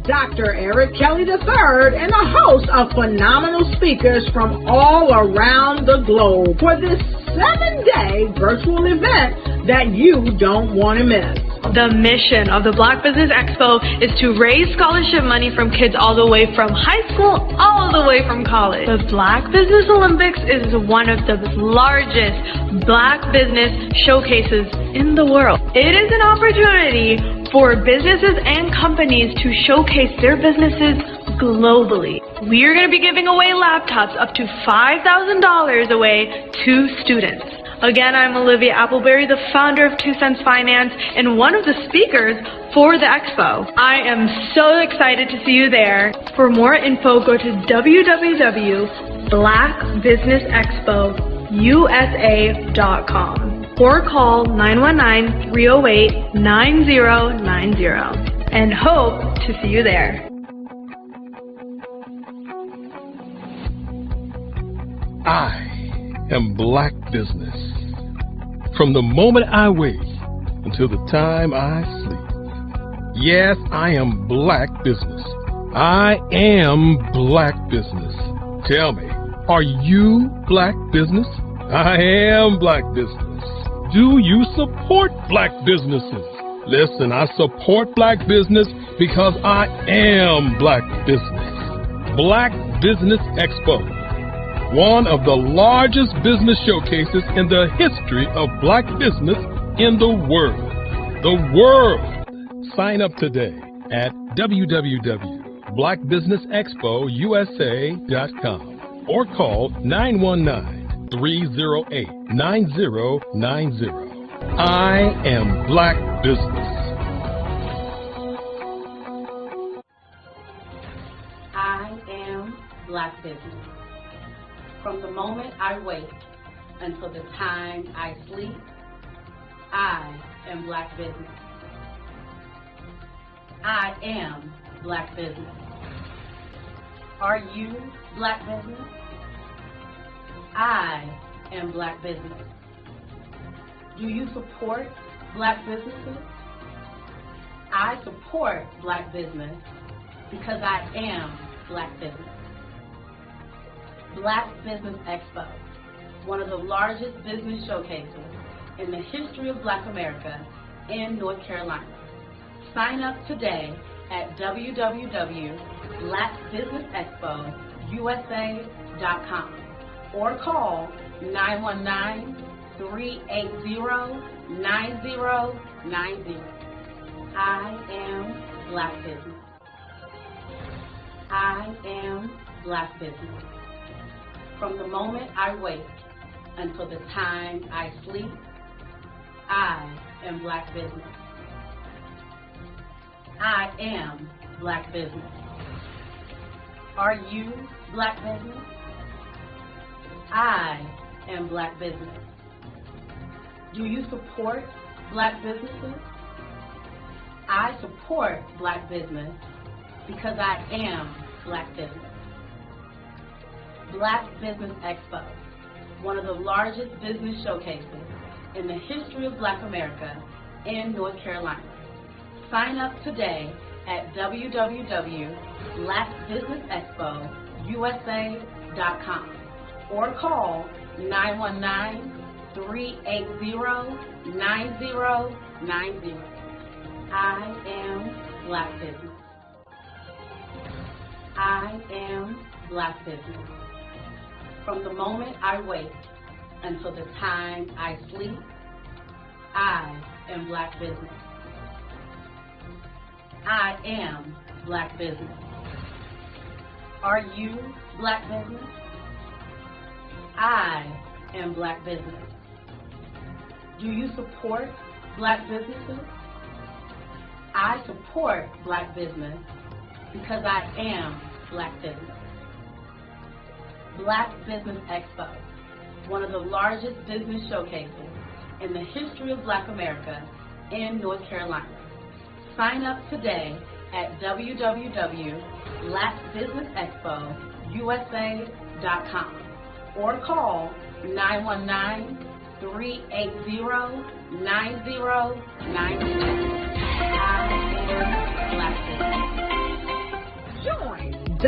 Dr. Eric Kelly III and a host of phenomenal speakers from all around the globe for this 7-day virtual event that you don't want to miss. The mission of the Black Business Expo is to raise scholarship money from kids all the way from high school all the way from college. The Black Business Olympics is one of the largest Black business showcases in the world. It is an opportunity for businesses and companies to showcase their businesses globally. We are going to be giving away laptops up to $5,000 away to students. Again, I'm Olivia Appleberry, the founder of 2 Cents Finance and one of the speakers for the expo. I am so excited to see you there. For more info, go to www.blackbusinessexpousa.com or call 919-308-9090 and hope to see you there. I am Black Business. From the moment I wake until the time I sleep. Yes, I am Black Business. I am Black Business. Tell me, are you Black Business? I am Black Business. Do you support Black businesses? Listen, I support Black business because I am Black Business. Black Business Expo, one of the largest business showcases in the history of Black business in the world. The world! Sign up today at www.blackbusinessexpousa.com or call 919-308-9090. I am Black Business. I am Black Business. From the moment I wake until the time I sleep, I am Black Business. I am Black Business. Are you Black Business? I am Black Business. Do you support Black businesses? I support Black business because I am Black Business. Black Business Expo, one of the largest business showcases in the history of Black America in North Carolina. Sign up today at www.blackbusinessexpousa.com or call 919-380-9090. I am Black Business. I am Black Business. From the moment I wake until the time I sleep, I am Black Business. I am Black Business. Are you Black Business? I am Black Business. Do you support Black businesses? I support Black business because I am Black Business. Black Business Expo, one of the largest business showcases in the history of Black America in North Carolina. Sign up today at www.blackbusinessexpousa.com or call 919-380-9090. I am Black Business. I am Black Business. From the moment I wake until the time I sleep, I am Black Business. I am Black Business. Are you Black Business? I am Black Business. Do you support Black businesses? I support Black business because I am Black Business. Black Business Expo, one of the largest business showcases in the history of Black America in North Carolina. Sign up today at www.blackbusinessexpousa.com or call 919-380-9090. I am Black Business.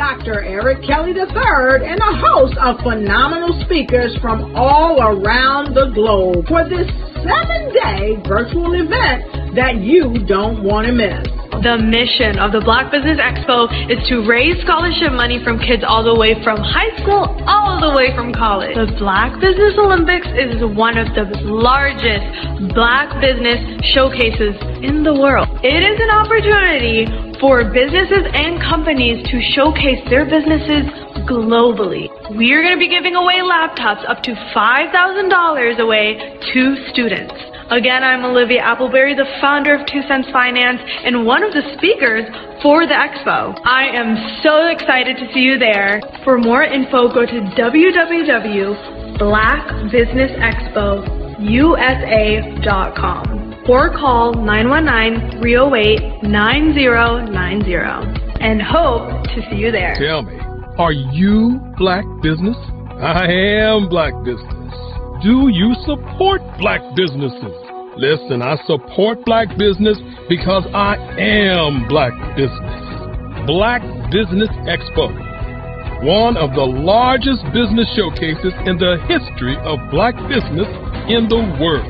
Dr. Eric Kelly III and a host of phenomenal speakers from all around the globe for this 7-day virtual event that you don't want to miss. The mission of the Black Business Expo is to raise scholarship money from kids all the way from high school all the way from college. The Black Business Olympics is one of the largest Black business showcases in the world. It is an opportunity for businesses and companies to showcase their businesses globally. We are going to be giving away laptops up to $5,000 away to students. Again, I'm Olivia Appleberry, the founder of 2 Cents Finance and one of the speakers for the expo. I am so excited to see you there. For more info, go to www.blackbusinessexpousa.com or call 919-308-9090 and hope to see you there. Tell me, are you Black business? I am Black business. Do you support Black businesses? Listen, I support Black business because I am Black business. Black Business Expo, one of the largest business showcases in the history of Black business in the world.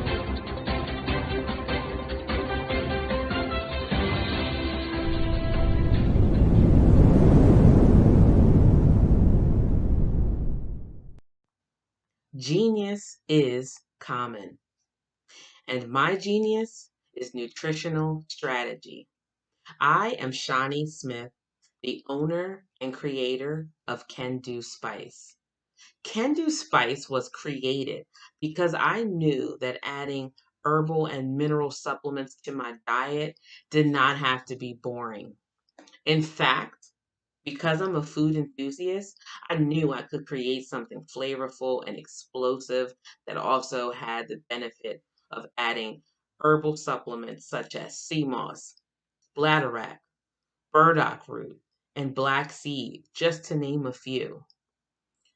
Genius is common, and my genius is nutritional strategy. I am Shawnee Smith, the owner and creator of Can Do Spice. Can Do Spice was created because I knew that adding herbal and mineral supplements to my diet did not have to be boring. In fact, because I'm a food enthusiast, I knew I could create something flavorful and explosive that also had the benefit of adding herbal supplements such as sea moss, bladderwrack, burdock root, and black seed, just to name a few.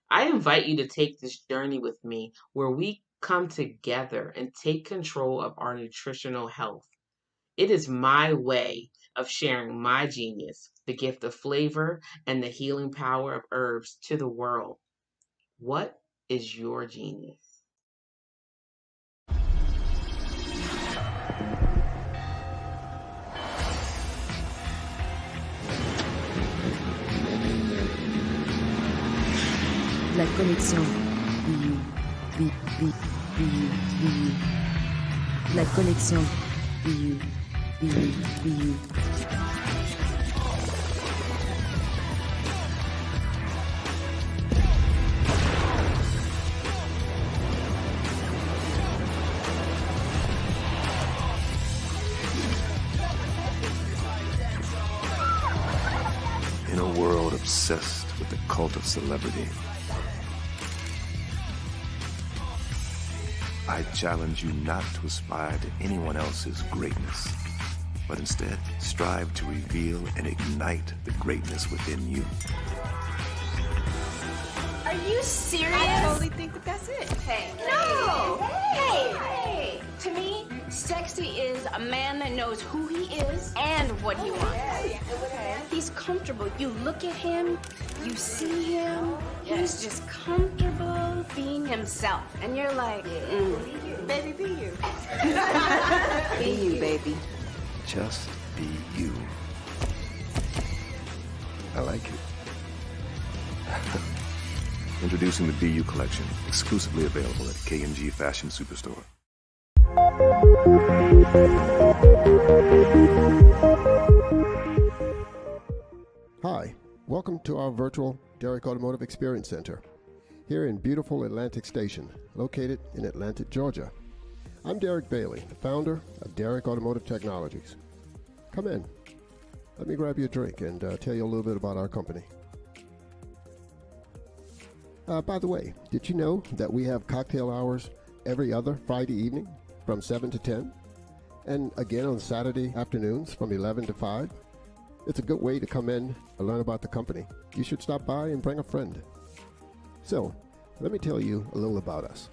I invite you to take this journey with me where we come together and take control of our nutritional health. It is my way of sharing my genius, the gift of flavor and the healing power of herbs to the world. What is your genius? La connexion BU. La connexion BU. In a world obsessed with the cult of celebrity, I challenge you not to aspire to anyone else's greatness, but instead strive to reveal and ignite the greatness within you. Are you serious? I totally think that's it. Hey. No! Hey! To me, sexy is a man that knows who he is and what he wants. Okay. He's comfortable. You look at him, you see him, he's just comfortable being himself. And you're like, Baby, be you. Be you, baby. Just be you. I like it. Introducing the BU collection, exclusively available at KMG Fashion Superstore. Hi, welcome to our virtual Derrick Automotive Experience Center here in beautiful Atlantic Station, located in Atlanta, Georgia. I'm Derek Bailey, the founder of Derrick Automotive Technologies. Come in. Let me grab you a drink and tell you a little bit about our company. By the way, did you know that we have cocktail hours every other Friday evening from 7 to 10? And again on Saturday afternoons from 11 to 5? It's a good way to come in and learn about the company. You should stop by and bring a friend. So, let me tell you a little about us.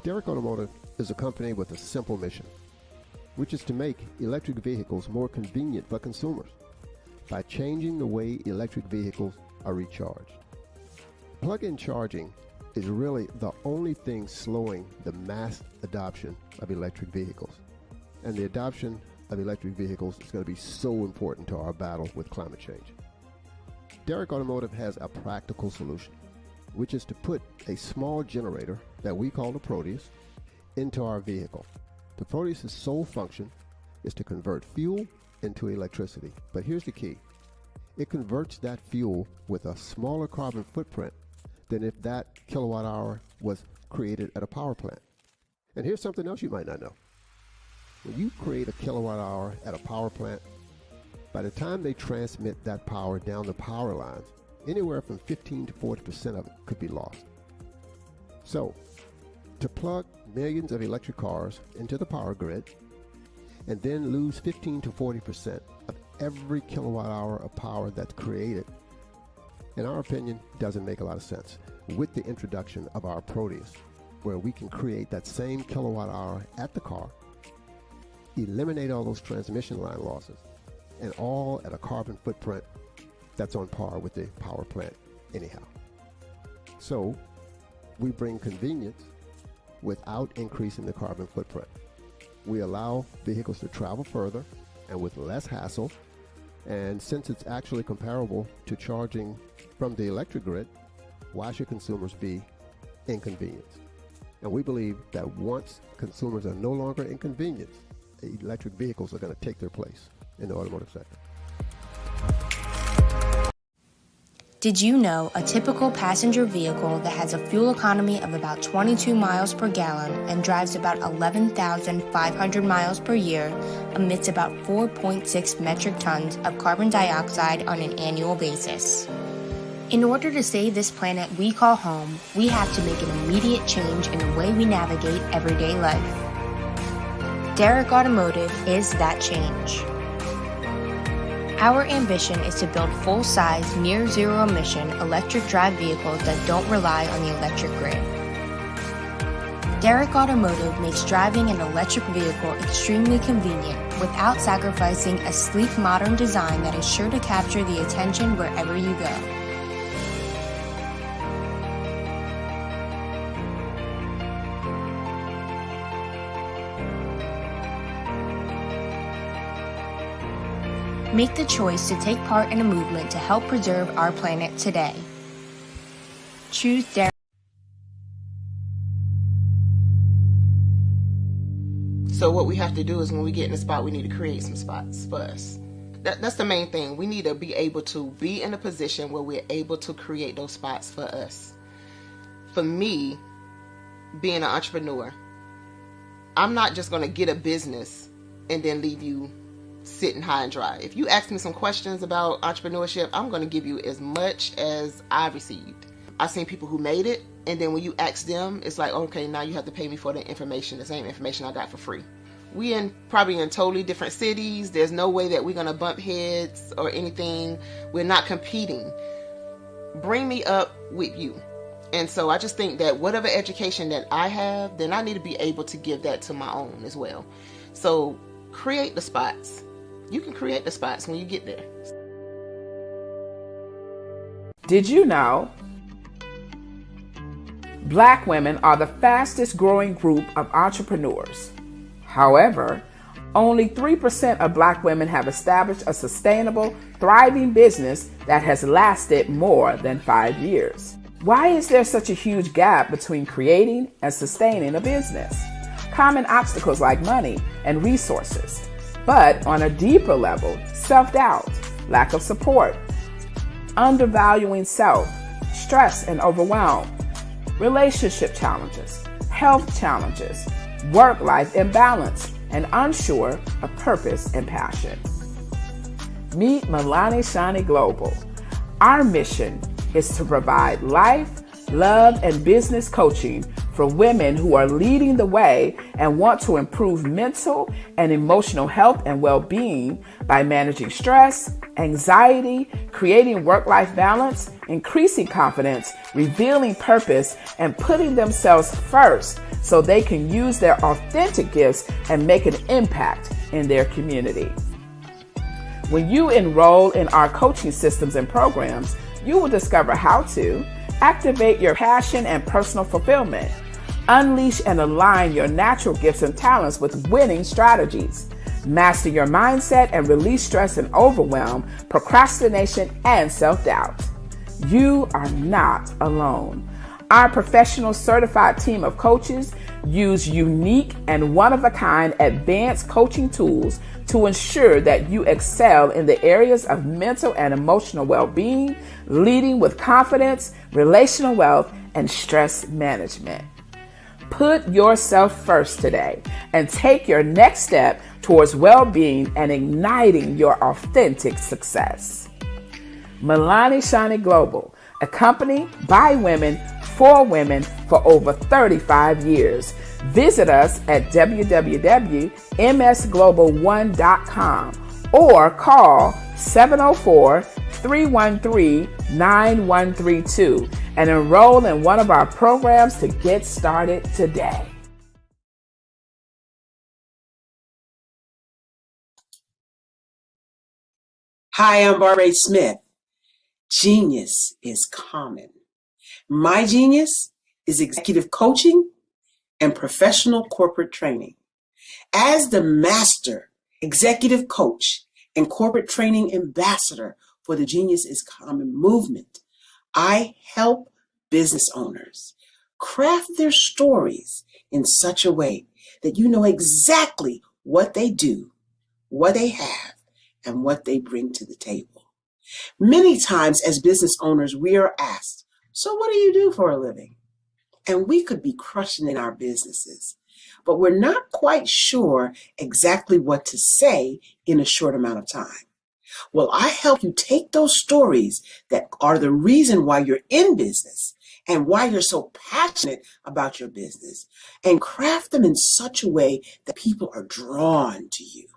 Derrick Automotive is a company with a simple mission, which is to make electric vehicles more convenient for consumers by changing the way electric vehicles are recharged. Plug-in charging is really the only thing slowing the mass adoption of electric vehicles. And the adoption of electric vehicles is going to be so important to our battle with climate change. Derrick Automotive has a practical solution, which is to put a small generator that we call the Proteus into our vehicle. The Proteus' sole function is to convert fuel into electricity. But here's the key. It converts that fuel with a smaller carbon footprint than if that kilowatt hour was created at a power plant. And here's something else you might not know. When you create a kilowatt hour at a power plant, by the time they transmit that power down the power lines, anywhere from 15 to 40% of it could be lost. So, to plug millions of electric cars into the power grid and then lose 15 to 40% of every kilowatt hour of power that's created, in our opinion, doesn't make a lot of sense. With the introduction of our Proteus, where we can create that same kilowatt hour at the car, eliminate all those transmission line losses, and all at a carbon footprint that's on par with the power plant anyhow. So we bring convenience without increasing the carbon footprint. We allow vehicles to travel further and with less hassle, and since it's actually comparable to charging from the electric grid, why should consumers be inconvenienced? And we believe that once consumers are no longer inconvenienced, electric vehicles are going to take their place in the automotive sector. Did you know a typical passenger vehicle that has a fuel economy of about 22 miles per gallon and drives about 11,500 miles per year emits about 4.6 metric tons of carbon dioxide on an annual basis? In order to save this planet we call home, we have to make an immediate change in the way we navigate everyday life. Derrick Automotive is that change. Our ambition is to build full-size, near-zero emission electric drive vehicles that don't rely on the electric grid. Derrick Automotive makes driving an electric vehicle extremely convenient without sacrificing a sleek, modern design that is sure to capture the attention wherever you go. Make the choice to take part in a movement to help preserve our planet today. Choose Derrick. So what we have to do is when we get in a spot, we need to create some spots for us. That's the main thing. We need to be able to be in a position where we're able to create those spots for us. For me, being an entrepreneur, I'm not just going to get a business and then leave you sitting high and dry. If you ask me some questions about entrepreneurship, I'm going to give you as much as I've received. I've seen people who made it, and then when you ask them, it's like, okay, now you have to pay me for the information, the same information I got for free. We probably in totally different cities. There's no way that we're going to bump heads or anything. We're not competing. Bring me up with you. And so I just think that whatever education that I have, then I need to be able to give that to my own as well. So create the spots. You can create the spots when you get there. Did you know Black women are the fastest growing group of entrepreneurs? However, only 3% of Black women have established a sustainable, thriving business that has lasted more than 5 years. Why is there such a huge gap between creating and sustaining a business? Common obstacles like money and resources. But on a deeper level, self-doubt, lack of support, undervaluing self, stress and overwhelm, relationship challenges, health challenges, work-life imbalance, and unsure of purpose and passion. Meet Milani Shani Global. Our mission is to provide life, love, and business coaching for women who are leading the way and want to improve mental and emotional health and well-being by managing stress, anxiety, creating work-life balance, increasing confidence, revealing purpose, and putting themselves first so they can use their authentic gifts and make an impact in their community. When you enroll in our coaching systems and programs, You will discover how to activate your passion and personal fulfillment, unleash and align your natural gifts and talents with winning strategies, master your mindset and release stress and overwhelm, procrastination, and self-doubt. You are not alone. Our professional certified team of coaches use unique and one-of-a-kind advanced coaching tools to ensure that you excel in the areas of mental and emotional well-being, leading with confidence, relational wealth, and stress management. Put yourself first today and take your next step towards well-being and igniting your authentic success. Milani Shani Global, a company by women for women for over 35 years. Visit us at www.msglobal1.com or call 704-313-9132 and enroll in one of our programs to get started today. Hi, I'm Barbara Smith. Genius is common. My genius is executive coaching and professional corporate training. As the master executive coach and corporate training ambassador for the Genius is Common movement, I help business owners craft their stories in such a way that you know exactly what they do, what they have, and what they bring to the table. Many times as business owners, we are asked, so what do you do for a living? And we could be crushing in our businesses, but we're not quite sure exactly what to say in a short amount of time. Well, I help you take those stories that are the reason why you're in business and why you're so passionate about your business and craft them in such a way that people are drawn to you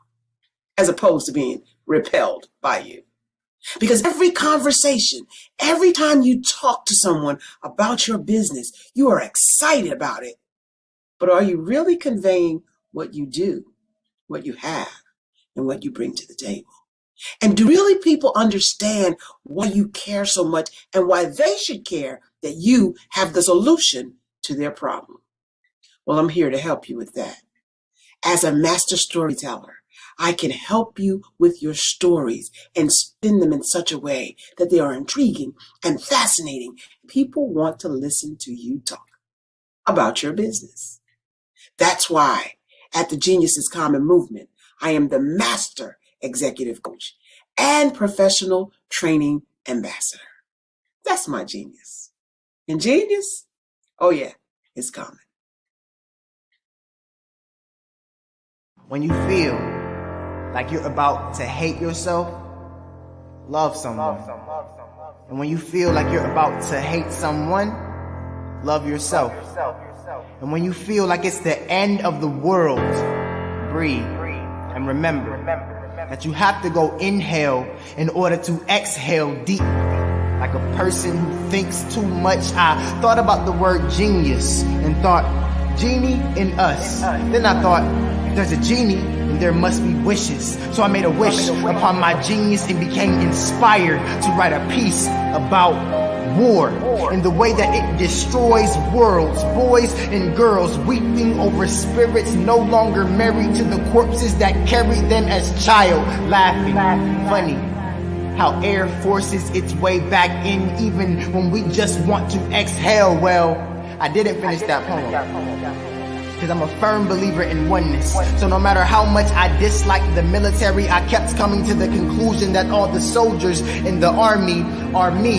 as opposed to being repelled by you. Because every conversation, every time you talk to someone about your business, you are excited about it. But are you really conveying what you do, what you have, and what you bring to the table? And do really people understand why you care so much and why they should care that you have the solution to their problem? Well, I'm here to help you with that. As a master storyteller, I can help you with your stories and spin them in such a way that they are intriguing and fascinating. People want to listen to you talk about your business. That's why at the Genius is Common movement, I am the master executive coach and professional training ambassador. That's my genius. And genius? Oh yeah, it's common. When you feel like you're about to hate yourself, love someone. And when you feel like you're about to hate someone, love yourself. And when you feel like it's the end of the world, breathe and remember that you have to go inhale in order to exhale deep. Like a person who thinks too much, I thought about the word genius and thought, genie in us. Then I thought, if there's a genie, then there must be wishes. So I made a wish upon my genius and became inspired to write a piece about war and the way that it destroys worlds, boys and girls weeping over spirits no longer married to the corpses that carried them as child, laughing, funny. How air forces its way back in even when we just want to exhale. Well, I didn't finish that poem because I'm a firm believer in oneness. So no matter how much I disliked the military, I kept coming to the conclusion that all the soldiers in the army are me.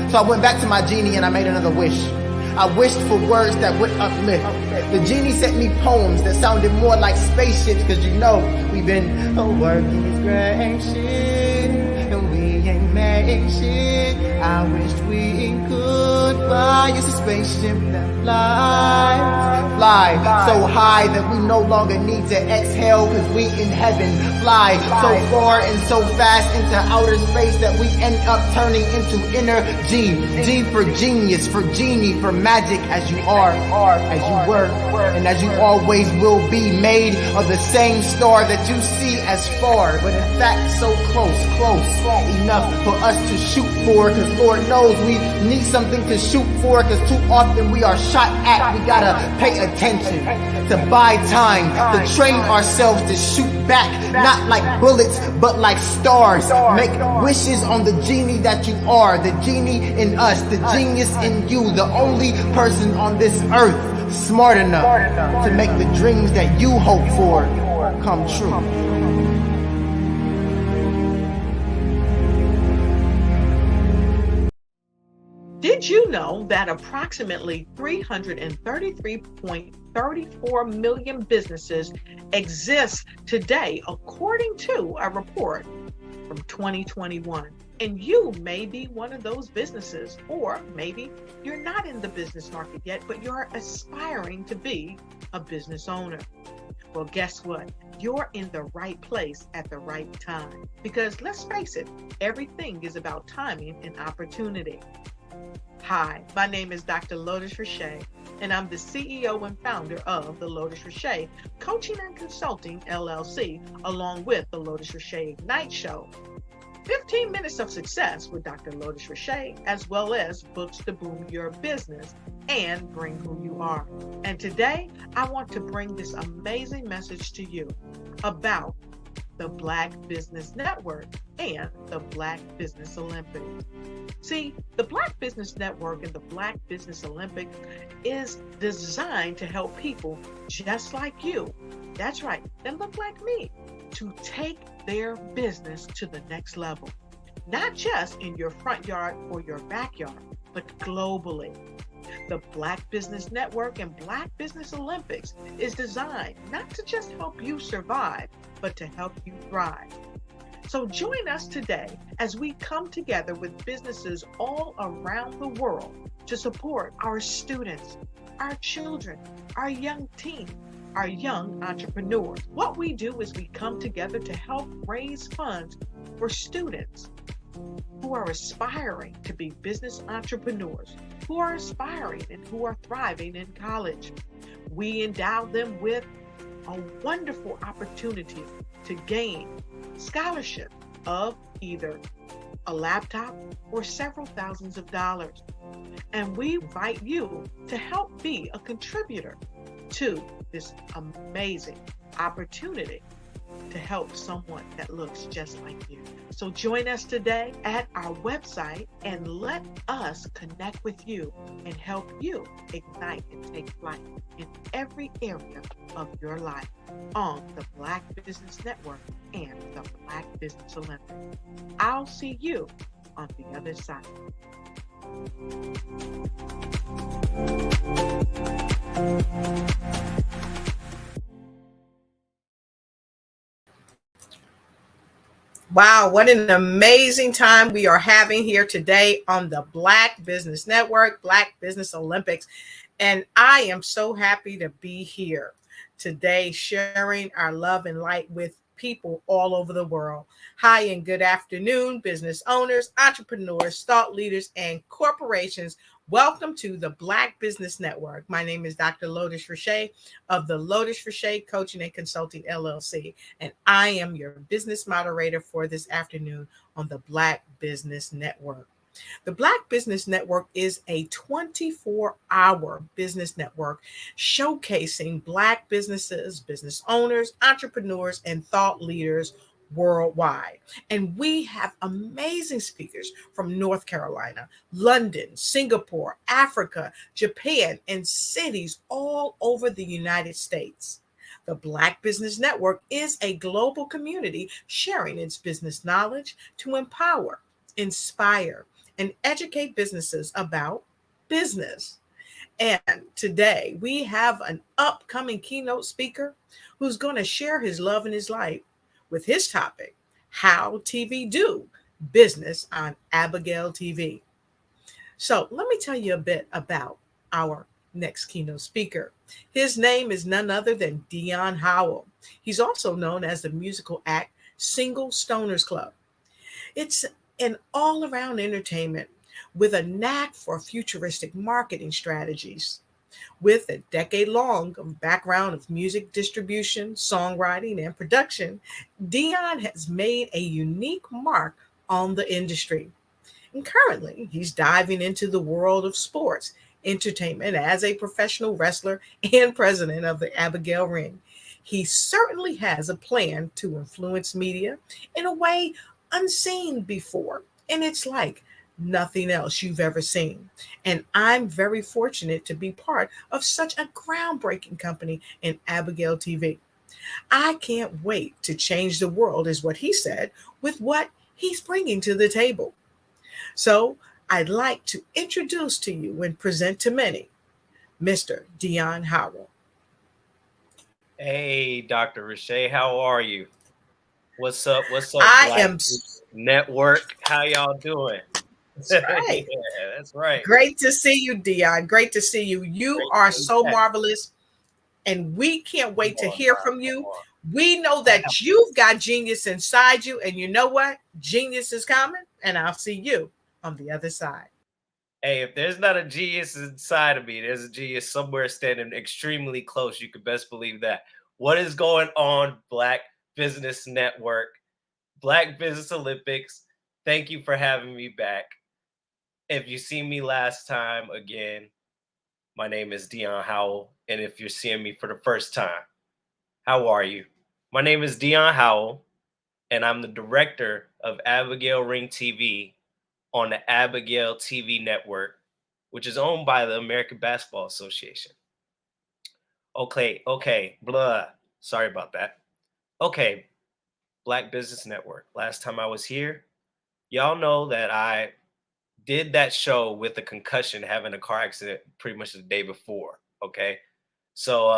So I went back to my genie and I made another wish. I wished for words that would uplift. The genie sent me poems that sounded more like spaceships, because you know we've been working this great shit and we ain't made shit. I wished we could buy us a spaceship that flies fly so high that we no longer need to exhale, cause we in heaven. Fly so far and so fast into outer space that we end up turning into energy. G for genius, for genie, for magic, as you are, as you were, and as you always will be, made of the same star that you see as far, but in fact so close enough for us to shoot for, cause Lord knows we need something to shoot for, cause too often we are shot at. We gotta pay attention to buy time, to train ourselves to shoot back, not like bullets, but like stars. Make wishes on the genie that you are, the genie in us, the genius in you, the only person on this earth smart enough to make the dreams that you hope for come true. Did you know that approximately 333.34 million businesses exist today, according to a report from 2021? And you may be one of those businesses, or maybe you're not in the business market yet, but you're aspiring to be a business owner. Well, guess what? You're in the right place at the right time. Because let's face it, everything is about timing and opportunity. Hi, my name is Dr. Lotus Richer, and I'm the CEO and founder of the Lotus Richer Coaching and Consulting LLC, along with the Lotus Richer Ignite Show. 15 minutes of success with Dr. Lotus Richer, as well as books to boom your business and bring who you are. And today, I want to bring this amazing message to you about the Black Business Network and the Black Business Olympics. See, the Black Business Network and the Black Business Olympics is designed to help people just like you, that's right, that look like me, to take their business to the next level. Not just in your front yard or your backyard, but globally. The Black Business Network and Black Business Olympics is designed not to just help you survive, but to help you thrive. So join us today as we come together with businesses all around the world to support our students, our children, our young teens, our young entrepreneurs. What we do is we come together to help raise funds for students who are aspiring to be business entrepreneurs, who are aspiring and who are thriving in college. We endow them with a wonderful opportunity to gain scholarship of either a laptop or several thousands of dollars. And we invite you to help be a contributor to this amazing opportunity to help someone that looks just like you. So join us today at our website and let us connect with you and help you ignite and take flight in every area of your life on the Black Business Network and the Black Business Olympics. I'll see you on the other side. Wow, what an amazing time we are having here today on the Black Business Network, Black Business Olympics. And I am so happy to be here today sharing our love and light with people all over the world. Hi and good afternoon, business owners, entrepreneurs, thought leaders, and corporations. Welcome to the Black Business Network. My name is Dr. Lotus Richer of the Lotus Richer Coaching and Consulting LLC, and I am your business moderator for this afternoon on the Black Business Network. The Black Business Network is a 24-hour business network showcasing Black businesses, business owners, entrepreneurs, and thought leaders worldwide. And we have amazing speakers from North Carolina, London, Singapore, Africa, Japan, and cities all over the United States. The Black Business Network is a global community sharing its business knowledge to empower, inspire, and educate businesses about business. And today we have an upcoming keynote speaker who's going to share his love and his life with his topic, How TV Do Business on Abigail TV. So let me tell you a bit about our next keynote speaker. His name is none other than Dion Howell. He's also known as the musical act Single Stoners Club. It's an all around entertainment with a knack for futuristic marketing strategies. With a decade long background of music distribution, songwriting, and production, Dion has made a unique mark on the industry. And currently, he's diving into the world of sports entertainment as a professional wrestler and president of the Abigail Ring. He certainly has a plan to influence media in a way unseen before. And it's like nothing else you've ever seen. And I'm very fortunate to be part of such a groundbreaking company in Abigail TV. I can't wait to change the world, is what he said, with what he's bringing to the table. So I'd like to introduce to you and present to many Mr. Dion Howell. Hey, Dr. Rashay, how are you? What's up? What's up, I am Network? How y'all doing? That's right. Yeah, that's right. Great to see you, Dion. Great to see you. You are so marvelous, and we can't wait to hear from you. We know that you've got genius inside you, and you know what? Genius is coming, and I'll see you on the other side. Hey, if there's not a genius inside of me, there's a genius somewhere standing extremely close. You can best believe that. What is going on, Black Business Network, Black Business Olympics? Thank you for having me back. If you see me last time, again, my name is Dion Howell. And if you're seeing me for the first time, how are you? My name is Dion Howell, and I'm the director of Abigail Ring TV on the Abigail TV network, which is owned by the American Basketball Association. Okay, blah. Sorry about that. Okay, Black Business Network. Last time I was here, y'all know that I did that show with a concussion, having a car accident pretty much the day before, okay? So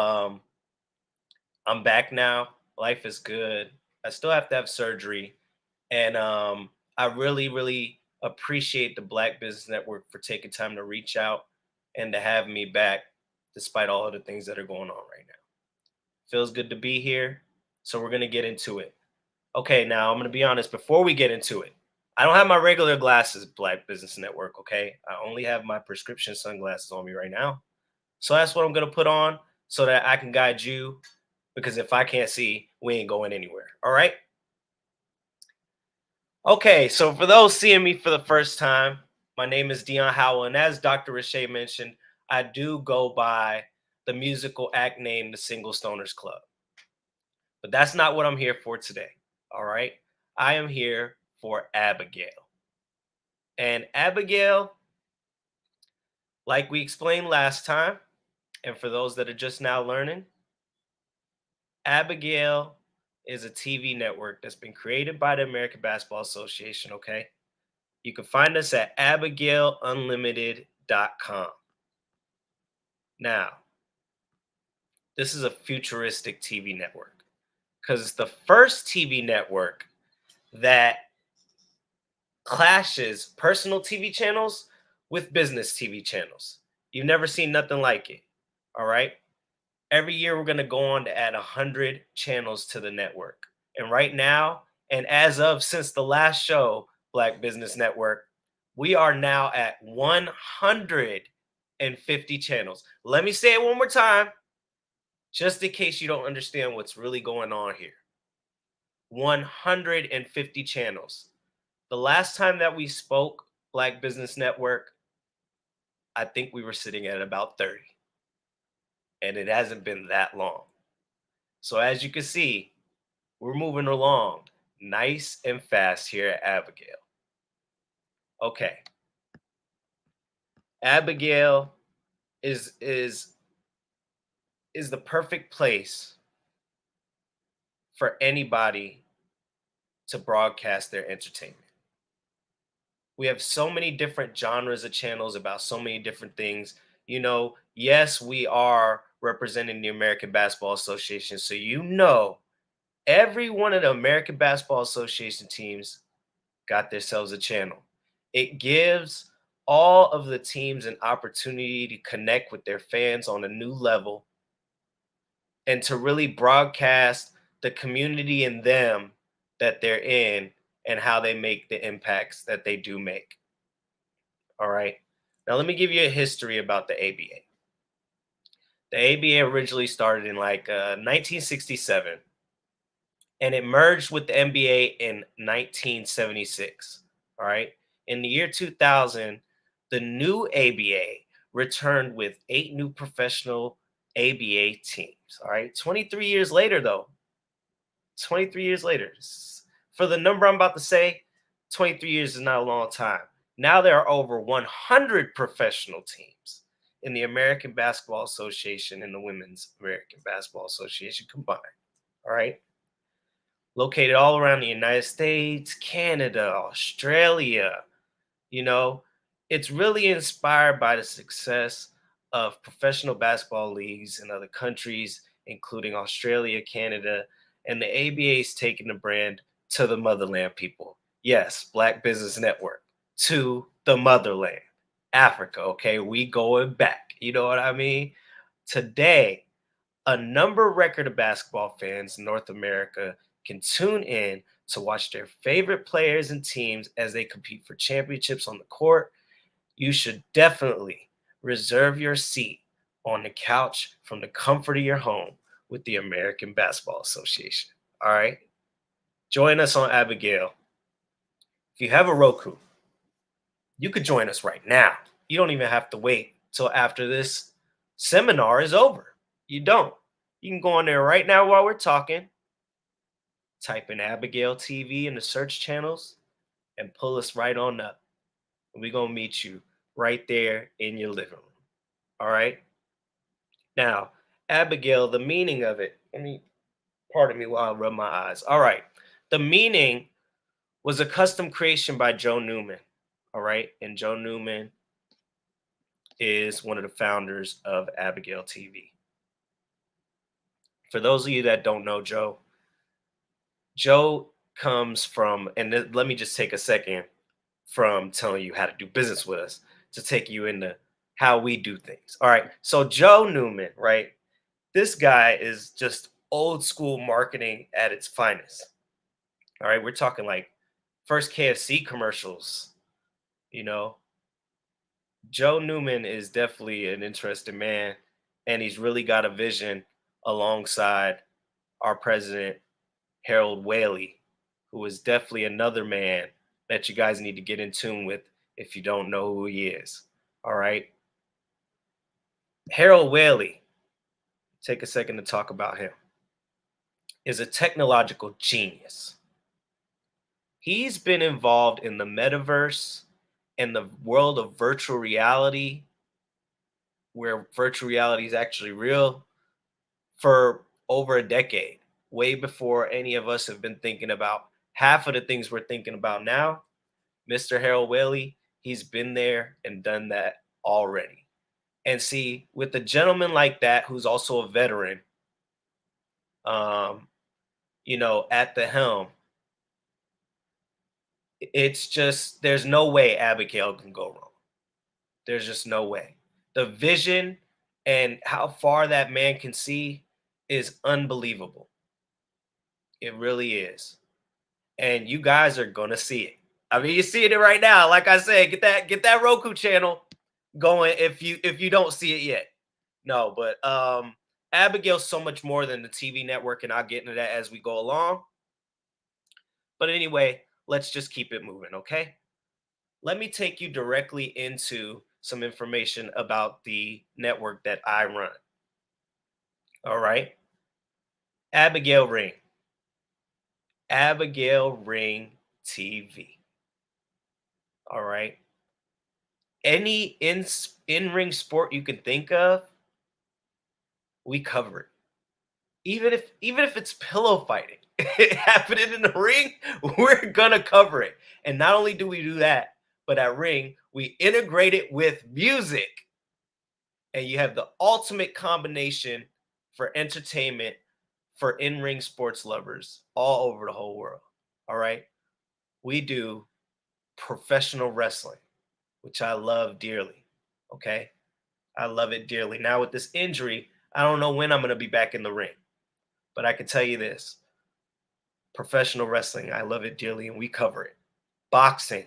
I'm back now. Life is good. I still have to have surgery. And I really, really appreciate the Black Business Network for taking time to reach out and to have me back despite all of the things that are going on right now. Feels good to be here. So we're going to get into it. Okay, now I'm going to be honest. Before we get into it, I don't have my regular glasses, Black Business Network, okay? I only have my prescription sunglasses on me right now. So that's what I'm going to put on so that I can guide you, because if I can't see, we ain't going anywhere, all right? Okay, so for those seeing me for the first time, my name is Dion Howell, and as Dr. Rashay mentioned, I do go by the musical act name, the Single Stoners Club. But that's not what I'm here for today, all right? I am here for Abigail. And Abigail, like we explained last time, and for those that are just now learning, Abigail is a TV network that's been created by the American Basketball Association, okay? You can find us at abigailunlimited.com. Now, this is a futuristic TV network because it's the first TV network that clashes personal TV channels with business TV channels. You've never seen nothing like it, all right? Every year, we're going to go on to add 100 channels to the network. And right now, and as of since the last show, Black Business Network, we are now at 150 channels. Let me say it one more time, just in case you don't understand what's really going on here. 150 channels. The last time that we spoke, Black Business Network, I think we were sitting at about 30. And it hasn't been that long. So as you can see, we're moving along nice and fast here at Abigail. Okay. Abigail is the perfect place for anybody to broadcast their entertainment. We have so many different genres of channels about so many different things. You know, yes, we are representing the American Basketball Association. So you know, every one of the American Basketball Association teams got themselves a channel. It gives all of the teams an opportunity to connect with their fans on a new level and to really broadcast the community in them that they're in and how they make the impacts that they do make. All right. Now, let me give you a history about the ABA. The ABA originally started in 1967, and it merged with the NBA in 1976. All right. In the year 2000, the new ABA returned with 8 new professional ABA teams. All right. 23 years later, though. 23 years later. For the number I'm about to say, 23 years is not a long time. Now there are over 100 professional teams in the American Basketball Association and the Women's American Basketball Association combined. All right. Located all around the United States, Canada, Australia. You know, it's really inspired by the success of professional basketball leagues in other countries, including Australia, Canada, and the ABA is taking the brand to the motherland, people. Yes, Black Business Network, to the motherland, Africa, okay? We going back, you know what I mean? Today, a number record of basketball fans in North America can tune in to watch their favorite players and teams as they compete for championships on the court. You should definitely reserve your seat on the couch from the comfort of your home with the American Basketball Association. All right? Join us on Abigail. If you have a Roku, you could join us right now. You don't even have to wait till after this seminar is over. You don't. You can go on there right now while we're talking, type in Abigail TV in the search channels, and pull us right on up. We're going to meet you right there in your living room. All right? Now, Abigail, the meaning of it, pardon me while I rub my eyes. All right. The meaning was a custom creation by Joe Newman. All right. And Joe Newman is one of the founders of Abigail TV. For those of you that don't know Joe, Joe comes from, and let me just take a second from telling you how to do business with us to take you into how we do things. All right. So Joe Newman, right? This guy is just old school marketing at its finest. All right. We're talking like first KFC commercials, you know. Joe Newman is definitely an interesting man, and he's really got a vision alongside our president, Harold Whaley, who is definitely another man that you guys need to get in tune with if you don't know who he is. All right. Harold Whaley, take a second to talk about him, is a technological genius. He's been involved in the metaverse and the world of virtual reality, where virtual reality is actually real, for over a decade, way before any of us have been thinking about half of the things we're thinking about now. Mr. Harold Whaley, he's been there and done that already. And see, with a gentleman like that, who's also a veteran, you know, at the helm, it's just, there's no way Abigail can go wrong. There's just no way. The vision and how far that man can see is unbelievable. It really is. And you guys are going to see it. I mean, you're seeing it right now. Like I said, get that Roku channel going if you don't see it yet. No, but Abigail's so much more than the TV network, and I'll get into that as we go along. But anyway, let's just keep it moving, okay? Let me take you directly into some information about the network that I run. All right. Abigail Ring. Abigail Ring TV. All right. Any in-ring sport you can think of, we cover it. Even if it's pillow fighting happening in the ring, we're gonna cover it. And not only do we do that, but at Ring, we integrate it with music. And you have the ultimate combination for entertainment for in-ring sports lovers all over the whole world. All right. We do professional wrestling. which I love dearly. Okay. I love it dearly. Now, with this injury, I don't know when I'm going to be back in the ring, but I can tell you this: professional wrestling, I love it dearly, and we cover it. Boxing,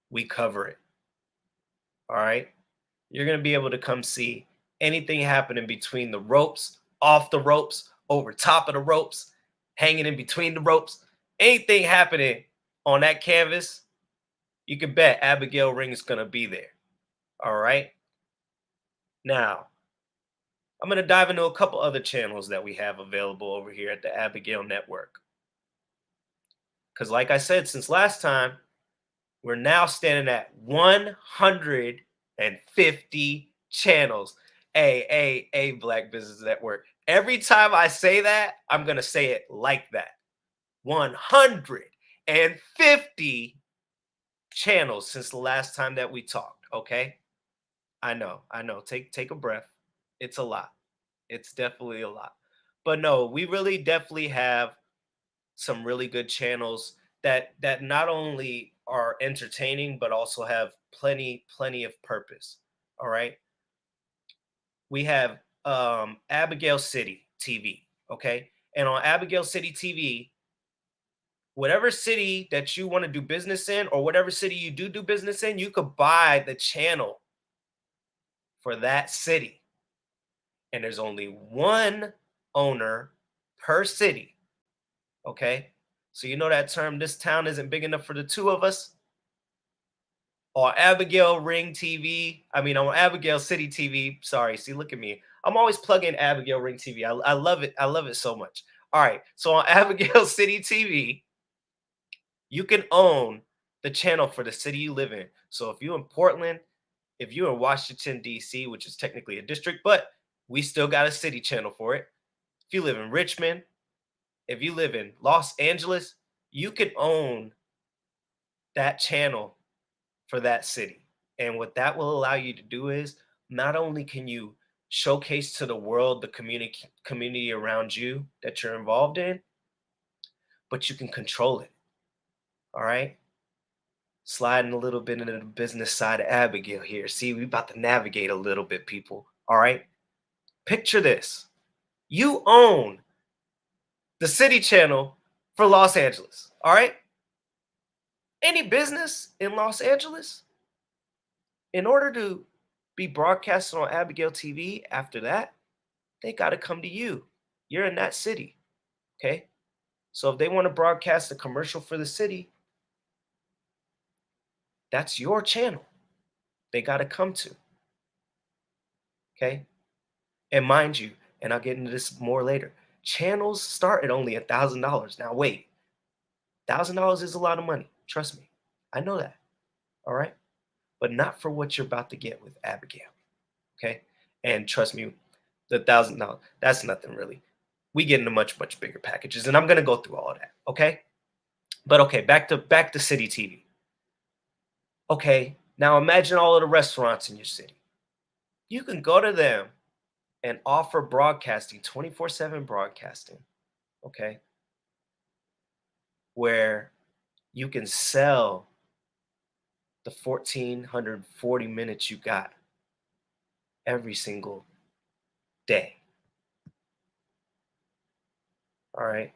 we cover it. All right. You're going to be able to come see anything happening between the ropes, off the ropes, over top of the ropes, hanging in between the ropes. Anything happening on that canvas, you can bet Abigail Ring is going to be there. All right. Now, I'm going to dive into a couple other channels that we have available over here at the Abigail Network. Because like I said, since last time, we're now standing at 150 channels. Hey, Black Business Network. Every time I say that, I'm going to say it like that. 150 channels since the last time that we talked, okay? I know. Take a breath. It's a lot. It's definitely a lot. But no, we really definitely have some really good channels that not only are entertaining, but also have plenty of purpose. All right. We have Abigail City TV. Okay. And on Abigail City TV, whatever city that you want to do business in, or whatever city you do business in, you could buy the channel for that city. And there's only one owner per city. Okay. So you know that term, this town isn't big enough for the two of us. On Abigail Ring TV, on Abigail City TV. Sorry, see, look at me. I'm always plugging Abigail Ring TV. I love it. I love it so much. All right. So on Abigail City TV, you can own the channel for the city you live in. So if you're in Portland, if you're in Washington, D.C., which is technically a district, but we still got a city channel for it. If you live in Richmond, if you live in Los Angeles, you can own that channel for that city. And what that will allow you to do is, not only can you showcase to the world the community around you that you're involved in, but you can control it. All right? Sliding a little bit into the business side of Abigail here. See, we about to navigate a little bit, people. All right? Picture this. You own the city channel for Los Angeles. All right? Any business in Los Angeles, in order to be broadcasted on Abigail TV after that, they got to come to you. You're in that city. Okay? So if they want to broadcast a commercial for the city, that's your channel. They got to come to. Okay? And mind you, and I'll get into this more later, channels start at only $1,000. Now wait, $1,000 is a lot of money. Trust me. I know that. All right? But not for what you're about to get with Abigail. Okay? And trust me, the $1,000, that's nothing really. We get into much bigger packages, and I'm going to go through all of that. Okay? But okay, back to City TV. Okay, now imagine all of the restaurants in your city. You can go to them and offer broadcasting, 24/7 broadcasting, okay, where you can sell the 1,440 minutes you got every single day. All right,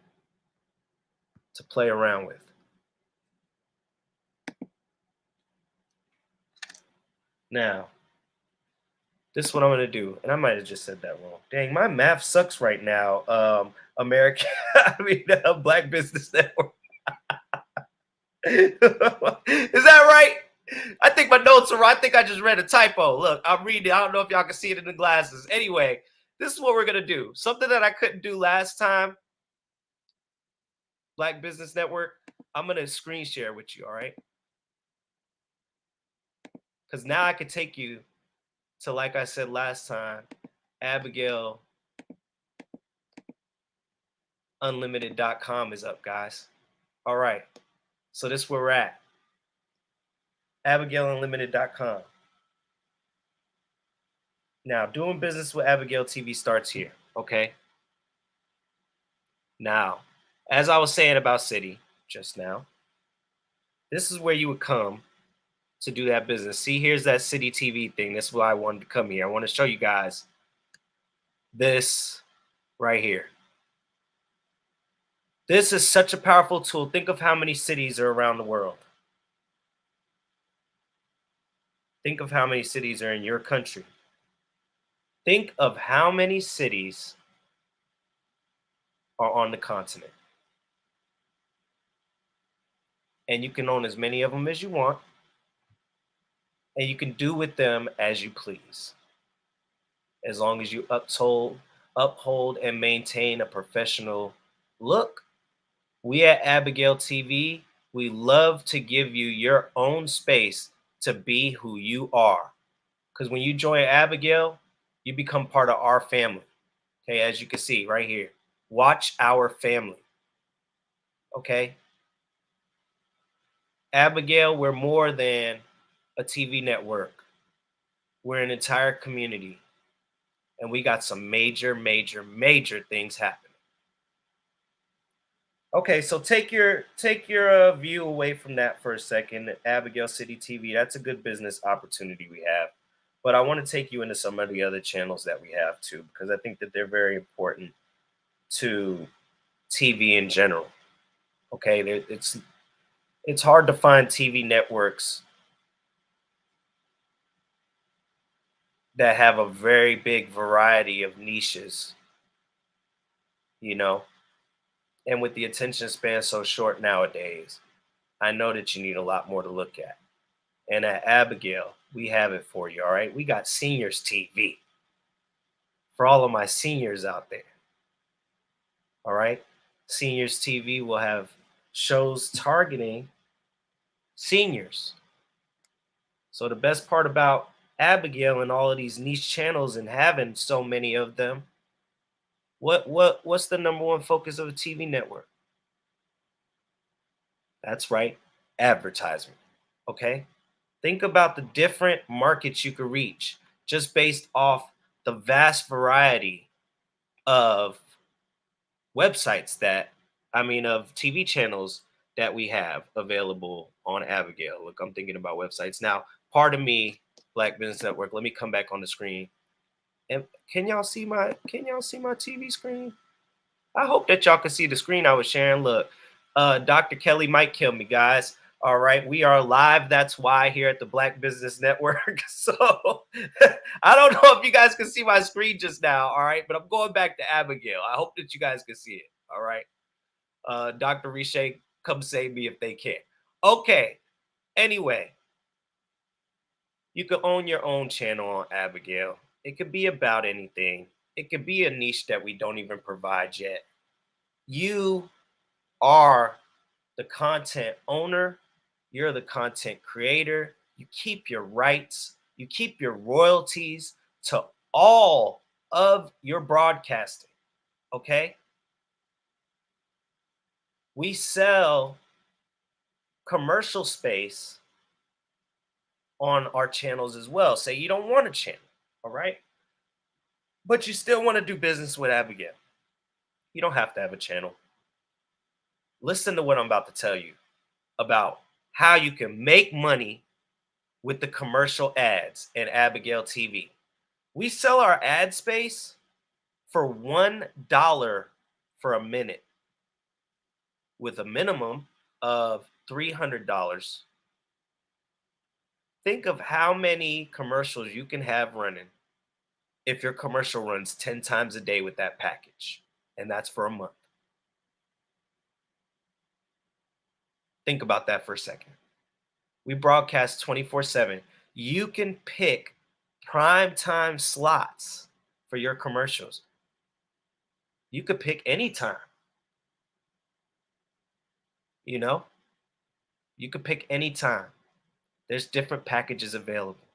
to play around with. Now, this is what I'm going to do. And I might have just said that wrong. Dang, my math sucks right now. Black Business Network. Is that right? I think my notes are right. I think I just read a typo. Look, I'm reading. I don't know if y'all can see it in the glasses. Anyway, this is what we're going to do. Something that I couldn't do last time. Black Business Network. I'm going to screen share with you, all right? Because now I can take you to, like I said last time, AbigailUnlimited.com is up, guys. All right. So this is where we're at. AbigailUnlimited.com. Now, doing business with Abigail TV starts here, okay? Now, as I was saying about City just now, this is where you would come to do that business. See, here's that City TV thing. That's why I wanted to come here. I want to show you guys this right here. This is such a powerful tool. Think of how many cities are around the world. Think of how many cities are in your country. Think of how many cities are on the continent. And you can own as many of them as you want. And you can do with them as you please. As long as you uphold and maintain a professional look. We at Abigail TV, we love to give you your own space to be who you are. Because when you join Abigail, you become part of our family. Okay, as you can see right here. Watch our family. Okay? Abigail, we're more than a TV network. We're an entire community. And we got some major, major, major things happening. Okay, so take your view away from that for a second. Abigail City TV, that's a good business opportunity we have. But I want to take you into some of the other channels that we have too, because I think that they're very important to TV in general. Okay, it's hard to find TV networks that have a very big variety of niches, you know. And with the attention span so short nowadays, I know that you need a lot more to look at. And at Abigail, we have it for you, all right? We got Seniors TV for all of my seniors out there, all right? Seniors TV will have shows targeting seniors. So the best part about Abigail and all of these niche channels and having so many of them, what's the number one focus of a TV network? That's right, advertisement. Okay? Think about the different markets you could reach just based off the vast variety of websites of TV channels that we have available on Abigail. Look, I'm thinking about websites. Now, pardon me, Black Business Network. Let me come back on the screen. And can y'all see my TV screen? I hope that y'all can see the screen I was sharing. Look, Dr. Kelly might kill me, guys. All right, we are live. That's why here at the Black Business Network. So I don't know if you guys can see my screen just now. All right, but I'm going back to Abigail. I hope that you guys can see it. All right, Dr. Riche, come save me if they can. Okay. Anyway, you can own your own channel on Abigail. It could be about anything. It could be a niche that we don't even provide yet. You are the content owner. You're the content creator. You keep your rights. You keep your royalties to all of your broadcasting. Okay? We sell commercial space on our channels as well. Say you don't want a channel. All right. But you still want to do business with Abigail. You don't have to have a channel. Listen to what I'm about to tell you about how you can make money with the commercial ads in Abigail TV. We sell our ad space for $1 for a minute with a minimum of $300. Think of how many commercials you can have running if your commercial runs 10 times a day with that package, and that's for a month. Think about that for a second. We broadcast 24/7. You can pick prime time slots for your commercials. You could pick any time. You know, you could pick any time. There's different packages available.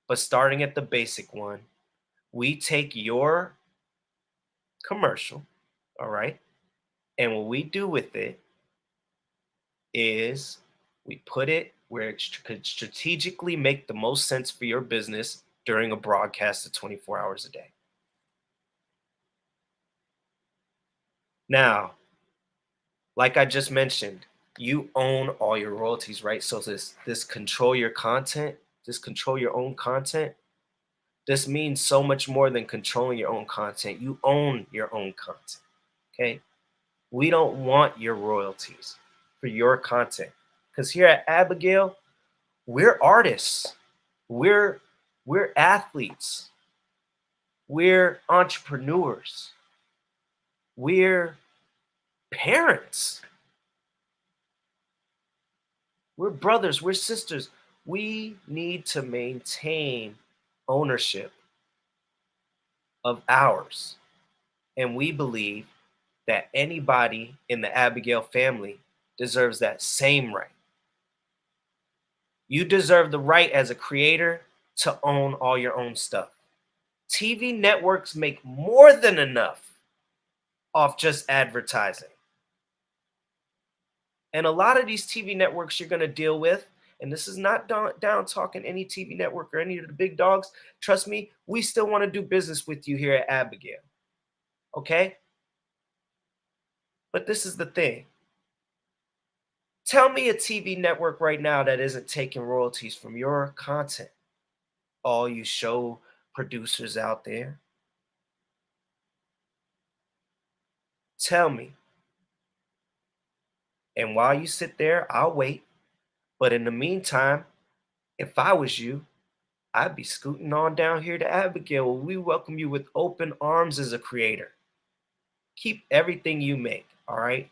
But starting at the basic one, we take your commercial, all right? And what we do with it is we put it where it could strategically make the most sense for your business during a broadcast of 24 hours a day. Now, like I just mentioned, you own all your royalties, right? So this control your content, this control your own content. This means so much more than controlling your own content. You own your own content. Okay? We don't want your royalties for your content. Because here at Abigail, we're artists. We're athletes. We're entrepreneurs. We're parents. We're brothers. We're sisters. We need to maintain ownership of ours. And we believe that anybody in the Abigail family deserves that same right. You deserve the right as a creator to own all your own stuff. TV networks make more than enough off just advertising. And a lot of these TV networks you're going to deal with, and this is not down talking any TV network or any of the big dogs. Trust me, we still want to do business with you here at Abigail. Okay? But this is the thing. Tell me a TV network right now that isn't taking royalties from your content. All you show producers out there. Tell me. And while you sit there, I'll wait. But in the meantime, if I was you, I'd be scooting on down here to Abigail. We welcome you with open arms as a creator. Keep everything you make, all right?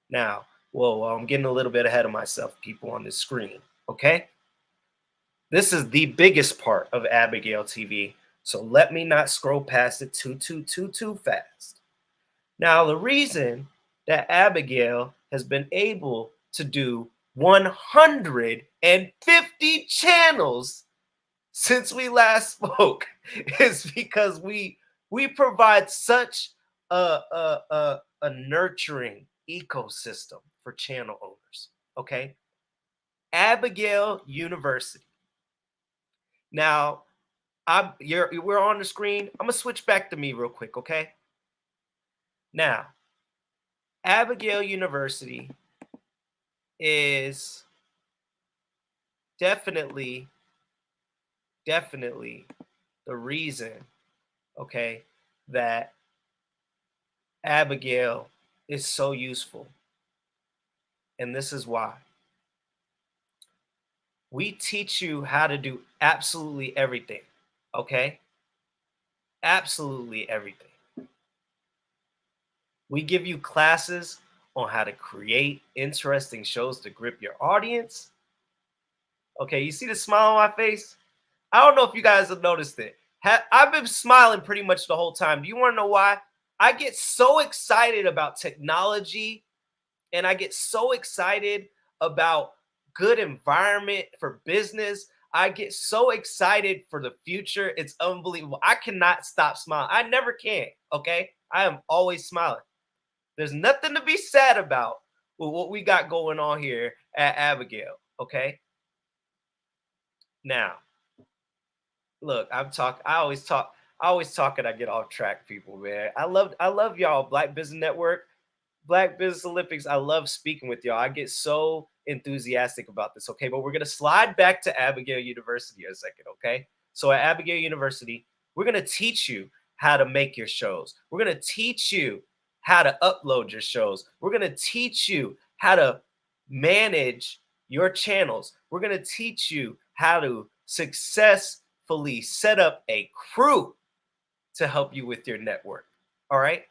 Now, whoa, I'm getting a little bit ahead of myself, people on this screen, okay? This is the biggest part of Abigail TV, so let me not scroll past it too fast. Now, the reason that Abigail has been able to do 150 channels since we last spoke is because we provide such a nurturing ecosystem for channel owners. Okay, Abigail University. Now, we're on the screen. I'm gonna switch back to me real quick. Okay. Now, Abigail University is definitely the reason, okay, that Abigail is so useful. And this is why. We teach you how to do absolutely everything, okay? Absolutely everything. We give you classes on how to create interesting shows to grip your audience. Okay, you see the smile on my face? I don't know if you guys have noticed it. I've been smiling pretty much the whole time. Do you want to know why? I get so excited about technology, and I get so excited about good environment for business. I get so excited for the future. It's unbelievable. I cannot stop smiling. I never can, okay? I am always smiling. There's nothing to be sad about with what we got going on here at Abigail, okay? Now, look, I always talk and I get off track, people, man. I love y'all, Black Business Network, Black Business Olympics. I love speaking with y'all. I get so enthusiastic about this, okay? But we're gonna slide back to Abigail University in a second, okay? So at Abigail University, we're gonna teach you how to make your shows. We're gonna teach you how to upload your shows. We're going to teach you how to manage your channels. We're going to teach you how to successfully set up a crew to help you with your network. All right?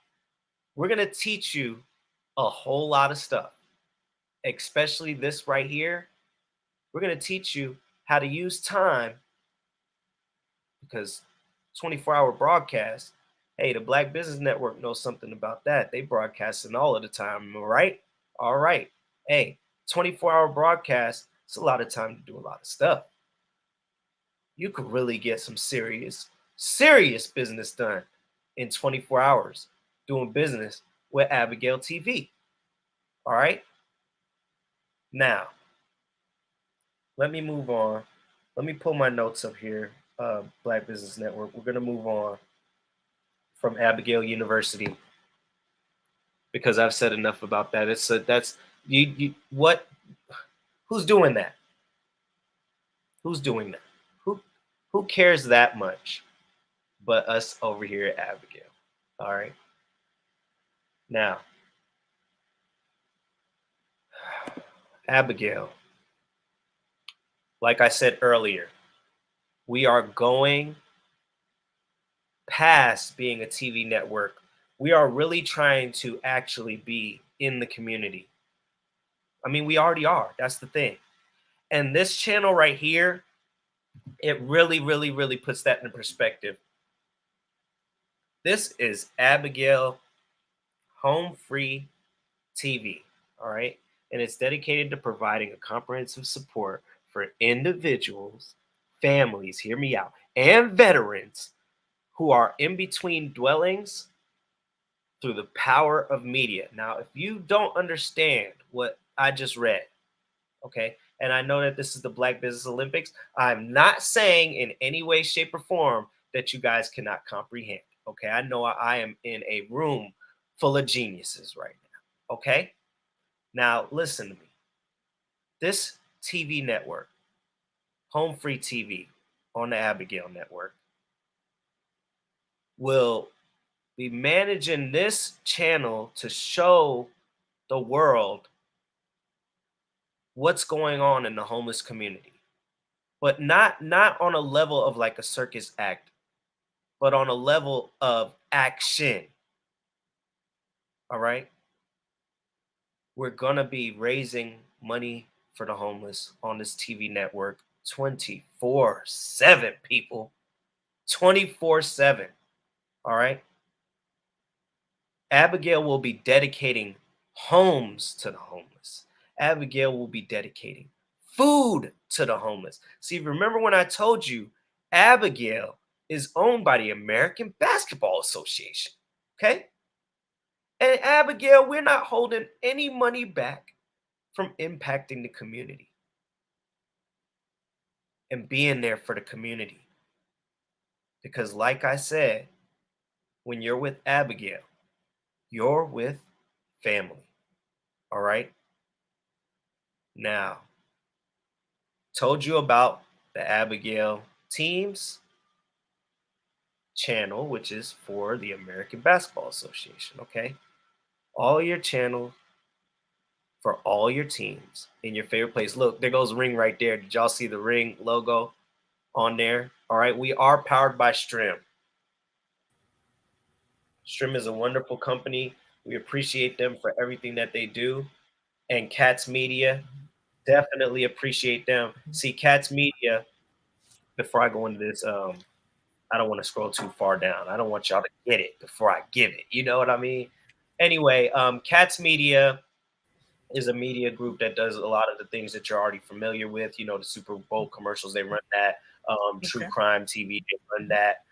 We're going to teach you a whole lot of stuff, especially this right here. We're going to teach you how to use time, because 24-hour broadcast, hey, the Black Business Network knows something about that. They broadcasting all of the time, right? All right. Hey, 24-hour broadcast, it's a lot of time to do a lot of stuff. You could really get some serious business done in 24 hours doing business with Abigail TV. All right? Now, let me move on. Let me pull my notes up here, Black Business Network. We're going to move on from Abigail University because I've said enough about that. Who's doing that? Who's doing that? Who cares that much but us over here at Abigail? All right. Now, Abigail, like I said earlier, we are going past being a TV network. We are really trying to actually be in the community. I mean, we already are. That's the thing. And this channel right here, it really, really, really puts that in perspective. This is Abigail Home Free TV, all right? And it's dedicated to providing a comprehensive support for individuals, families, hear me out, and veterans who are in between dwellings through the power of media. Now, if you don't understand what I just read, okay, and I know that this is the Black Business Olympics, I'm not saying in any way, shape, or form that you guys cannot comprehend, okay? I know I am in a room full of geniuses right now, okay? Now, listen to me. This TV network, Home Free TV on the Abigail Network, will be managing this channel to show the world what's going on in the homeless community, but not on a level of like a circus act, but on a level of action. All right. We're going to be raising money for the homeless on this TV network 24/7, people. 24/7. All right. Abigail will be dedicating homes to the homeless. Abigail will be dedicating food to the homeless. See, remember when I told you Abigail is owned by the American Basketball Association, okay? And Abigail, we're not holding any money back from impacting the community and being there for the community. Because like I said, when you're with Abigail, you're with family, all right? Now, told you about the Abigail Teams channel, which is for the American Basketball Association, okay? All your channels for all your teams in your favorite place. Look, there goes Ring right there. Did y'all see the Ring logo on there? All right, we are powered by Strim. Strim is a wonderful company. We appreciate them for everything that they do. And Cats Media, definitely appreciate them. See, Cats Media, before I go into this, I don't want to scroll too far down. I don't want y'all to get it before I give it. You know what I mean? Anyway, Cats Media is a media group that does a lot of the things that you're already familiar with. You know, the Super Bowl commercials, they run that. True Crime TV, they run that.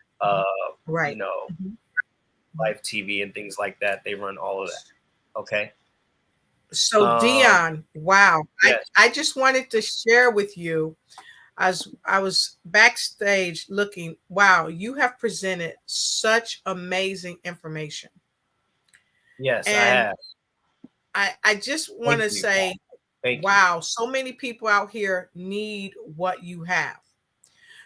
Right. You know, Live TV and things like that. They run all of that. Okay. So Dion, wow. Yes. I just wanted to share with you, as I was backstage looking, wow, you have presented such amazing information. Yes, and I have. I just want to say, wow, so many people out here need what you have.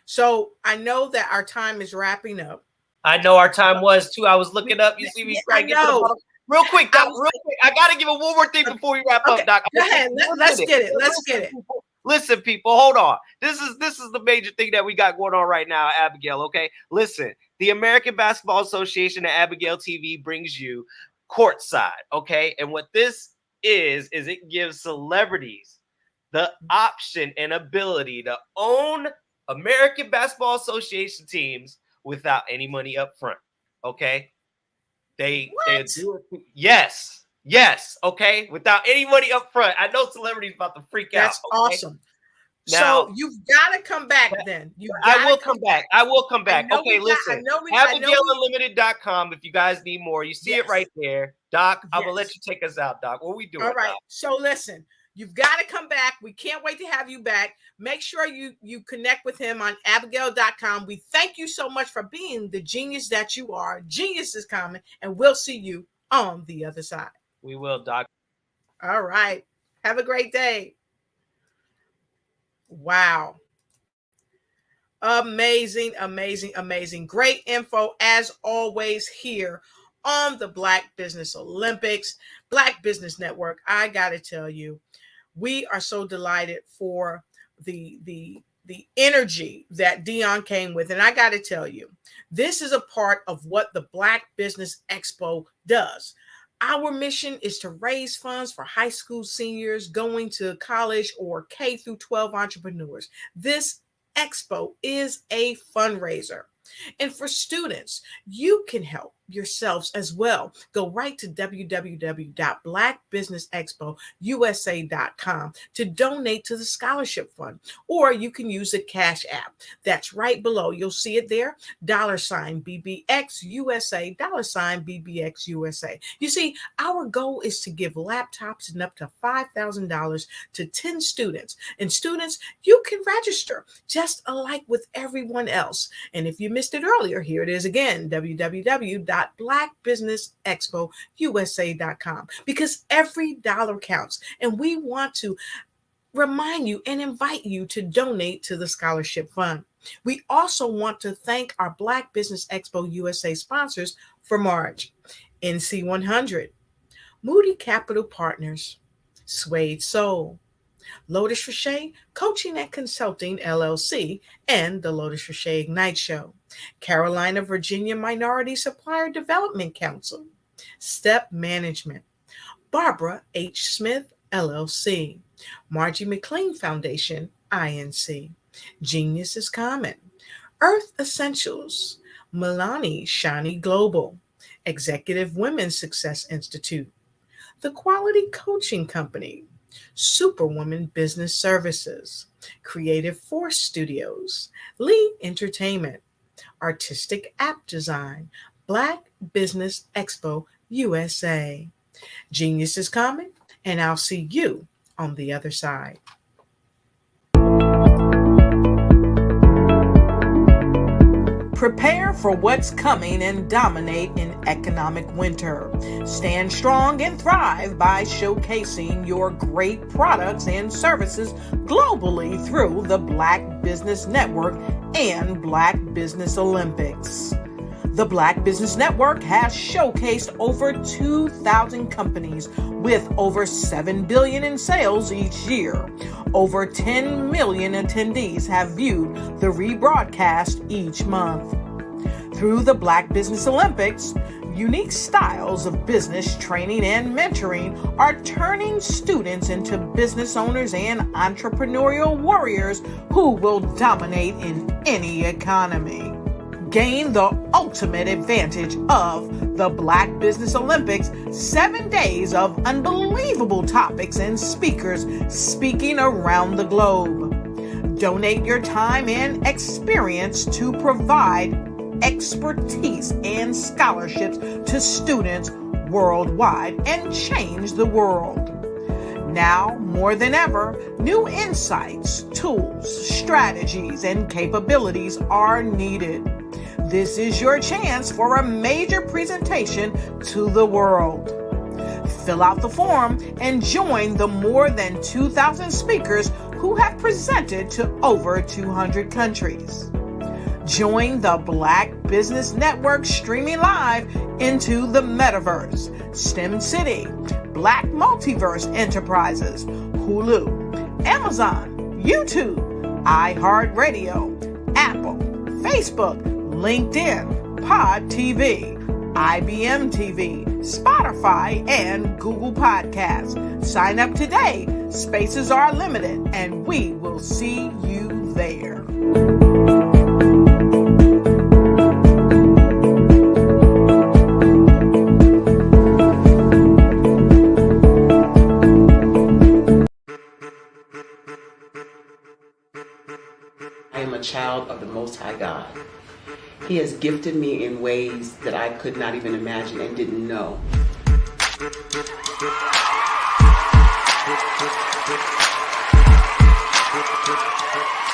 So I know that our time is wrapping up. I know our time was too. I was looking up. You see me trying to get to the bottom. Real quick, Doc, real quick. I got to give it one more thing before we wrap up, Doc. Go ahead. Let's get it. Let's get it. Listen, people, hold on. This is the major thing that we got going on right now, Abigail, okay? Listen, the American Basketball Association and Abigail TV brings you Courtside, okay? And what this is it gives celebrities the option and ability to own American Basketball Association teams without any money up front, okay? They do it. Yes, okay, without any money up front. I know celebrities about to freak out. That's awesome. Now, so you've got to come back then. I will come back. Okay, listen. AbigailUnlimited.com if you guys need more. You see it right there. Doc, I'm going to let you take us out, Doc. What are we doing? All right. Doc? So listen, you've got to come back. We can't wait to have you back. Make sure you connect with him on Abigail.com. We thank you so much for being the genius that you are. Genius is coming, and we'll see you on the other side. We will, Doc. All right. Have a great day. Wow. Amazing, amazing, amazing. Great info as always here on the Black Business Olympics, Black Business Network. I got to tell you, we are so delighted for the energy that Dion came with. And I got to tell you, this is a part of what the Black Business Expo does. Our mission is to raise funds for high school seniors going to college or K through 12 entrepreneurs. This expo is a fundraiser. And for students, you can help yourselves as well. Go right to www.blackbusinessexpousa.com to donate to the scholarship fund, or you can use the Cash App. That's right below. You'll see it there, $BBXUSA, $BBXUSA. You see, our goal is to give laptops and up to $5,000 to 10 students. And students, you can register just alike with everyone else. And if you missed it earlier, here it is again, www.blackbusinessexpousa.com, because every dollar counts. And we want to remind you and invite you to donate to the scholarship fund. We also want to thank our Black Business Expo USA sponsors for March: NC 100, Moody Capital Partners, Suede Soul, Lotus Richey Coaching and Consulting LLC, and the Lotus Richey Ignite Show, Carolina, Virginia Minority Supplier Development Council, Step Management, Barbara H. Smith LLC, Margie McLean Foundation INC, Genius is Common, Earth Essentials, Milani Shani Global, Executive Women's Success Institute, The Quality Coaching Company, Superwoman Business Services, Creative Force Studios, Lee Entertainment, Artistic App Design, Black Business Expo USA. Genius is Common, and I'll see you on the other side. Prepare for what's coming and dominate in economic winter. Stand strong and thrive by showcasing your great products and services globally through the Black Business Network and Black Business Olympics. The Black Business Network has showcased over 2,000 companies with over $7 billion in sales each year. Over 10 million attendees have viewed the rebroadcast each month. Through the Black Business Olympics, unique styles of business training and mentoring are turning students into business owners and entrepreneurial warriors who will dominate in any economy. Gain the ultimate advantage of the Black Business Olympics, 7 days of unbelievable topics and speakers speaking around the globe. Donate your time and experience to provide expertise and scholarships to students worldwide and change the world. Now, more than ever, new insights, tools, strategies, and capabilities are needed. This is your chance for a major presentation to the world. Fill out the form and join the more than 2,000 speakers who have presented to over 200 countries. Join the Black Business Network streaming live into the Metaverse, STEM City, Black Multiverse Enterprises, Hulu, Amazon, YouTube, iHeartRadio, Apple, Facebook, LinkedIn, Pod TV, IBM TV, Spotify, and Google Podcasts. Sign up today. Spaces are limited, and we will see you there. I am a child of the Most High God. He has gifted me in ways that I could not even imagine and didn't know.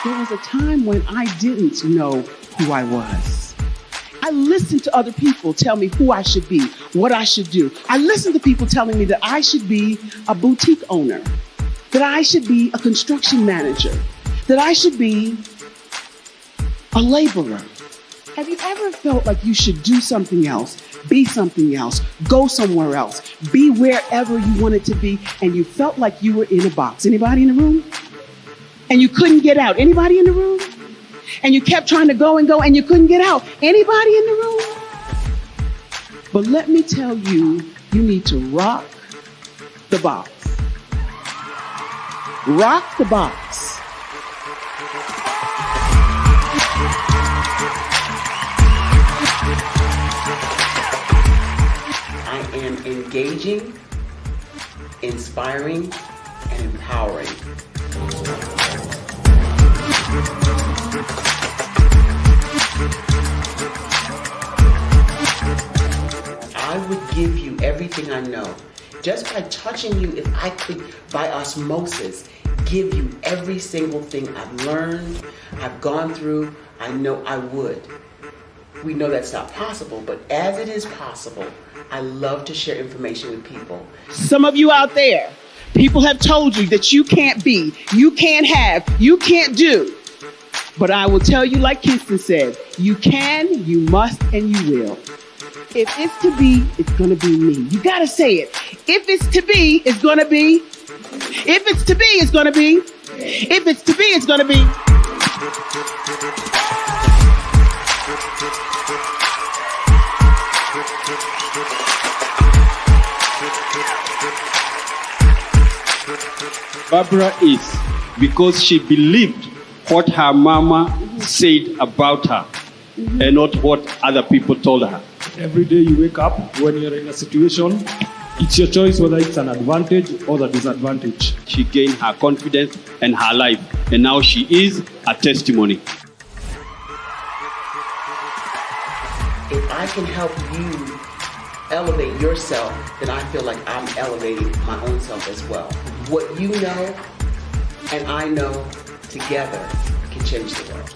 There was a time when I didn't know who I was. I listened to other people tell me who I should be, what I should do. I listened to people telling me that I should be a boutique owner. that I should be a construction manager, that I should be a laborer. Have you ever felt like you should do something else, be something else, go somewhere else, be wherever you wanted to be, and you felt like you were in a box? Anybody in the room? And you couldn't get out? Anybody in the room? And you kept trying to go and you couldn't get out? Anybody in the room? But let me tell you, you need to rock the box. Rock the box. I am engaging, inspiring, and empowering. I would give you everything I know. Just by touching you, if I could, by osmosis, give you every single thing I've learned, I've gone through, I know I would. We know that's not possible, but as it is possible, I love to share information with people. Some of you out there, people have told you that you can't be, you can't have, you can't do. But I will tell you, like Kingston said, you can, you must, and you will. If it's to be, it's going to be me. You got to say it. If it's to be, it's going to be. If it's to be, it's going to be. If it's to be, it's going to be. Barbara is because she believed what her mama said about her and not what other people told her. Every day you wake up, when you're in a situation, it's your choice whether it's an advantage or the disadvantage. She gained her confidence and her life, and now she is a testimony. If I can help you elevate yourself, then I feel like I'm elevating my own self as well. What you know and I know together can change the world.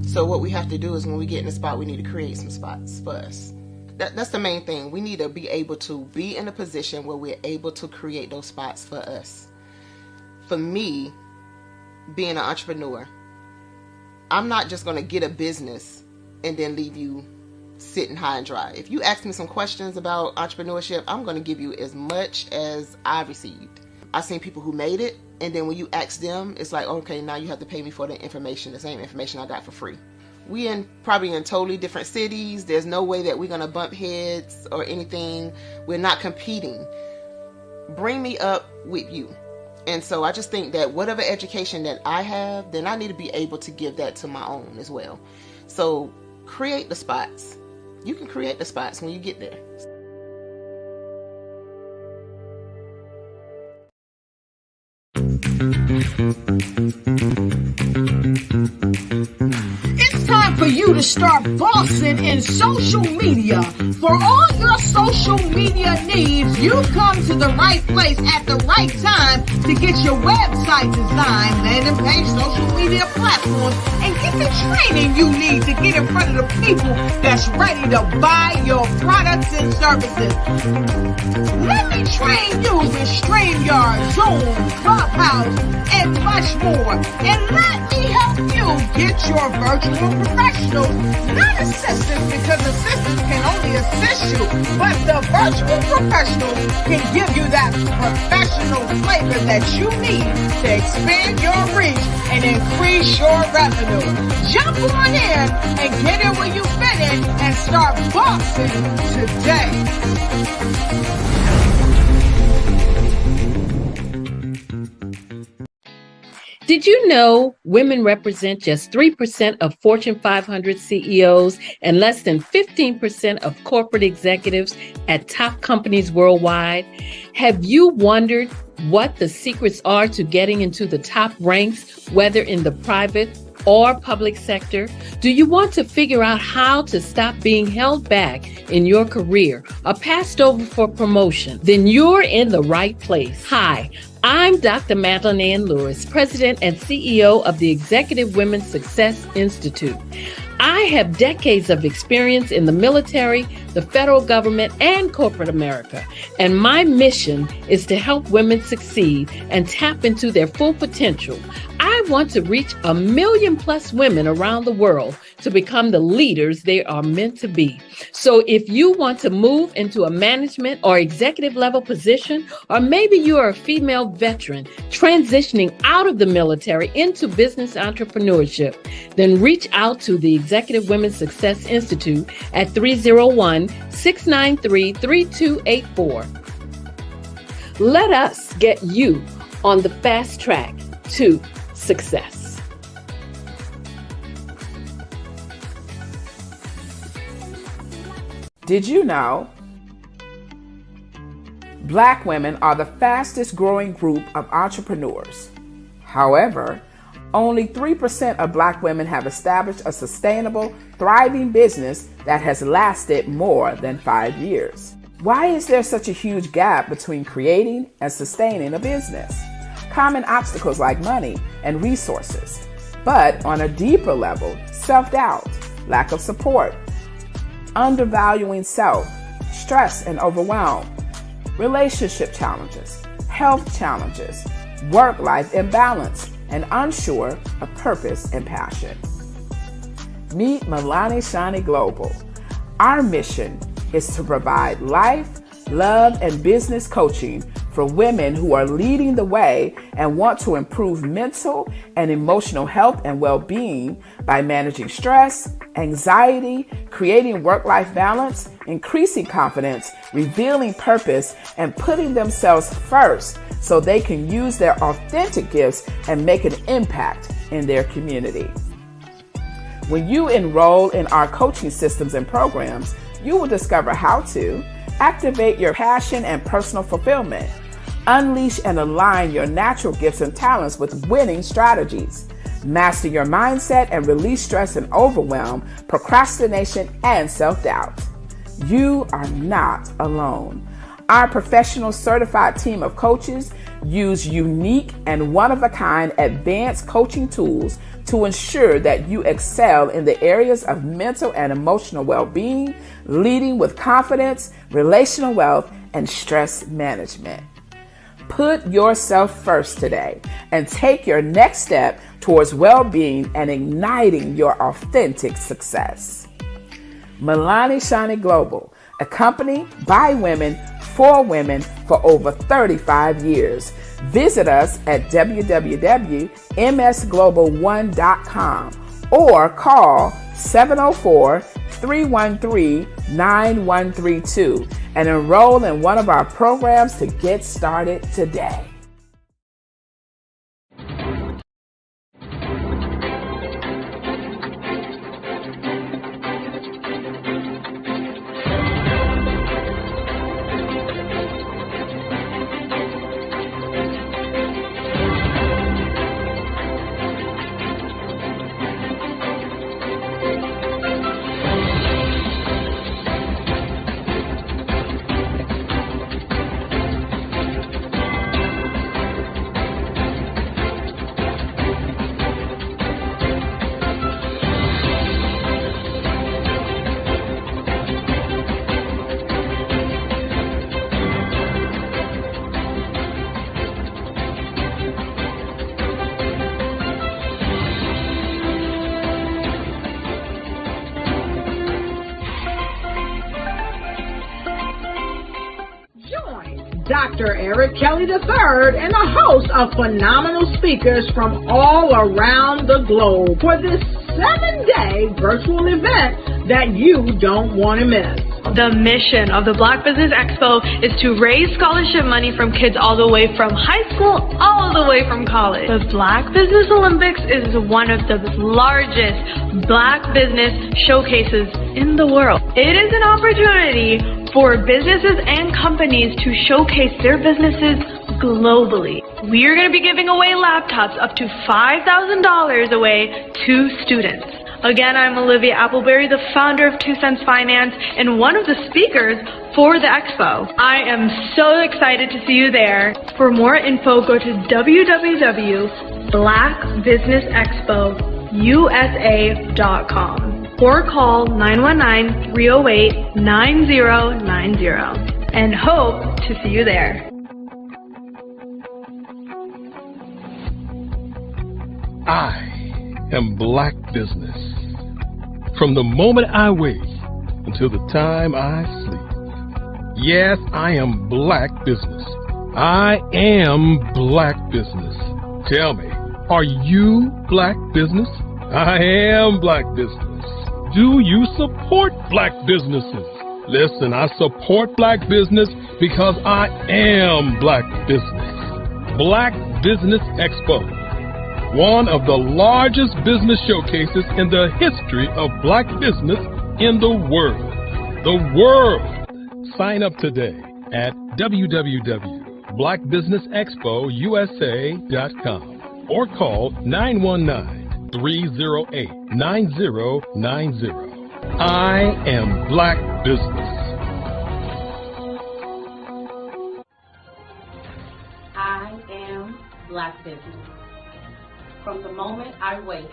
So what we have to do is when we get in a spot, we need to create some spots for us. That's the main thing. We need to be able to be in a position where we're able to create those spots for us. For me, being an entrepreneur, I'm not just going to get a business and then leave you sitting high and dry. If you ask me some questions about entrepreneurship, I'm going to give you as much as I received. I've seen people who made it, and then when you ask them, it's like, okay, now you have to pay me for the information, the same information I got for free. We probably in totally different cities. There's no way that we're going to bump heads or anything. We're not competing. Bring me up with you. And so I just think that whatever education that I have, then I need to be able to give that to my own as well. So create the spots. You can create the spots when you get there. It's time for you to start bossing in social media. For all your social media needs, you've come to the right place at the right time to get your website designed, landing page, social media platforms, and get the training you need to get in front of the people that's ready to buy your products and services. Let me train you with StreamYard, Zoom, Clubhouse, and much more. And let me help you get your virtual professionals, not assistants, because assistants can only assist you, but the virtual professionals can give you that professional flavor that you need to expand your reach and increase your revenue. Jump on in and get in where you fit in and start bossing today. Did you know women represent just 3% of Fortune 500 CEOs and less than 15% of corporate executives at top companies worldwide? Have you wondered what the secrets are to getting into the top ranks, whether in the private or public sector? Do you want to figure out how to stop being held back in your career or passed over for promotion? Then you're in the right place. Hi, I'm Dr. Madeline Ann Lewis, President and CEO of the Executive Women's Success Institute. I have decades of experience in the military, the federal government, and corporate America, and my mission is to help women succeed and tap into their full potential. I want to reach 1 million plus women around the world to become the leaders they are meant to be. So if you want to move into a management or executive level position, or maybe you are a female veteran transitioning out of the military into business entrepreneurship, then reach out to the Executive Women's Success Institute at 301-693-3284. Let us get you on the fast track to success. Did you know Black women are the fastest growing group of entrepreneurs? However, only 3% of Black women have established a sustainable, thriving business that has lasted more than 5 years. Why is there such a huge gap between creating and sustaining a business? Common obstacles like money and resources, but on a deeper level, self-doubt, lack of support, undervaluing self, stress and overwhelm, relationship challenges, health challenges, work-life imbalance, and unsure of purpose and passion. Meet Milani Shani Global. Our mission is to provide life, love, and business coaching for women who are leading the way and want to improve mental and emotional health and well-being by managing stress, anxiety, creating work-life balance, increasing confidence, revealing purpose, and putting themselves first so they can use their authentic gifts and make an impact in their community. When you enroll in our coaching systems and programs, you will discover how to activate your passion and personal fulfillment, unleash and align your natural gifts and talents with winning strategies, master your mindset and release stress and overwhelm, procrastination, and self-doubt. You are not alone. Our professional certified team of coaches use unique and one-of-a-kind advanced coaching tools to ensure that you excel in the areas of mental and emotional well-being, leading with confidence, relational wealth, and stress management. Put yourself first today and take your next step towards well-being and igniting your authentic success. Milani Shani Global, a company by women for women for over 35 years. Visit us at www.msglobal1.com or call 704-313-9132 and enroll in one of our programs to get started today. Dr. Eric Kelly III and a host of phenomenal speakers from all around the globe for this 7-day virtual event that you don't want to miss. The mission of the Black Business Expo is to raise scholarship money from kids all the way from high school all the way from college. The Black Business Olympics is one of the largest Black business showcases in the world. It is an opportunity for businesses and companies to showcase their businesses globally. We are going to be giving away laptops up to $5,000 away to students. Again, I'm Olivia Appleberry, the founder of 2 Cents Finance and one of the speakers for the expo. I am so excited to see you there. For more info, go to www.blackbusinessexpousa.com or call 919-308-9090 and hope to see you there. I am Black business. From the moment I wake until the time I sleep. Yes, I am Black business. I am Black business. Tell me, are you Black business? I am Black business. Do you support Black businesses? Listen, I support Black business because I am Black business. Black Business Expo, one of the largest business showcases in the history of Black business in the world. The world! Sign up today at www.blackbusinessexpousa.com or call 919-308-9090. I am Black business. I am Black business. From the moment I wake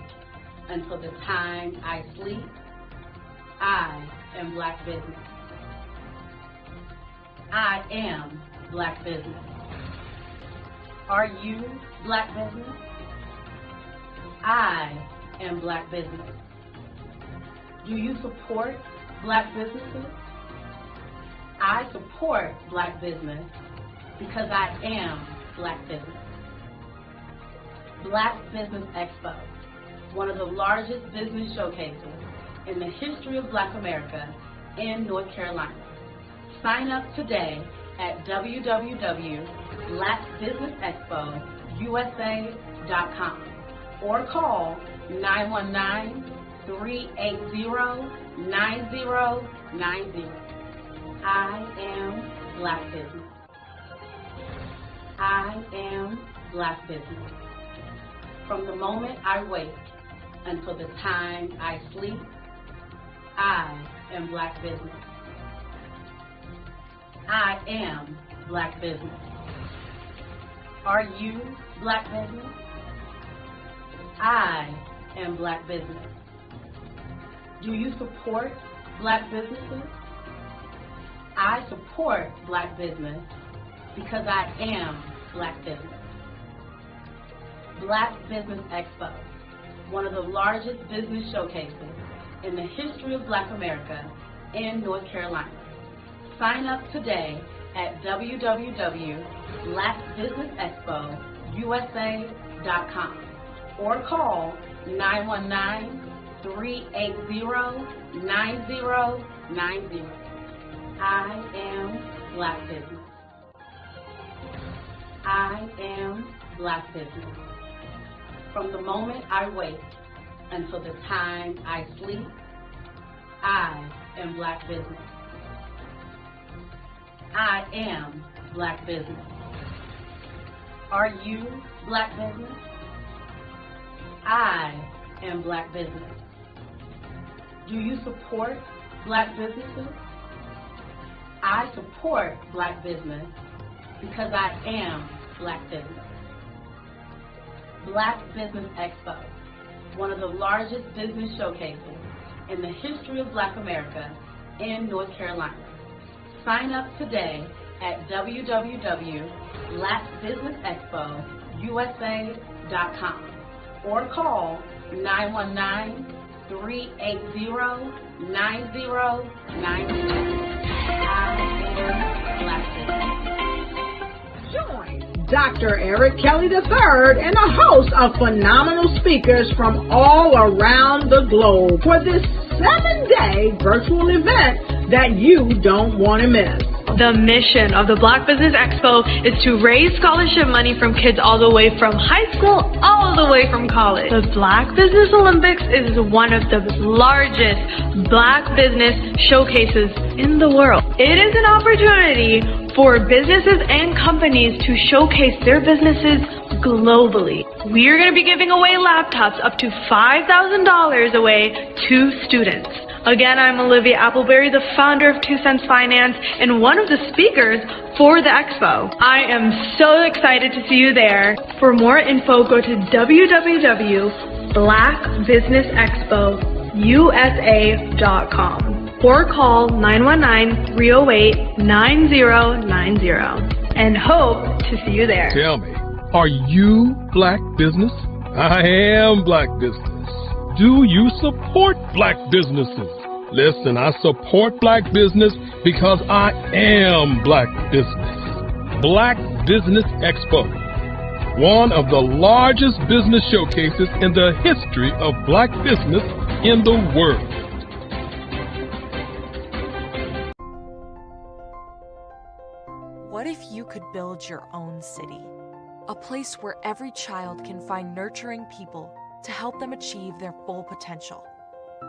until the time I sleep, I am Black business. I am Black business. Are you Black business? I am Black business. Do you support Black businesses? I support Black business because I am Black business. Black Business Expo, one of the largest business showcases in the history of Black America in North Carolina. Sign up today at www.blackbusinessexpousa.com or call 919-380-9090. I am Black business. I am Black business. From the moment I wake until the time I sleep, I am Black business. I am Black business. Are you Black business? I am Black business. Do you support Black businesses? I support Black business because I am Black business. Black Business Expo, one of the largest business showcases in the history of Black America in North Carolina. Sign up today at www.blackbusinessexpousa.com or call 919-380-9090. I am Black business. I am Black business. From the moment I wake until the time I sleep, I am Black business. I am Black business. Are you Black business? I am Black business. Do you support Black businesses? I support Black business because I am Black business. Black Business Expo, one of the largest business showcases in the history of Black America in North Carolina. Sign up today at www.blackbusinessexpousa.com or call 919-380-9090. I am Black business. Join Dr. Eric Kelly III and a host of phenomenal speakers from all around the globe for this 7-day virtual event that you don't want to miss. The mission of the Black Business Expo is to raise scholarship money from kids all the way from high school all the way from college. The Black Business Olympics is one of the largest Black business showcases in the world. It is an opportunity for businesses and companies to showcase their businesses globally. We are going to be giving away laptops up to $5,000 away to students. Again, I'm Olivia Appleberry, the founder of 2 Cents Finance and one of the speakers for the expo. I am so excited to see you there. For more info, go to www.blackbusinessexpousa.com or call 919-308-9090 and hope to see you there. Tell me, are you black business? I am black business. Do you support black businesses? Listen, I support black business because I am black business. Black Business Expo, one of the largest business showcases in the history of black business in the world. What if you could build your own city? A place where every child can find nurturing people to help them achieve their full potential.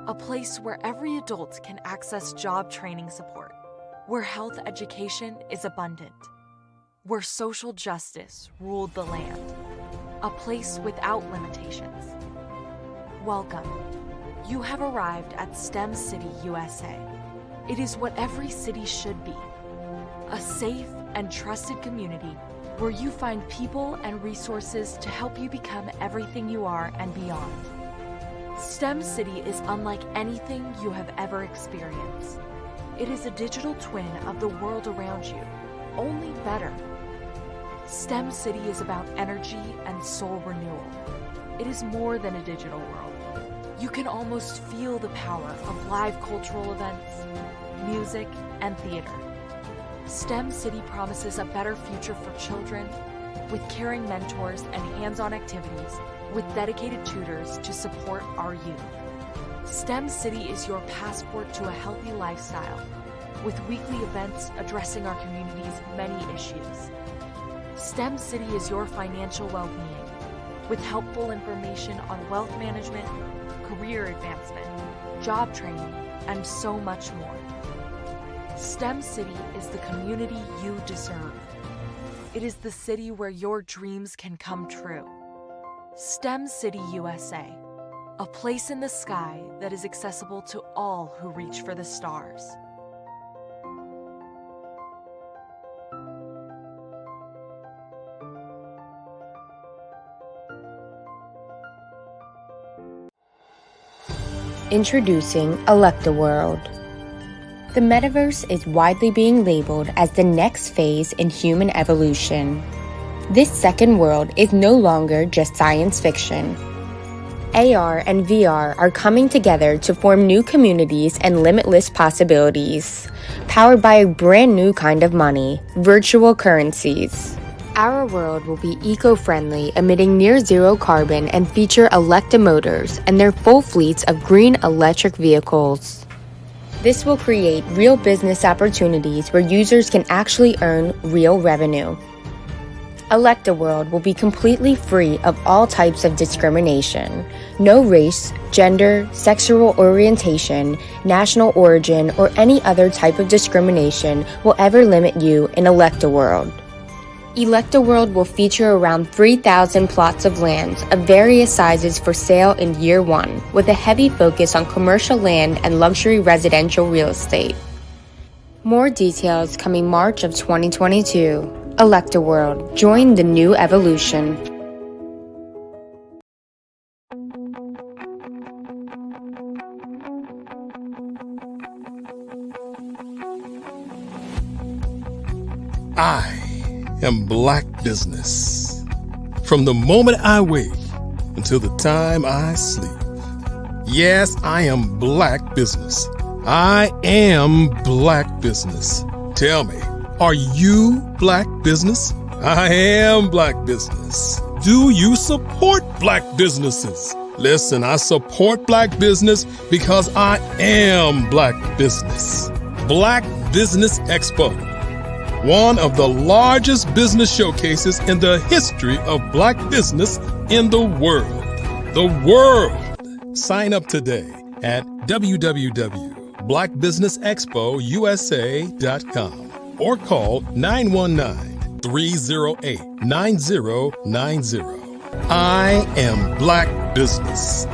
A place where every adult can access job training support, where health education is abundant, where social justice ruled the land. A place without limitations. Welcome. You have arrived at STEM City, USA. It is what every city should be. A safe and trusted community where you find people and resources to help you become everything you are and beyond. STEM City is unlike anything you have ever experienced. It is a digital twin of the world around you, only better. STEM City is about energy and soul renewal. It is more than a digital world. You can almost feel the power of live cultural events, music, and theater. STEM City promises a better future for children with caring mentors and hands-on activities with dedicated tutors to support our youth. STEM City is your passport to a healthy lifestyle with weekly events addressing our community's many issues. STEM City is your financial well-being with helpful information on wealth management, career advancement, job training, and so much more. STEM City is the community you deserve. It is the city where your dreams can come true. STEM City USA, a place in the sky that is accessible to all who reach for the stars. Introducing ElectaWorld. The metaverse is widely being labeled as the next phase in human evolution. This second world is no longer just science fiction. AR and VR are coming together to form new communities and limitless possibilities, powered by a brand new kind of money, virtual currencies. Our world will be eco-friendly, emitting near-zero carbon and feature Electa motors and their full fleets of green electric vehicles. This will create real business opportunities where users can actually earn real revenue. ElectaWorld will be completely free of all types of discrimination. No race, gender, sexual orientation, national origin, or any other type of discrimination will ever limit you in ElectaWorld. ElectaWorld will feature around 3,000 plots of land of various sizes for sale in year one, with a heavy focus on commercial land and luxury residential real estate. More details coming March of 2022. ElectaWorld. Join the new evolution. I am black business. From the moment I wake until the time I sleep. Yes, I am black business. I am black business. Tell me, are you black business? I am black business. Do you support black businesses? Listen, I support black business because I am black business. Black Business Expo, one of the largest business showcases in the history of black business in the world. The world! Sign up today at www.blackbusinessexpousa.com. or call 919-308-9090. I am Black Business.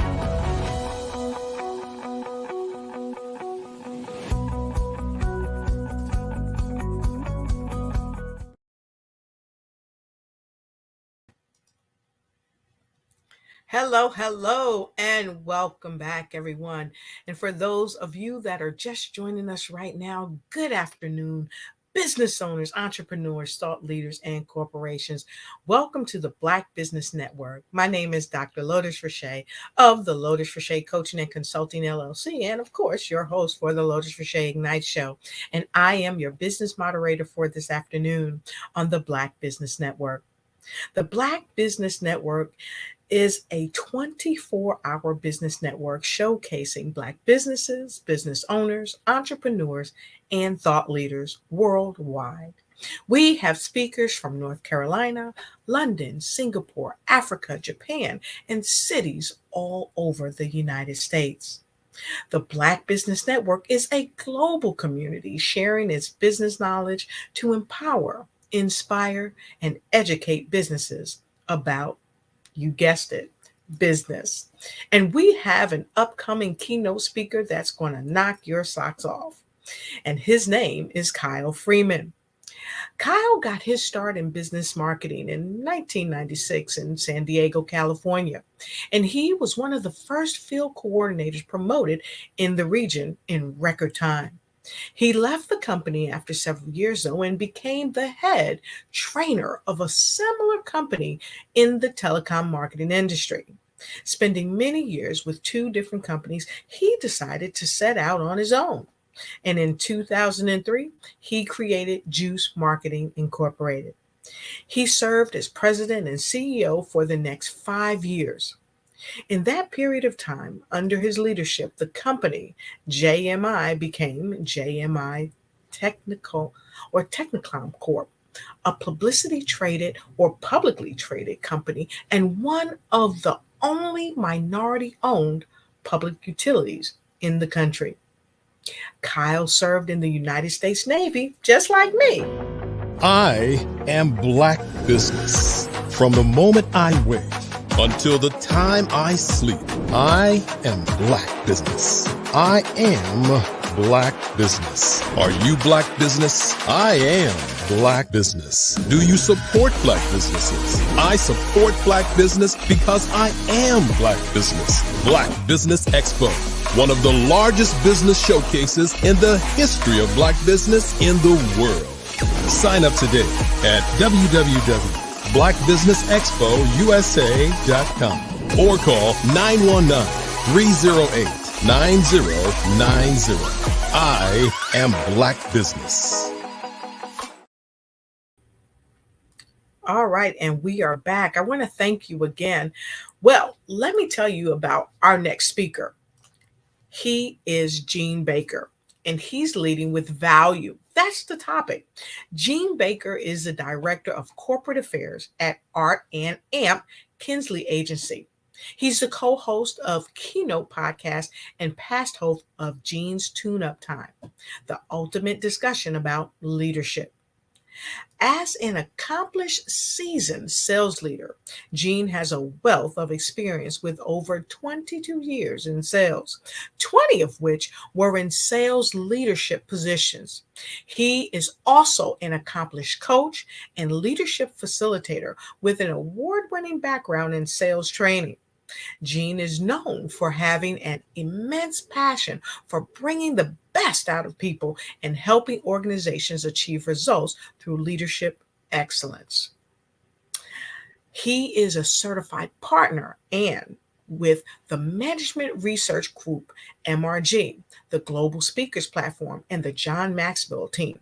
Hello, and welcome back, everyone. And for those of you that are just joining us right now, good afternoon, business owners, entrepreneurs, thought leaders, and corporations. Welcome to the Black Business Network. My name is Dr. Lotus Richer of the Lotus Richer Coaching and Consulting LLC, and of course, your host for the Lotus Richer Ignite Show. And I am your business moderator for this afternoon on the Black Business Network. The Black Business Network is a 24-hour business network showcasing Black businesses, business owners, entrepreneurs, and thought leaders worldwide. We have speakers from North Carolina, London, Singapore, Africa, Japan, and cities all over the United States. The Black Business Network is a global community sharing its business knowledge to empower, inspire, and educate businesses about, you guessed it, business. And we have an upcoming keynote speaker that's going to knock your socks off. And his name is Kyle Freeman. Kyle got his start in business marketing in 1996 in San Diego, California. And he was one of the first field coordinators promoted in the region in record time. He left the company after several years, though, and became the head trainer of a similar company in the telecom marketing industry. Spending many years with two different companies, he decided to set out on his own. And in 2003, he created Juice Marketing Incorporated. He served as president and CEO for the next 5 years. In that period of time, under his leadership, the company JMI became JMI Technicom Corp, a publicly traded company and one of the only minority-owned public utilities in the country. Kyle served in the United States Navy, just like me. I am Black Business. From the moment I wake until the time I sleep, I am Black Business. I am Black Business. Are you Black Business? I am Black Business. Do you support Black businesses? I support Black business because I am Black Business. Black Business Expo, one of the largest business showcases in the history of Black business in the world. Sign up today at www.blackbusinessexpousa.com or call 919-308-9090. I am Black Business. All right, and we are back. I want to thank you again. Well, let me tell you about our next speaker. He is Gene Baker, and he's leading with value. That's the topic. Gene Baker is the Director of Corporate Affairs at Art and Amp Kinsley Agency. He's the co-host of Keynote Podcast and past host of Gene's Tune-Up Time, the ultimate discussion about leadership. As an accomplished, seasoned sales leader, Gene has a wealth of experience with over 22 years in sales, 20 of which were in sales leadership positions. He is also an accomplished coach and leadership facilitator with an award-winning background in sales training. Gene is known for having an immense passion for bringing the best out of people and helping organizations achieve results through leadership excellence. He is a certified partner and with the Management Research Group, MRG, the Global Speakers Platform, and the John Maxwell team.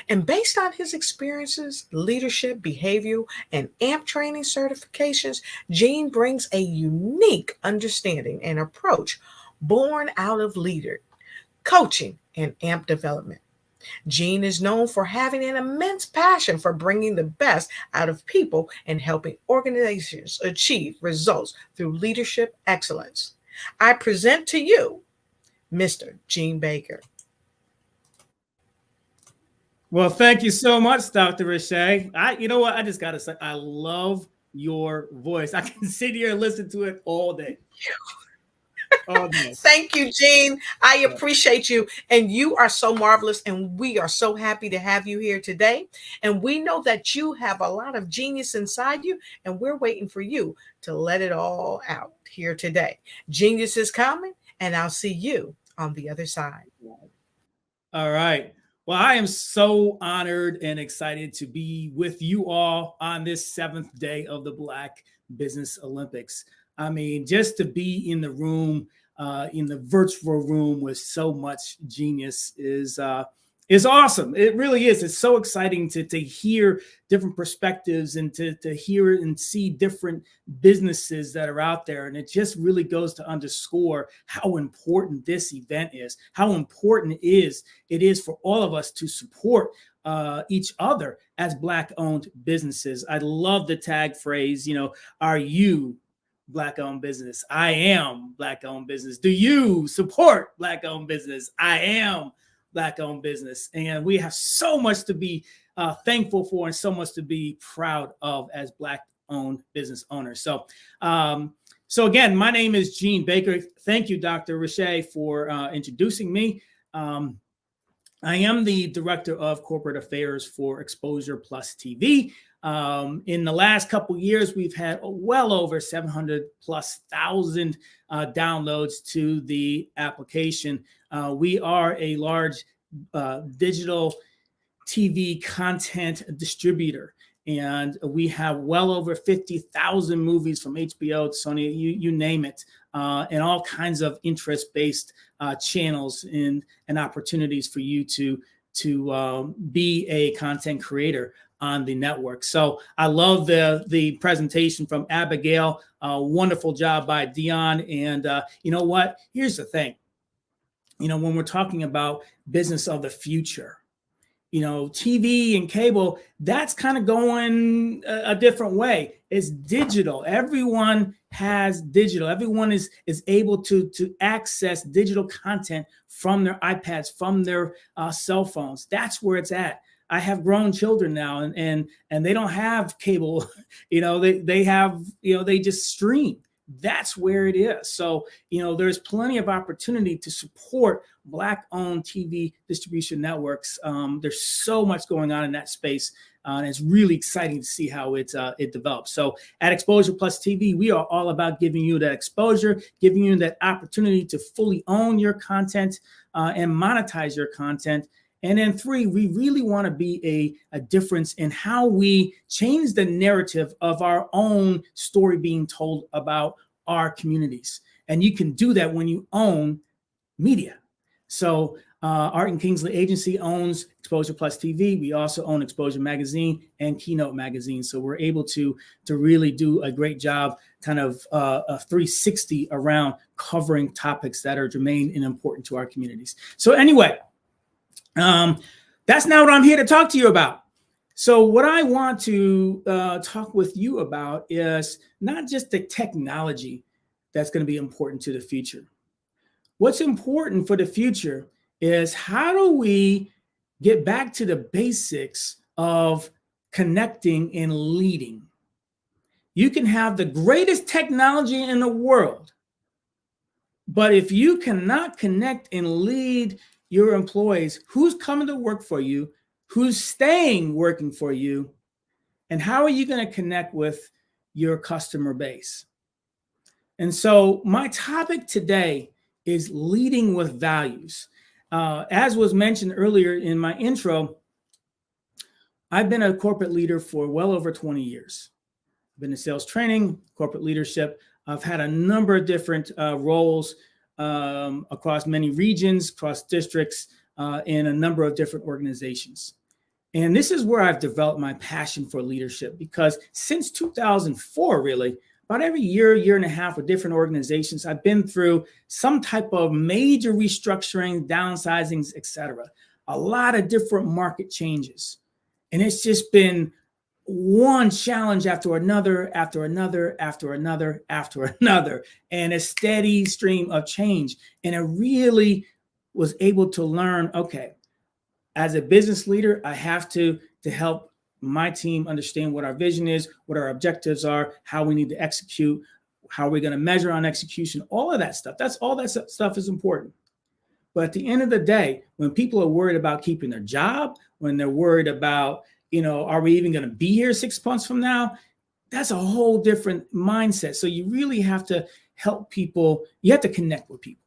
And based on his experiences, leadership, behavioral, and AMP training certifications, Gene brings a unique understanding and approach born out of leader, coaching, and AMP development. Gene is known for having an immense passion for bringing the best out of people and helping organizations achieve results through leadership excellence. I present to you Mr. Gene Baker. Well, thank you so much, Dr. Rashay. You know what? I just got to say, I love your voice. I can sit here and listen to it all day. Oh, no. Thank you, Gene. I appreciate you. And you are so marvelous. And we are so happy to have you here today. And we know that you have a lot of genius inside you. And we're waiting for you to let it all out here today. Genius is coming. And I'll see you on the other side. All right. Well, I am so honored and excited to be with you all on this 7th day of the Black Business Olympics. I mean, just to be in the room, in the virtual room with so much genius is awesome. It really is. It's so exciting to hear different perspectives and to hear and see different businesses that are out there. And it just really goes to underscore how important this event is, how important it is for all of us to support each other as Black-owned businesses. I love the tag phrase, are you Black-owned business? I am Black-owned business. Do you support Black-owned business? I am Black-owned business. And we have so much to be thankful for and so much to be proud of as Black-owned business owners. So again, my name is Gene Baker. Thank you, Dr. Rashay, for introducing me. I am the Director of Corporate Affairs for Exposure Plus TV. In the last couple years, we've had well over 700,000+ downloads to the application. We are a large digital TV content distributor, and we have well over 50,000 movies from HBO, Sony, you name it, and all kinds of interest-based channels and opportunities for you to be a content creator on the network. So I love the presentation from Abigail. Wonderful job by Dion. And you know what? Here's the thing. When we're talking about business of the future, TV and cable, that's kind of going a different way. It's digital. Everyone has digital. Everyone is able to access digital content from their iPads, from their cell phones. That's where it's at. I have grown children now, and they don't have cable. They have, they just stream. That's where it is. So, there's plenty of opportunity to support Black-owned TV distribution networks. There's so much going on in that space, and it's really exciting to see how it develops. So at Exposure Plus TV, we are all about giving you that exposure, giving you that opportunity to fully own your content and monetize your content. And then 3, we really want to be a difference in how we change the narrative of our own story being told about our communities. And you can do that when you own media. So Art and Kingsley Agency owns Exposure Plus TV. We also own Exposure Magazine and Keynote Magazine. So we're able to really do a great job, kind of a 360 around covering topics that are germane and important to our communities. So anyway, that's not what I'm here to talk to you about. So what I want to talk with you about is not just the technology that's going to be important to the future. What's important for the future is how do we get back to the basics of connecting and leading. You can have the greatest technology in the world, but if you cannot connect and lead your employees, who's coming to work for you, who's staying working for you, and how are you going to connect with your customer base? And so my topic today is leading with values. As was mentioned earlier in my intro, I've been a corporate leader for well over 20 years. I've been in sales training, corporate leadership. I've had a number of different roles across many regions, across districts, in a number of different organizations. And this is where I've developed my passion for leadership, because since 2004, really, about every year and a half with different organizations, I've been through some type of major restructuring, downsizings, et cetera. A lot of different market changes. And it's just been one challenge after another, after another, after another, after another, and a steady stream of change. And I really was able to learn, okay, as a business leader, I have to help my team understand what our vision is, what our objectives are, how we need to execute, how we're going to measure on execution, all of that stuff. All that stuff is important. But at the end of the day, when people are worried about keeping their job, when they're worried about, are we even going to be here 6 months from now? That's a whole different mindset. So you really have to help people. You have to connect with people.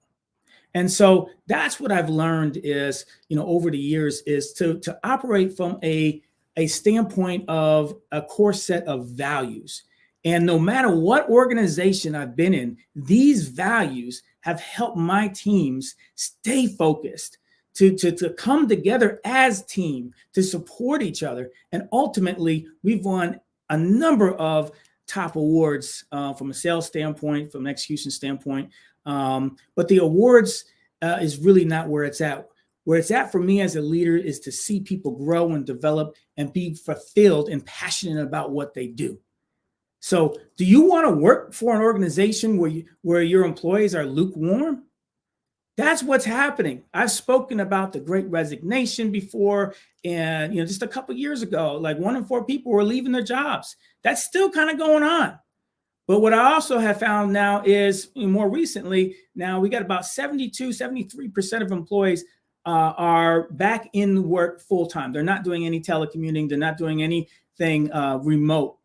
And so that's what I've learned is, over the years, is to operate from a standpoint of a core set of values. And no matter what organization I've been in, these values have helped my teams stay focused, to come together as a team, to support each other. And ultimately, we've won a number of top awards from a sales standpoint, from an execution standpoint. But the awards is really not where it's at. Where it's at for me as a leader is to see people grow and develop and be fulfilled and passionate about what they do. So do you want to work for an organization where your employees are lukewarm? That's what's happening. I've spoken about the Great Resignation before, and just a couple of years ago, like 1 in 4 people were leaving their jobs. That's still kind of going on. But what I also have found now is, more recently, now we got about 73% of employees are back in work full time. They're not doing any telecommuting. They're not doing anything remote.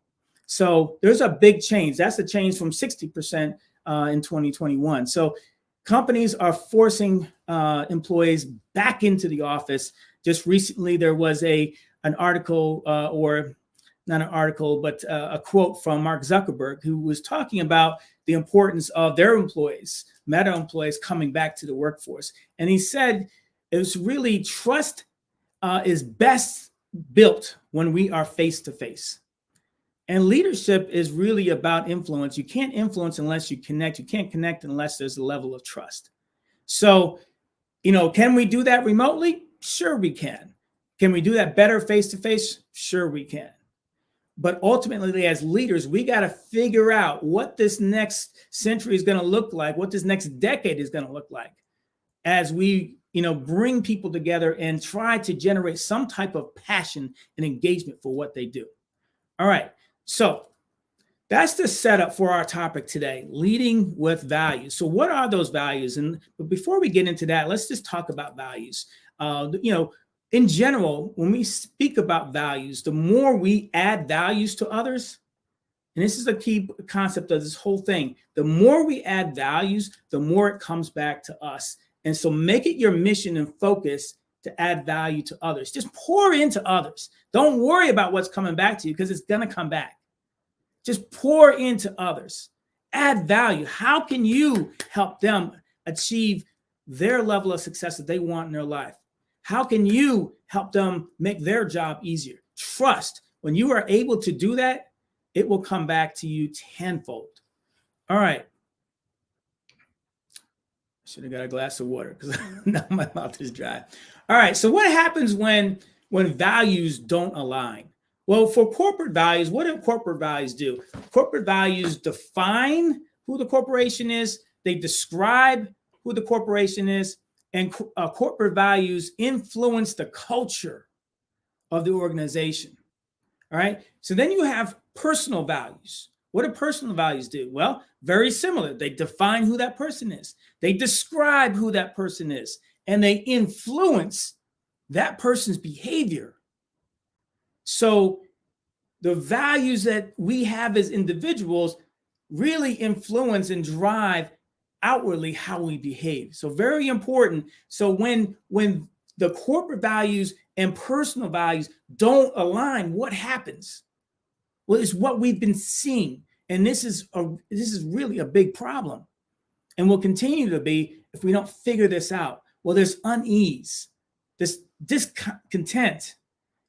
So there's a big change. That's a change from 60% in 2021. So companies are forcing employees back into the office. Just recently, there was an article, or not an article, but a quote from Mark Zuckerberg, who was talking about the importance of their employees, Meta employees, coming back to the workforce. And he said, it's really trust is best built when we are face to face. And leadership is really about influence. You can't influence unless you connect. You can't connect unless there's a level of trust. So, can we do that remotely? Sure, we can. Can we do that better face to face? Sure, we can. But ultimately, as leaders, we got to figure out what this next century is going to look like, what this next decade is going to look like, as we bring people together and try to generate some type of passion and engagement for what they do. All right. So that's the setup for our topic today, leading with values. So what are those values? But before we get into that, let's just talk about values. In general, when we speak about values, the more we add values to others, and this is a key concept of this whole thing, the more we add values, the more it comes back to us. And so make it your mission and focus to add value to others. Just pour into others. Don't worry about what's coming back to you, because it's going to come back. Just pour into others. Add value. How can you help them achieve their level of success that they want in their life? How can you help them make their job easier? Trust. When you are able to do that, it will come back to you tenfold. All right. Should have got a glass of water because now my mouth is dry. All right. So what happens when values don't align? Well, for corporate values, what do corporate values do? Corporate values define who the corporation is. They describe who the corporation is. And corporate values influence the culture of the organization. All right. So then you have personal values. What do personal values do? Well, very similar. They define who that person is. They describe who that person is, and they influence that person's behavior. So the values that we have as individuals really influence and drive outwardly how we behave. So very important. So when the corporate values and personal values don't align, what happens? Well, it's what we've been seeing. And this is really a big problem, and will continue to be if we don't figure this out. Well, there's unease, there's discontent,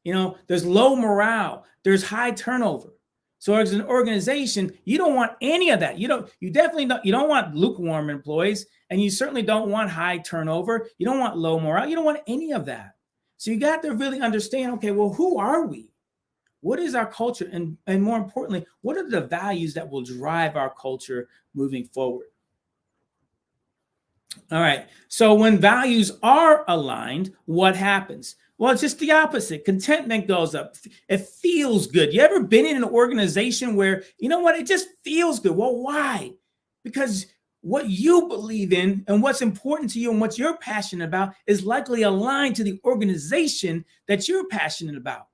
there's low morale, there's high turnover. So as an organization, you don't want any of that. You don't want lukewarm employees, and you certainly don't want high turnover. You don't want low morale. You don't want any of that. So you got to really understand, okay, well, who are we? What is our culture? And more importantly, what are the values that will drive our culture moving forward? All right. So when values are aligned, what happens? Well, it's just the opposite. Contentment goes up. It feels good. You ever been in an organization where, you know what, it just feels good? Well, why? Because what you believe in and what's important to you and what you're passionate about is likely aligned to the organization that you're passionate about,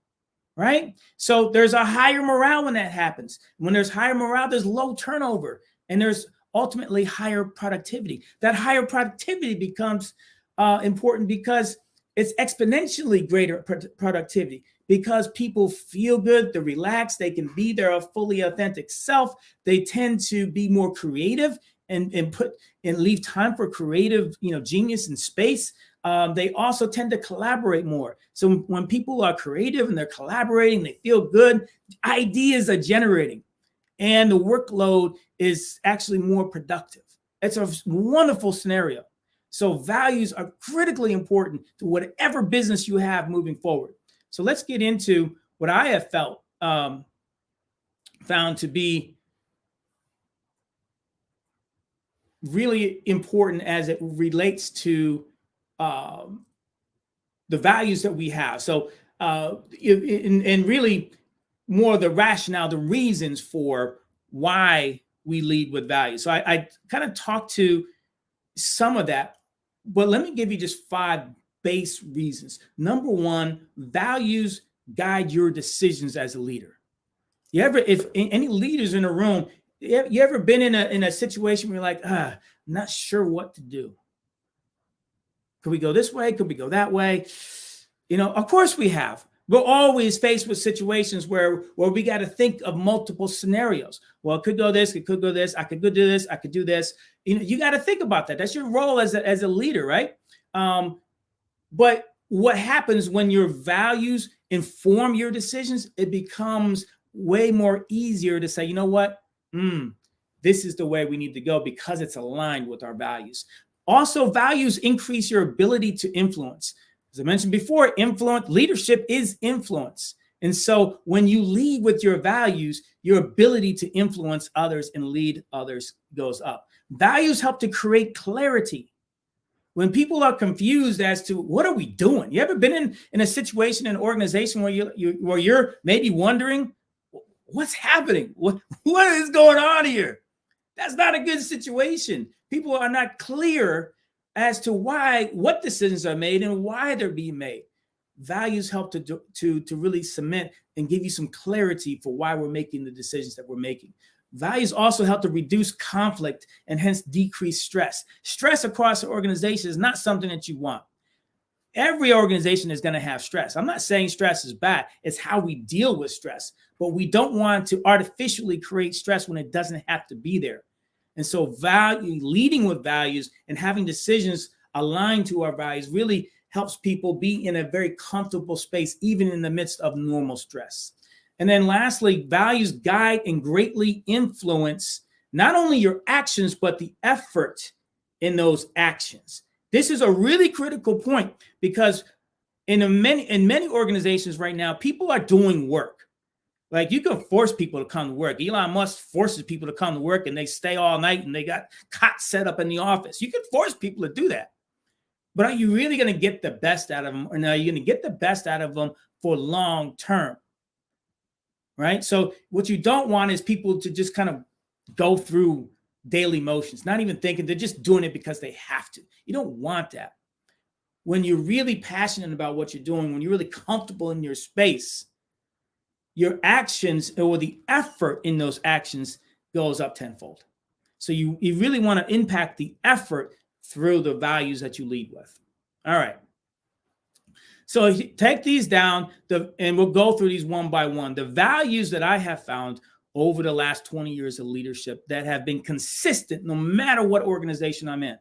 right? So there's a higher morale when that happens. When there's higher morale, there's low turnover, and there's ultimately higher productivity. That higher productivity becomes important because it's exponentially greater productivity, because people feel good, they're relaxed, they can be their fully authentic self. They tend to be more creative and leave time for creative, genius and space. They also tend to collaborate more. So when people are creative and they're collaborating, they feel good, ideas are generating, and the workload is actually more productive. It's a wonderful scenario. So values are critically important to whatever business you have moving forward. So let's get into what I have found to be really important as it relates to the values that we have. So and really more the rationale, the reasons for why we lead with values. So I kind of talked to some of that, but let me give you just 5 base reasons. Number 1, values guide your decisions as a leader. If any leaders in a room, you ever been in a situation where you're like, not sure what to do? Could we go this way? Could we go that way? Of course we have. We're always faced with situations where we got to think of multiple scenarios. Well, it could go this, it could go this, I could go do this, I could do this. You got to think about that. That's your role as a leader, right? But what happens when your values inform your decisions, it becomes way more easier to say, you know what? This is the way we need to go because it's aligned with our values. Also, values increase your ability to influence. As I mentioned before, leadership is influence. And so when you lead with your values, your ability to influence others and lead others goes up. Values help to create clarity. When people are confused as to what are we doing? You ever been in a situation, in an organization where you're maybe wondering what's happening? What is going on here? That's not a good situation. People are not clear as to what decisions are made and why they're being made. Values help to really cement and give you some clarity for why we're making the decisions that we're making. Values also help to reduce conflict and hence decrease stress. Stress across the organization is not something that you want. Every organization is going to have stress. I'm not saying stress is bad. It's how we deal with stress. But we don't want to artificially create stress when it doesn't have to be there. And so leading with values and having decisions aligned to our values really helps people be in a very comfortable space, even in the midst of normal stress. And then lastly, values guide and greatly influence not only your actions, but the effort in those actions. This is a really critical point because in many organizations right now, people are doing work. Like you can force people to come to work. Elon Musk forces people to come to work and they stay all night and they got cots set up in the office. You can force people to do that. But are you really going to get the best out of them? Or are you going to get the best out of them for long term? Right? So what you don't want is people to just kind of go through daily motions, not even thinking, they're just doing it because they have to. You don't want that. When you're really passionate about what you're doing, when you're really comfortable in your space, your actions or the effort in those actions goes up tenfold. So you really want to impact the effort through the values that you lead with. All right. So take these down and we'll go through these one by one. The values that I have found over the last 20 years of leadership that have been consistent no matter what organization I'm in,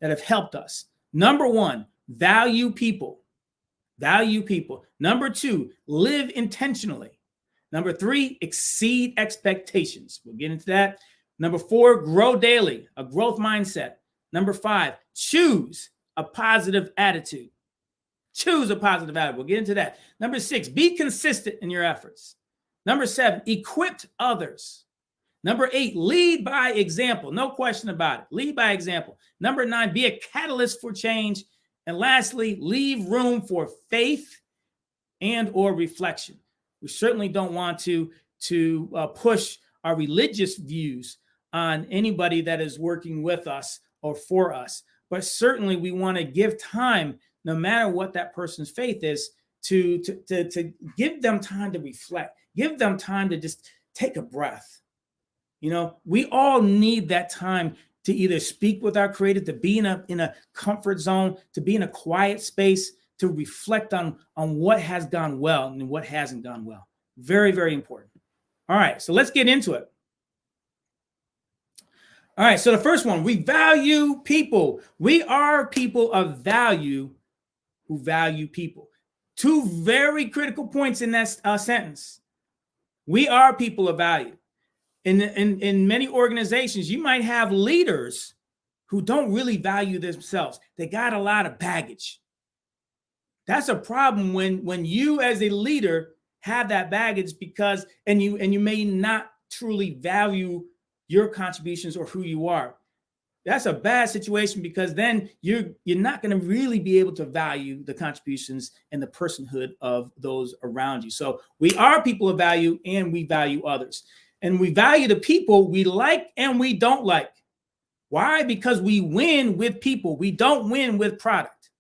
that have helped us. Number 1, value people. Value people. Number 2, live intentionally. Number 3, exceed expectations. We'll get into that. Number 4, grow daily, a growth mindset. Number 5, choose a positive attitude. Choose a positive attitude. We'll get into that. Number 6, be consistent in your efforts. Number 7, equip others. Number 8, lead by example. No question about it. Lead by example. Number 9, be a catalyst for change. And lastly, leave room for faith and or reflection. We certainly don't want to push our religious views on anybody that is working with us or for us. But certainly we want to give time, no matter what that person's faith is, to give them time to reflect, give them time to just take a breath. You know, we all need that time to either speak with our Creator, to be in a comfort zone, to be in a quiet space, to reflect on what has gone well and what hasn't gone well. Very, very important. All right, so let's get into it. All right, so the first one, we value people. We are people of value who value people. Two very critical points in that sentence. We are people of value. In many organizations, you might have leaders who don't really value themselves. They got a lot of baggage. That's a problem when you as a leader have that baggage, because and you may not truly value your contributions or who you are. That's a bad situation, because then you're not going to really be able to value the contributions and the personhood of those around you. So we are people of value, and we value others. And we value the people we like and we don't like. Why? Because we win with people. We don't win with product.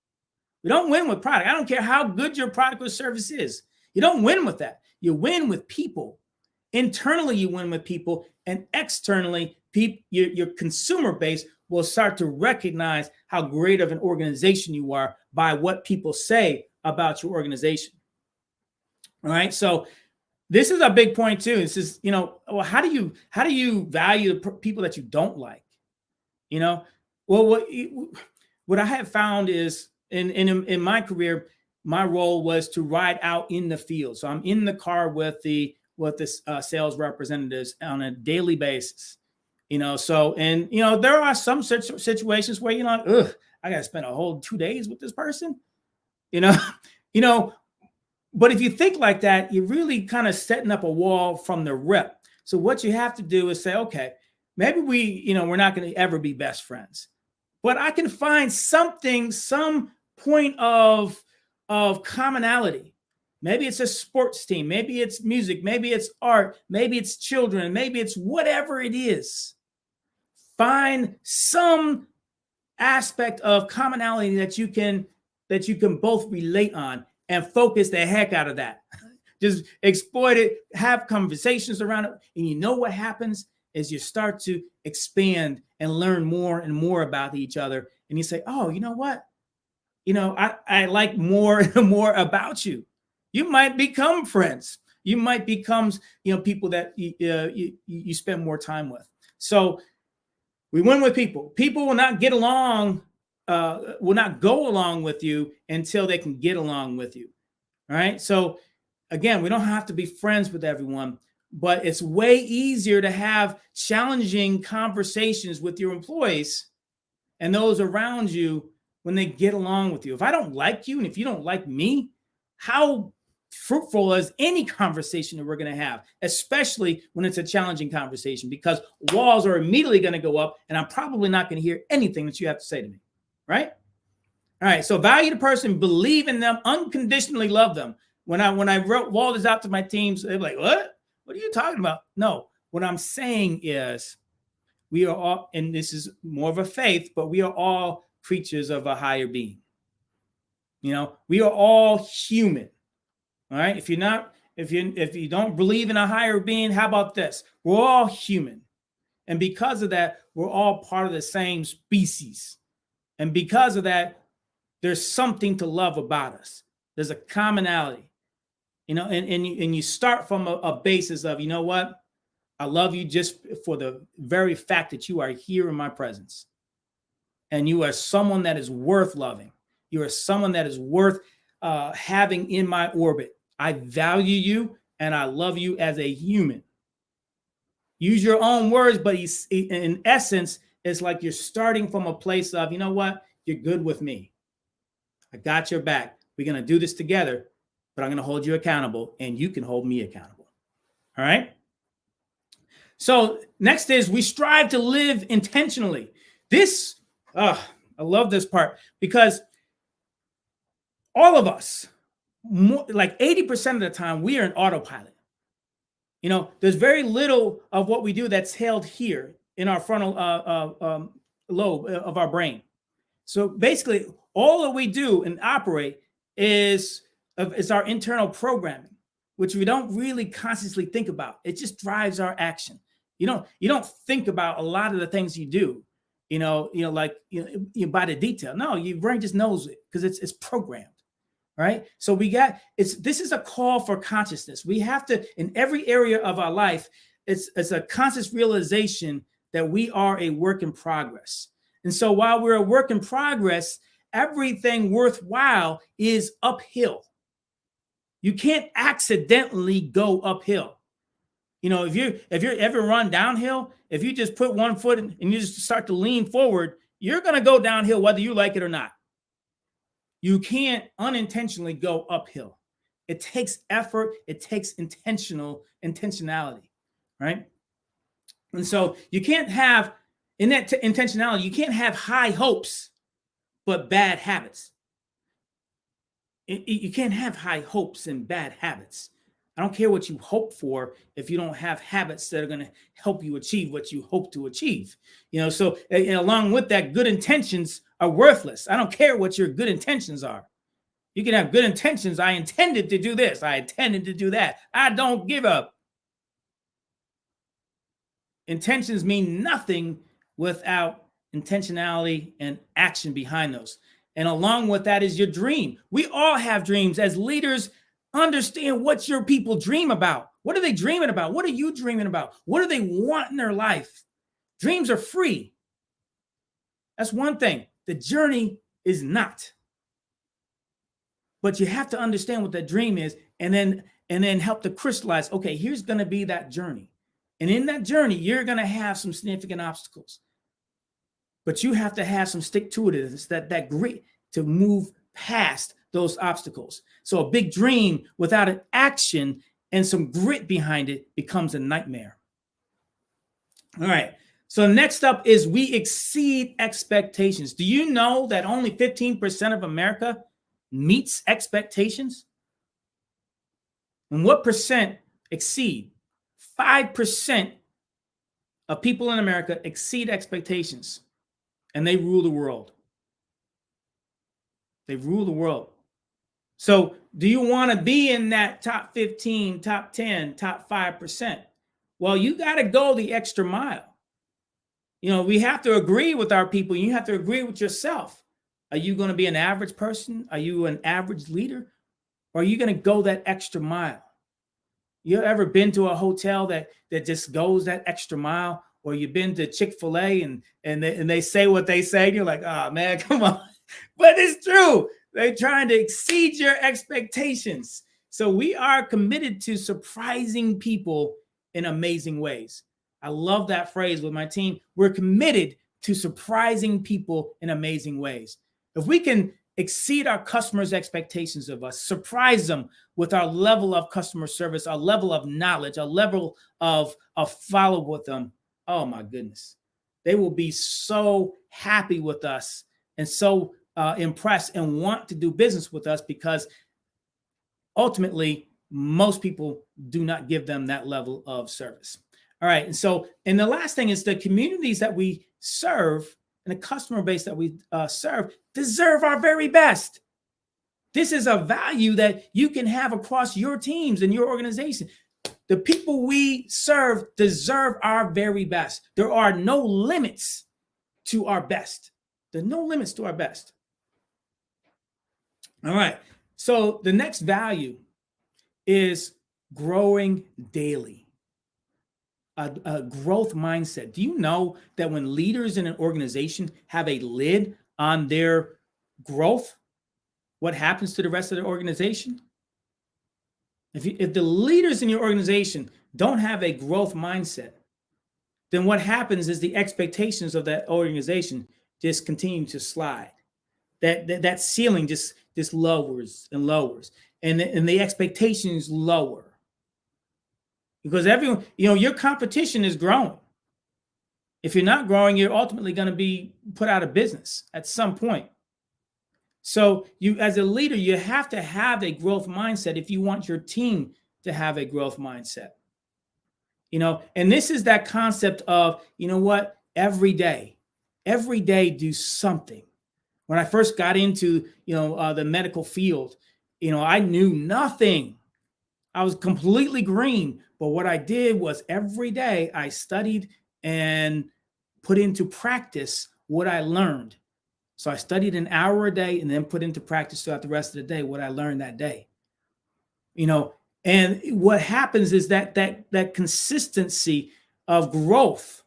We don't win with product. I don't care how good your product or service is. You don't win with that. You win with people. Internally, you win with people, and externally, your consumer base will start to recognize how great of an organization you are by what people say about your organization. All right. So this is a big point too. This is, well, how do you value the people that you don't like? Well, what I have found is in my career, my role was to ride out in the field. So I'm in the car with the sales representatives on a daily basis. There are some situations where I got to spend a whole 2 days with this person. But if you think like that, you're really kind of setting up a wall from the rip. So what you have to do is say, okay, maybe we're not going to ever be best friends, but I can find some point of commonality. Maybe it's a sports team, maybe it's music, maybe it's art, maybe it's children, maybe it's whatever it is. Find some aspect of commonality that you can both relate on, and focus the heck out of that. Just exploit it, have conversations around it. And what happens is you start to expand and learn more and more about each other. And you say, oh, you know what? I like more and more about you. You might become friends. You might become, people that you spend more time with. So we win with people. People will not get along, will not go along with you until they can get along with you. All right. So again, we don't have to be friends with everyone, but it's way easier to have challenging conversations with your employees and those around you when they get along with you. If I don't like you, and if you don't like me, how fruitful is any conversation that we're going to have, especially when it's a challenging conversation, because walls are immediately going to go up, and I'm probably not going to hear anything that you have to say to me. Right? All right. So value the person, believe in them, unconditionally love them. When I rolled this out to my teams, they're like, what? What are you talking about? No, what I'm saying is we are all, and this is more of a faith, but we are all creatures of a higher being. We are all human. All right. If you don't believe in a higher being, how about this? We're all human. And because of that, we're all part of the same species. And because of that, there's something to love about us. There's a commonality, and you start from a basis of, you know what? I love you just for the very fact that you are here in my presence. And you are someone that is worth loving. You are someone that is worth having in my orbit. I value you and I love you as a human. Use your own words, but in essence, it's like you're starting from a place of, you know what? You're good with me. I got your back. We're going to do this together, but I'm going to hold you accountable and you can hold me accountable. All right. So next is we strive to live intentionally. I love this part, because all of us, more, like 80% of the time, we are in autopilot. You know, there's very little of what we do that's held here in our frontal lobe of our brain. So basically, all that we do and operate is our internal programming, which we don't really consciously think about. It just drives our action. You don't think about a lot of the things you do, like by the detail. No, your brain just knows it because it's programmed. Right. So this is a call for consciousness. We have to, in every area of our life, it's a conscious realization that we are a work in progress. And so while we're a work in progress, everything worthwhile is uphill. You can't accidentally go uphill. If you ever run downhill, if you just put one foot in and you just start to lean forward, you're going to go downhill whether you like it or not. You can't unintentionally go uphill. It takes effort. It takes intentionality, right? And so you can't have, in that intentionality, you can't have high hopes, but bad habits. You can't have high hopes and bad habits. I don't care what you hope for if you don't have habits that are going to help you achieve what you hope to achieve. So along with that, good intentions are worthless. I don't care what your good intentions are. You can have good intentions. I intended to do this. I intended to do that. I don't give up. Intentions mean nothing without intentionality and action behind those. And along with that is your dream. We all have dreams. As leaders, understand what your people dream about. What are they dreaming about? What are you dreaming about? What do they want in their life? Dreams are free. That's one thing. The journey is not. But you have to understand what that dream is and then help to crystallize, okay, here's going to be that journey. And in that journey, you're going to have some significant obstacles. But you have to have some stick-to-itiveness, that grit to move past those obstacles. So a big dream without an action and some grit behind it becomes a nightmare. All right. So next up is we exceed expectations. Do you know that only 15% of America meets expectations? And what percent exceed? 5% of people in America exceed expectations, and they rule the world. They rule the world. So do you want to be in that top 15, top 10, top 5%? Well, you got to go the extra mile. We have to agree with our people. You have to agree with yourself. Are you going to be an average person? Are you an average leader? Or are you going to go that extra mile? You ever been to a hotel that just goes that extra mile? Or you've been to Chick-fil-A and they say what they say, and you're like, oh man, come on. But it's true. They're trying to exceed your expectations. So we are committed to surprising people in amazing ways. I love that phrase with my team. We're committed to surprising people in amazing ways. If we can exceed our customers' expectations of us, surprise them with our level of customer service, our level of knowledge, our level of follow with them, oh my goodness. They will be so happy with us and so impressed and want to do business with us because ultimately, most people do not give them that level of service. All right. And the last thing is the communities that we serve and the customer base that we serve deserve our very best. This is a value that you can have across your teams and your organization. The people we serve deserve our very best. There are no limits to our best. There are no limits to our best. All right. So the next value is growing daily. A growth mindset. Do you know that when leaders in an organization have a lid on their growth, what happens to the rest of the organization? If the leaders in your organization don't have a growth mindset, then what happens is the expectations of that organization just continue to slide. That ceiling just lowers and lowers, and the expectations lower. Because everyone, your competition is growing. If you're not growing, you're ultimately going to be put out of business at some point. So you, as a leader, you have to have a growth mindset if you want your team to have a growth mindset. And this is that concept of, what, every day do something. When I first got into, the medical field, I knew nothing. I was completely green. But what I did was every day I studied and put into practice what I learned. So I studied an hour a day and then put into practice throughout the rest of the day what I learned that day. And what happens is that consistency of growth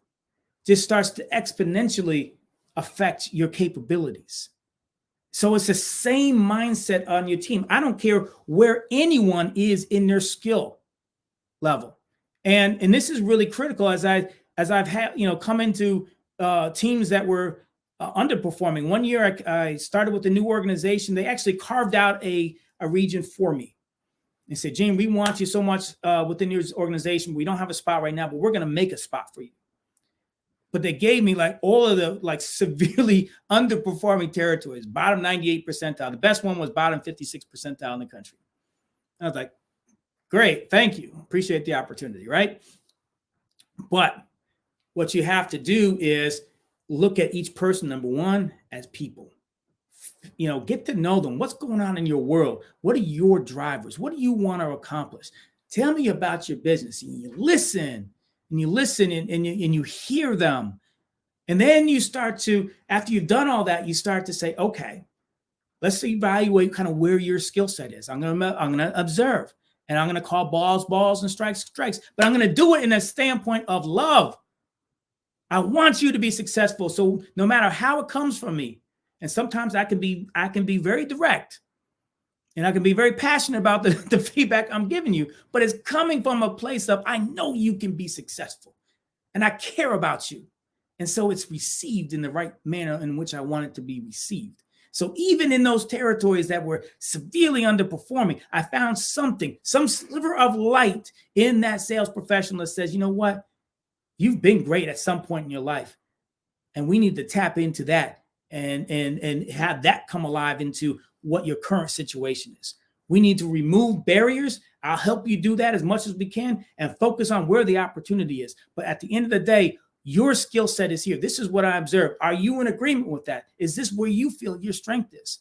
just starts to exponentially affect your capabilities. So it's the same mindset on your team. I don't care where anyone is in their skill level. And this is really critical as I've had, come into teams that were underperforming. One year I started with a new organization. They actually carved out a region for me. They said, Gene, we want you so much within your organization. We don't have a spot right now, but we're going to make a spot for you. But they gave me all of the severely underperforming territories, bottom 98 percentile. The best one was bottom 56 percentile in the country. I was like, great, thank you. Appreciate the opportunity, right? But what you have to do is look at each person, number one, as people. Get to know them. What's going on in your world? What are your drivers? What do you want to accomplish? Tell me about your business. And you listen and you hear them. And then you start to, after you've done all that, you start to say, okay, let's evaluate kind of where your skill set is. I'm going to observe, and I'm going to call balls, and strikes. But I'm going to do it in a standpoint of love. I want you to be successful. So no matter how it comes from me, and sometimes I can be very direct, and I can be very passionate about the feedback I'm giving you, but it's coming from a place of, I know you can be successful and I care about you. And so it's received in the right manner in which I want it to be received. So even in those territories that were severely underperforming, I found some sliver of light in that sales professional that says, you know what? You've been great at some point in your life, and we need to tap into that and have that come alive into what your current situation is. We need to remove barriers. I'll help you do that as much as we can and focus on where the opportunity is. But at the end of the day, your skill set is here. This is what I observed. Are you in agreement with that? Is this where you feel your strength is?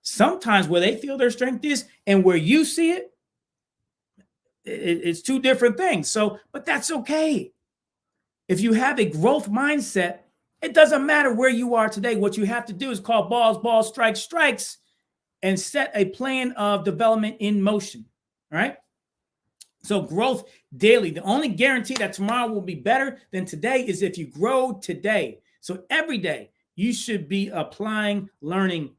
Sometimes where they feel their strength is and where you see it, it's two different things. So, but that's okay. If you have a growth mindset, it doesn't matter where you are today. What you have to do is call balls, strikes, and set a plan of development in motion. All right. So growth daily. The only guarantee that tomorrow will be better than today is if you grow today. So every day you should be applying, learning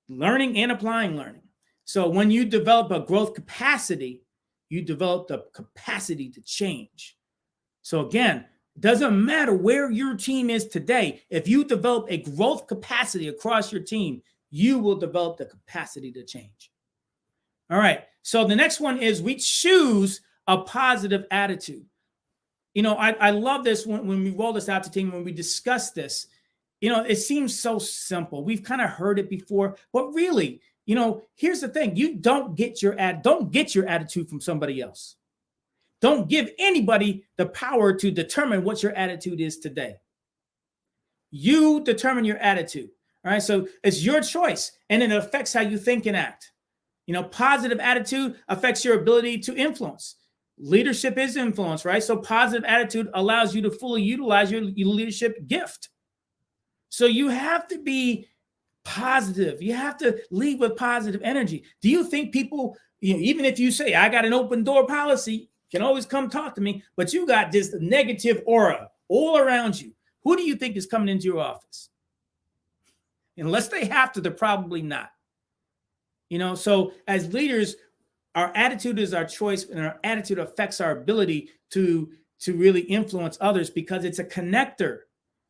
and applying learning. So when you develop a growth capacity, you develop the capacity to change. So again, it doesn't matter where your team is today. If you develop a growth capacity across your team, you will develop the capacity to change. All right. So the next one is we choose a positive attitude. I love this when we roll this out to team, when we discuss this, it seems so simple. We've kind of heard it before, but really, here's the thing. You don't get your attitude from somebody else. Don't give anybody the power to determine what your attitude is today. You determine your attitude. All right. So it's your choice, and it affects how you think and act. Positive attitude affects your ability to influence. Leadership is influence, right? So positive attitude allows you to fully utilize your leadership gift. So you have to be positive. You have to lead with positive energy. Do you think people, even if you say, I got an open door policy, can always come talk to me, but you got this negative aura all around you? Who do you think is coming into your office? Unless they have to, they're probably not. So as leaders, our attitude is our choice, and our attitude affects our ability to really influence others because it's a connector.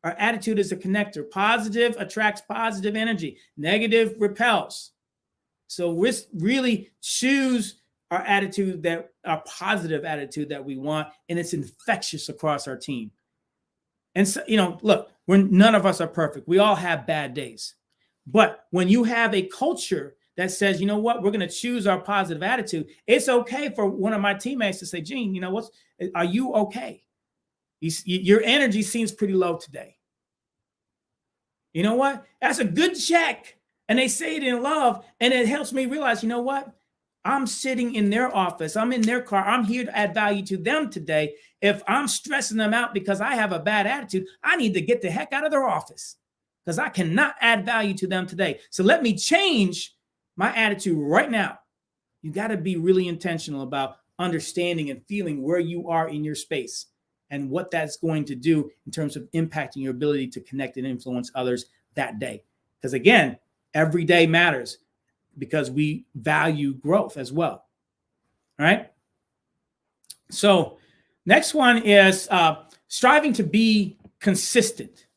Our attitude is a connector. Positive attracts positive energy. Negative repels. So we really choose our attitude, our positive attitude that we want, and it's infectious across our team. And so, look, none of us are perfect. We all have bad days. But when you have a culture that says, you know what, we're going to choose our positive attitude, it's okay for one of my teammates to say, Gene, you know, are you okay? Your energy seems pretty low today. You know what? That's a good check. And they say it in love. And it helps me realize, you know what? I'm sitting in their office. I'm in their car. I'm here to add value to them today. If I'm stressing them out because I have a bad attitude, I need to get the heck out of their office because I cannot add value to them today. So let me change my attitude right now. You got to be really intentional about understanding and feeling where you are in your space and what that's going to do in terms of impacting your ability to connect and influence others that day. Because again, every day matters because we value growth as well. All right. So next one is striving to be consistent.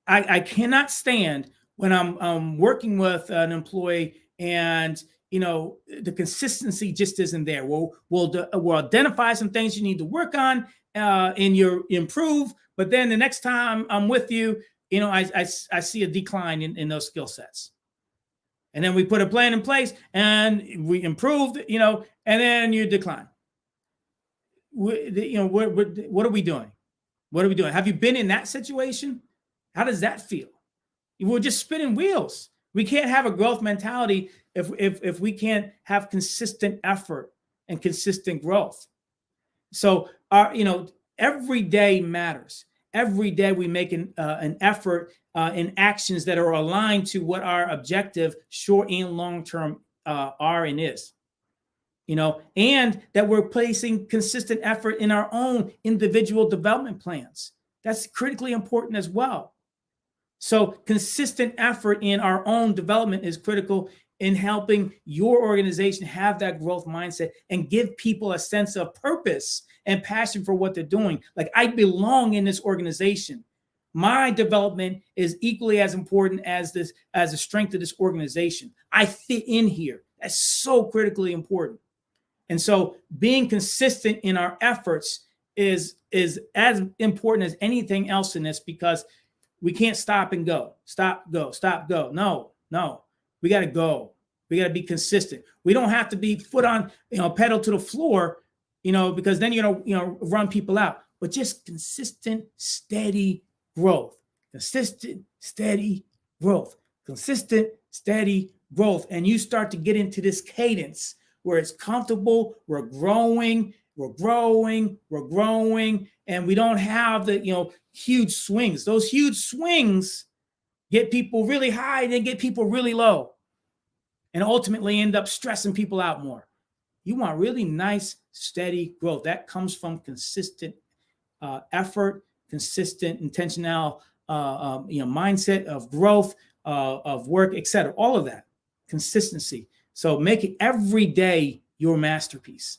I cannot stand when I'm working with an employee and you know the consistency just isn't there. We'll identify some things you need to work on and you improve, but then the next time I'm with you, you know I see a decline in those skill sets. And then we put a plan in place and we improved, you know, and then you decline. What are we doing? What are we doing? Have you been in that situation? How does that feel? We're just spinning wheels. We can't have a growth mentality if we can't have consistent effort and consistent growth. So every day matters. Every day we make an effort in actions that are aligned to what our objective, short and long term, are and is. You know, and that we're placing consistent effort in our own individual development plans. That's critically important as well. So consistent effort in our own development is critical in helping your organization have that growth mindset and give people a sense of purpose and passion for what they're doing. Like, I belong in this organization. My development is equally as important as the strength of this organization. I fit in here. That's so critically important. And so being consistent in our efforts is as important as anything else in this, because we can't stop and go. Stop, go, stop, go. No. We got to go. We got to be consistent. We don't have to be foot on, pedal to the floor, because then you're going to, run people out. But just consistent, steady growth. Consistent, steady growth. Consistent, steady growth. And you start to get into this cadence where it's comfortable, we're growing, and we don't have the, huge swings. Those huge swings get people really high, they get people really low, and ultimately end up stressing people out more. You want really nice, steady growth. That comes from consistent effort, consistent, intentional, mindset of growth, of work, etc. All of that, consistency. So make it every day your masterpiece.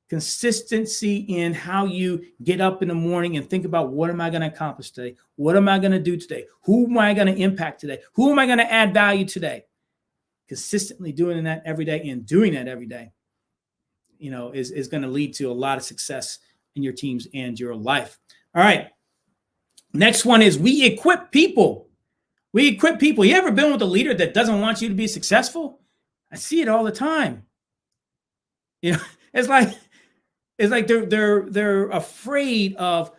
Consistency in how you get up in the morning and think about, what am I going to accomplish today? What am I going to do today? Who am I going to impact today? Who am I going to add value today? Consistently doing that every day and doing that every day, is going to lead to a lot of success in your teams and your life. All right. Next one is we equip people. We equip people. You ever been with a leader that doesn't want you to be successful? I see it all the time. It's like they're afraid of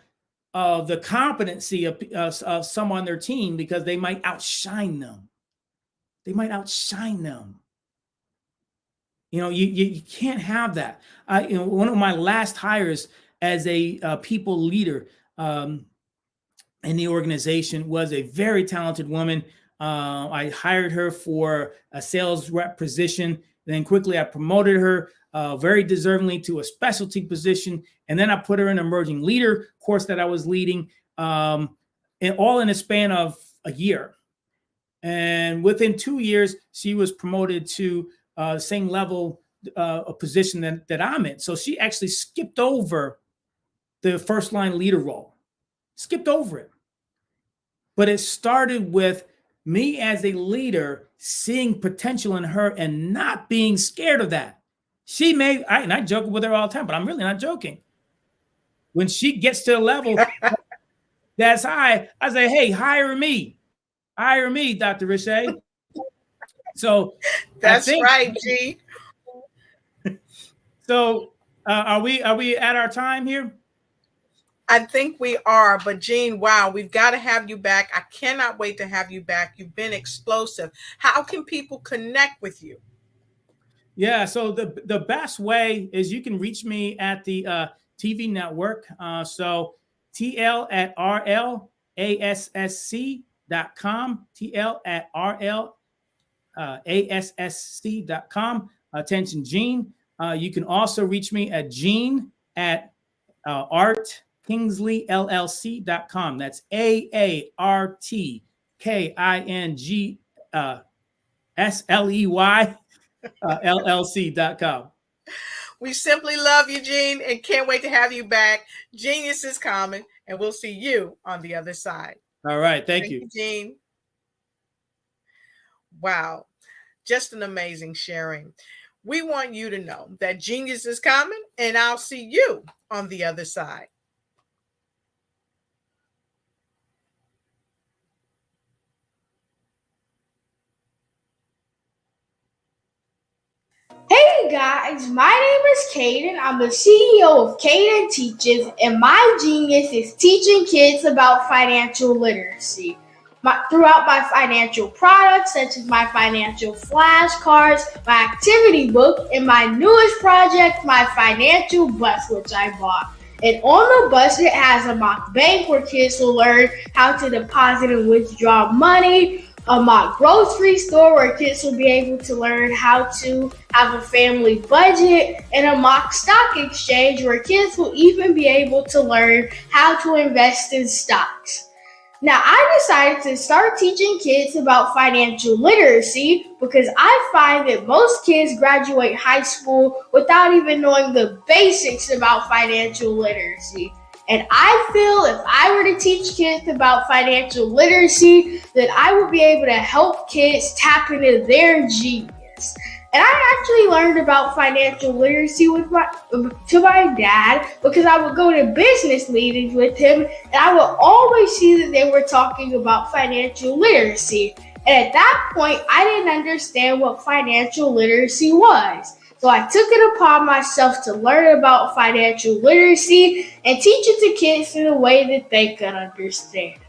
the competency of someone on their team because they might outshine them. You can't have that. One of my last hires as a people leader in the organization was a very talented woman. I hired her for a sales rep position. Then quickly I promoted her very deservingly to a specialty position. And then I put her in an emerging leader course that I was leading, and all in a span of a year. And within 2 years, she was promoted to same level of position that I'm in. So she actually skipped over the first line leader role, skipped over it. But it started with me as a leader seeing potential in her and not being scared of that. And I joke with her all the time, but I'm really not joking. When she gets to the level that's high, I say, hey, hire me. Hire me, Dr. Richey. So that's right, G. So are we at our time here? I think we are, but Gene, wow, we've got to have you back. I cannot wait to have you back. You've been explosive. How can people connect with you? Yeah, so the best way is you can reach me at the TV network. So TL@RLASSC.com, TL@RLASSC.com. Attention, Gene. You can also reach me at Gene@ArtKingsleyLLC.com. That's AARTKINGSLEY LLC.com. We simply love you, Gene, and can't wait to have you back. Genius is common, and we'll see you on the other side. All right. Thank you, Gene. Wow. Just an amazing sharing. We want you to know that genius is common, and I'll see you on the other side. Hey guys, my name is Caden. I'm the CEO of Caden Teaches, and my genius is teaching kids about financial literacy. Throughout my financial products, such as my financial flashcards, my activity book, and my newest project, my financial bus, which I bought. And on the bus, it has a mock bank where kids will learn how to deposit and withdraw money, a mock grocery store where kids will be able to learn how to have a family budget, and a mock stock exchange where kids will even be able to learn how to invest in stocks. Now, I decided to start teaching kids about financial literacy because I find that most kids graduate high school without even knowing the basics about financial literacy. And I feel if I were to teach kids about financial literacy, that I would be able to help kids tap into their genius. And I actually learned about financial literacy to my dad because I would go to business meetings with him, and I would always see that they were talking about financial literacy. And at that point, I didn't understand what financial literacy was. So I took it upon myself to learn about financial literacy and teach it to kids in a way that they could understand.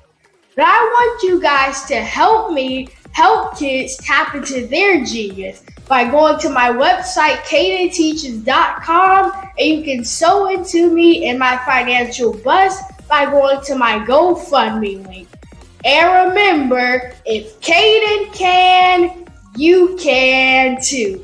But I want you guys to help me help kids tap into their genius by going to my website, CadenTeaches.com, and you can sew into me in my financial bus by going to my GoFundMe link. And remember, if Caden can, you can too.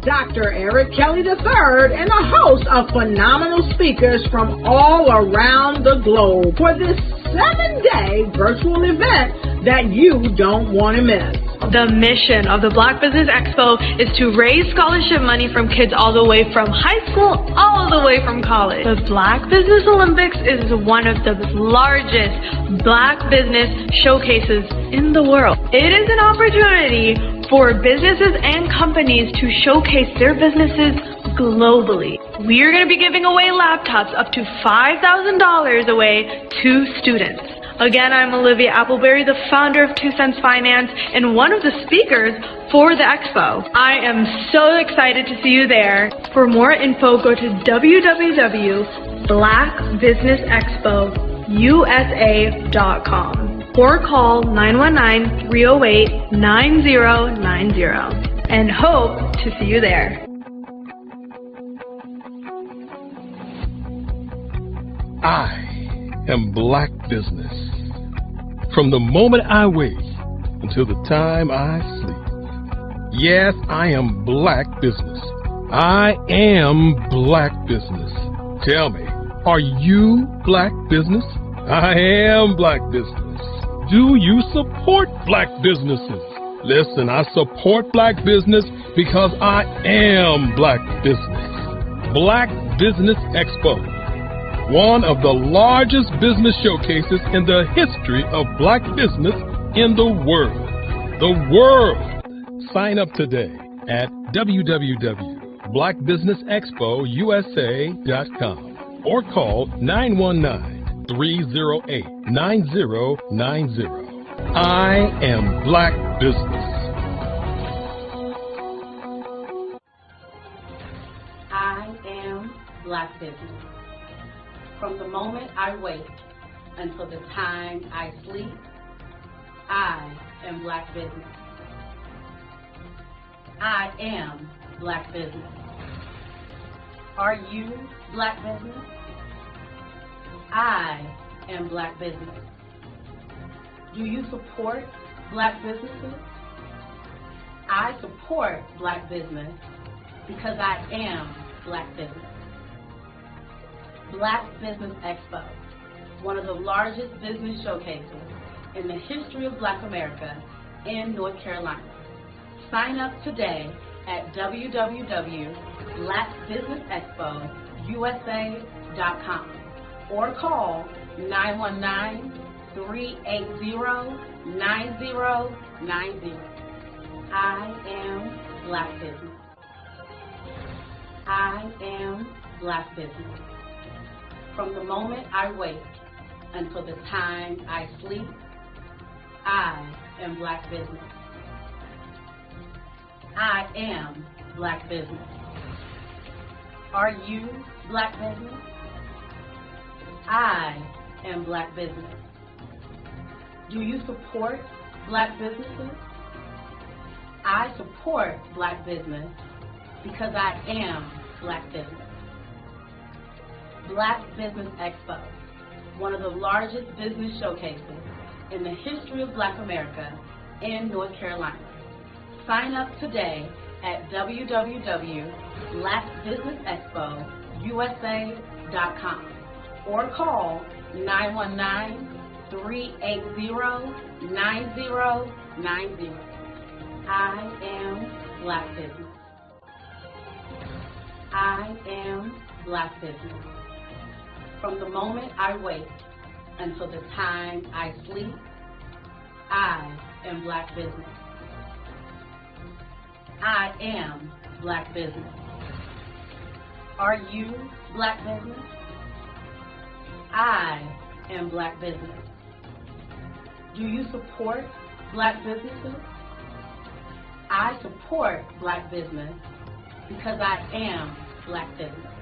Dr. Eric Kelly III and a host of phenomenal speakers from all around the globe for this 7-day virtual event that you don't want to miss. The mission of the Black Business Expo is to raise scholarship money from kids all the way from high school, all the way from college. The Black Business Olympics is one of the largest Black business showcases in the world. It is an opportunity for businesses and companies to showcase their businesses globally. We are going to be giving away laptops up to $5,000 away to students. Again, I'm Olivia Appleberry, the founder of 2 Cents Finance and one of the speakers for the expo. I am so excited to see you there. For more info, go to www.blackbusinessexpousa.com or call 919-308-9090 and hope to see you there. I am black business. From the moment I wake until the time I sleep. Yes, I am black business. I am black business. Tell me, are you black business? I am black business. Do you support black businesses? Listen, I support black business because I am black business. Black Business Expo, one of the largest business showcases in the history of black business in the world. The world! Sign up today at www.blackbusinessexpousa.com or call 919-308-9090. I am black business. I am black business. From the moment I wake until the time I sleep, I am black business. I am black business. Are you black business? I am black business. Do you support black businesses? I support black business because I am black business. Black Business Expo, one of the largest business showcases in the history of Black America in North Carolina. Sign up today at www.blackbusinessexpousa.com or call 919-380-9090. I am black business. I am black business. From the moment I wake until the time I sleep, I am black business. I am black business. Are you black business? I am black business. Do you support black businesses? I support black business because I am black business. Black Business Expo, one of the largest business showcases in the history of Black America in North Carolina. Sign up today at www.blackbusinessexpousa.com or call 919-380-9090. I am black business. I am black business. From the moment I wake until the time I sleep, I am black business. I am black business. Are you black business? I am black business. Do you support black businesses? I support black business because I am black business.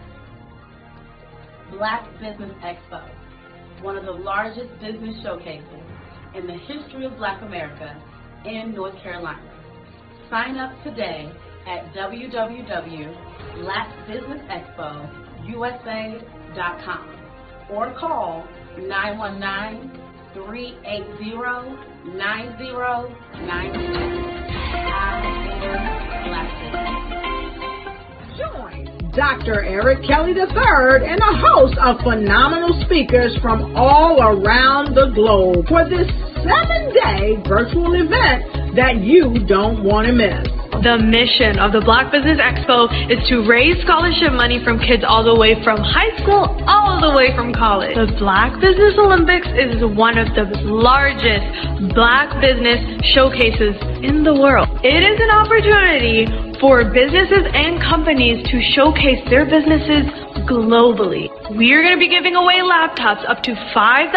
Black Business Expo, one of the largest business showcases in the history of Black America in North Carolina. Sign up today at www.blackbusinessexpousa.com or call 919-380-9090. I am black business. Join Dr. Eric Kelly III and a host of phenomenal speakers from all around the globe for this 7-day virtual event that you don't want to miss. The mission of the Black Business Expo is to raise scholarship money from kids all the way from high school, all the way from college. The Black Business Olympics is one of the largest Black business showcases in the world. It is an opportunity for businesses and companies to showcase their businesses globally. We are going to be giving away laptops up to $5,000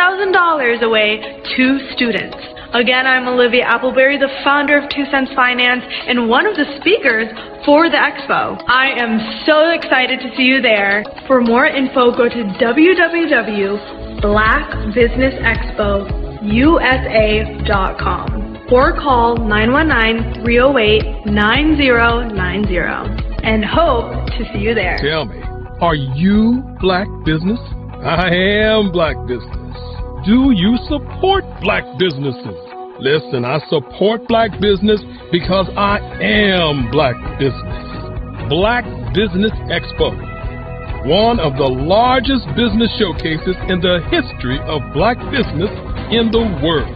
away to students. Again, I'm Olivia Appleberry, the founder of 2 Cents Finance and one of the speakers for the expo. I am so excited to see you there. For more info, go to www.blackbusinessexpousa.com or call 919-308-9090 and hope to see you there. Tell me, are you black business? I am black business. Do you support black businesses? Listen, I support black business because I am black business. Black Business Expo, one of the largest business showcases in the history of black business in the world.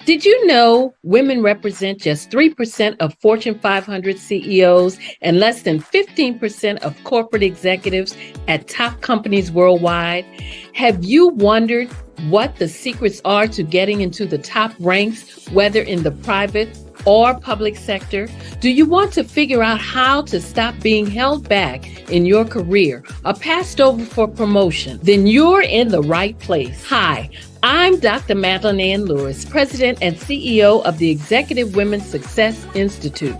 Did you know women represent just 3% of Fortune 500 CEOs and less than 15% of corporate executives at top companies worldwide? Have you wondered what the secrets are to getting into the top ranks, whether in the private or public sector? Do you want to figure out how to stop being held back in your career or passed over for promotion? Then you're in the right place. Hi, I'm Dr. Madeline Ann Lewis, President and CEO of the Executive Women's Success Institute.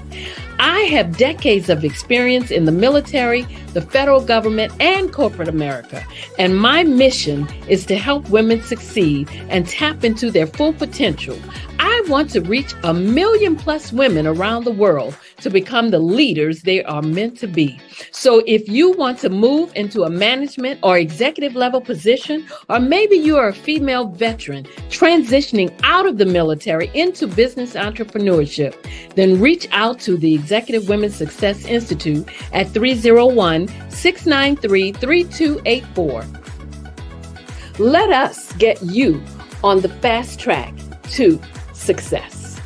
I have decades of experience in the military, the federal government, and corporate America, and my mission is to help women succeed and tap into their full potential. I want to reach 1 million plus women around the world to become the leaders they are meant to be. So if you want to move into a management or executive level position, or maybe you are a female veteran transitioning out of the military into business entrepreneurship, then reach out to the Executive Women's Success Institute at 301-693-3284. Let us get you on the fast track to success.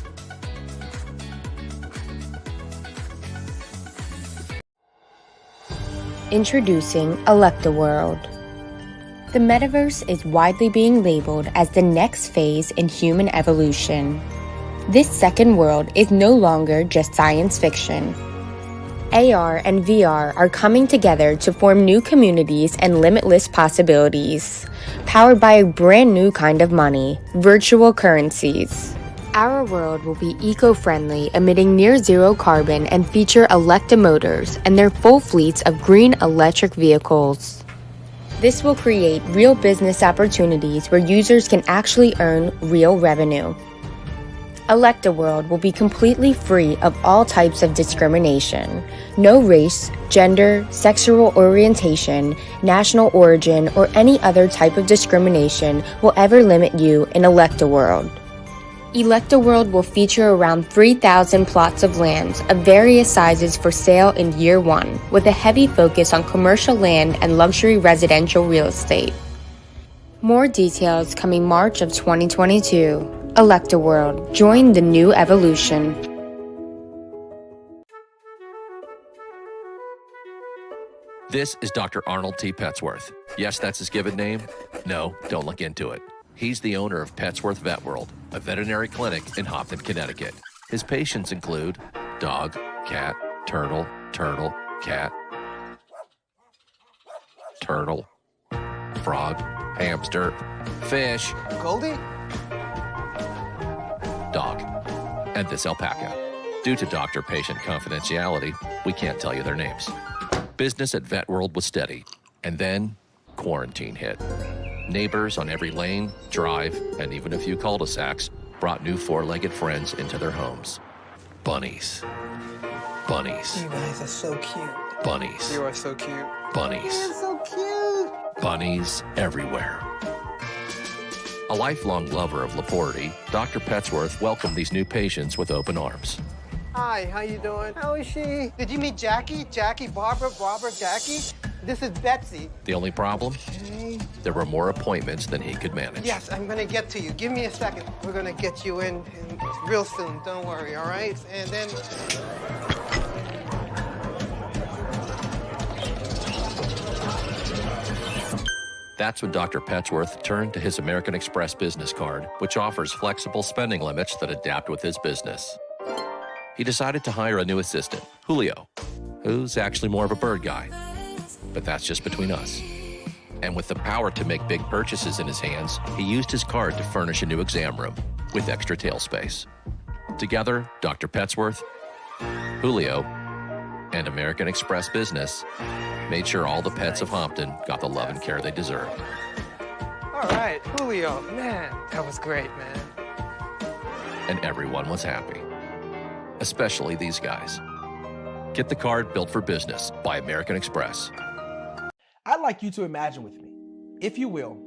Introducing Electaworld. The metaverse is widely being labeled as the next phase in human evolution. This second world is no longer just science fiction. AR and VR are coming together to form new communities and limitless possibilities, powered by a brand new kind of money, virtual currencies. Our world will be eco-friendly, emitting near-zero carbon, and feature Electa motors and their full fleets of green electric vehicles. This will create real business opportunities where users can actually earn real revenue. Electaworld will be completely free of all types of discrimination. No race, gender, sexual orientation, national origin, or any other type of discrimination will ever limit you in Electaworld. Electaworld will feature around 3,000 plots of land of various sizes for sale in year one, with a heavy focus on commercial land and luxury residential real estate. More details coming March of 2022. Electaworld. Join the new evolution. This is Dr. Arnold T. Petsworth. Yes, that's his given name. No, don't look into it. He's the owner of Petsworth Vet World, a veterinary clinic in Hopton, Connecticut. His patients include dog, cat, turtle, cat, turtle, frog, hamster, fish, Goldie? dog, and this alpaca. Due to doctor-patient confidentiality, we can't tell you their names. Business at Vet World was steady, and then quarantine hit. Neighbors on every lane, drive, and even a few cul-de-sacs brought new four-legged friends into their homes. Bunnies. Bunnies. You guys are so cute. Bunnies. You are so cute. Bunnies. You're so cute. Bunnies everywhere. A lifelong lover of Laporte, Dr. Petsworth welcomed these new patients with open arms. Hi, how you doing? How is she? Did you meet Jackie? Jackie, Barbara, Jackie? This is Betsy. The only problem? Okay. There were more appointments than he could manage. Yes, I'm gonna get to you. Give me a second. We're gonna get you in real soon. Don't worry, all right? And then... That's when Dr. Petsworth turned to his American Express business card, which offers flexible spending limits that adapt with his business. He decided to hire a new assistant, Julio, who's actually more of a bird guy. But that's just between us. And with the power to make big purchases in his hands, he used his card to furnish a new exam room with extra tail space. Together, Dr. Petsworth, Julio, and American Express Business made sure all the pets of Hopton got the love and care they deserved. All right, Julio. Man, that was great, man. And everyone was happy. Especially these guys. Get the card built for business by American Express. I like you to imagine with me, if you will,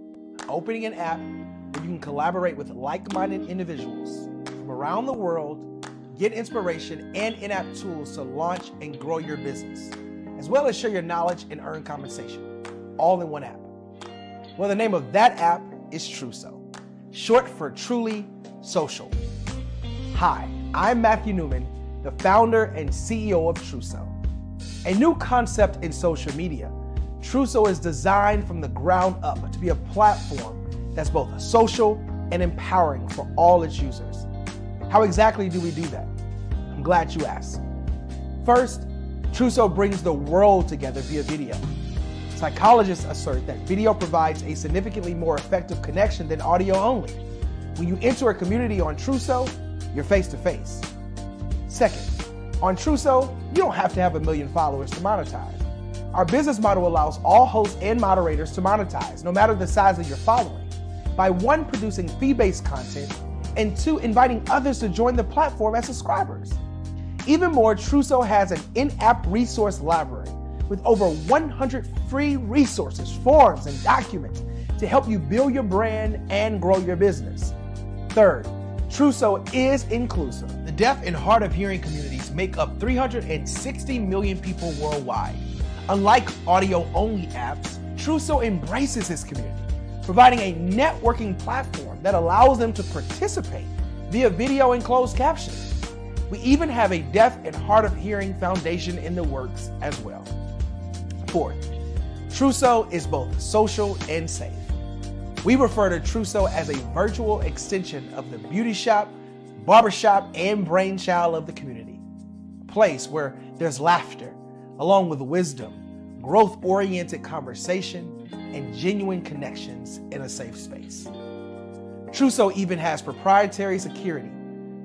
opening an app where you can collaborate with like-minded individuals from around the world, get inspiration and in-app tools to launch and grow your business, as well as share your knowledge and earn compensation, all in one app. Well, the name of that app is Truso, short for Truly Social. Hi, I'm Matthew Newman, the founder and CEO of Truso. A new concept in social media, Truso is designed from the ground up to be a platform that's both social and empowering for all its users. How exactly do we do that? I'm glad you asked. First, Truso brings the world together via video. Psychologists assert that video provides a significantly more effective connection than audio only. When you enter a community on Truso, you're face to face. Second, on Truso, you don't have to have 1 million followers to monetize. Our business model allows all hosts and moderators to monetize, no matter the size of your following, by 1, producing fee-based content, and 2, inviting others to join the platform as subscribers. Even more, Truso has an in-app resource library with over 100 free resources, forms, and documents to help you build your brand and grow your business. Third, Truso is inclusive. The deaf and hard of hearing communities make up 360 million people worldwide. Unlike audio-only apps, Truso embraces this community, providing a networking platform that allows them to participate via video and closed captioning. We even have a deaf and hard of hearing foundation in the works as well. Fourth, Truso is both social and safe. We refer to Truso as a virtual extension of the beauty shop, barbershop, and brainchild of the community. A place where there's laughter, along with wisdom, growth-oriented conversation, and genuine connections in a safe space. Truso even has proprietary security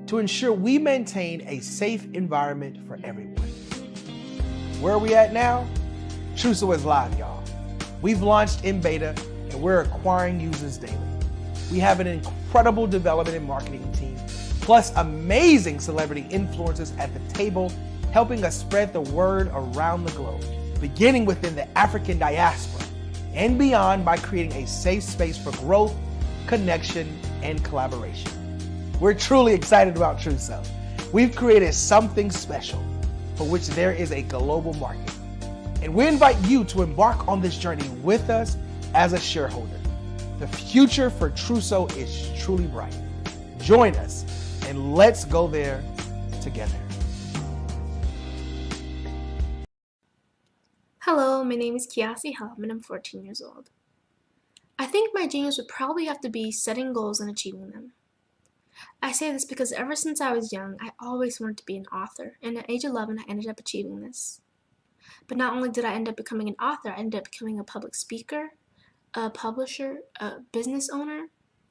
to ensure we maintain a safe environment for everyone. Where are we at now? Truso is live, y'all. We've launched in beta and we're acquiring users daily. We have an incredible development and marketing team, plus amazing celebrity influencers at the table, helping us spread the word around the globe, beginning within the African diaspora and beyond by creating a safe space for growth, connection, and collaboration. We're truly excited about Truso. We've created something special for which there is a global market. And we invite you to embark on this journey with us as a shareholder. The future for Truso is truly bright. Join us and let's go there together. Hello, my name is Kiasi Helm and I'm 14 years old. I think my genius would probably have to be setting goals and achieving them. I say this because ever since I was young, I always wanted to be an author, and at age 11, I ended up achieving this. But not only did I end up becoming an author, I ended up becoming a public speaker, a publisher, a business owner,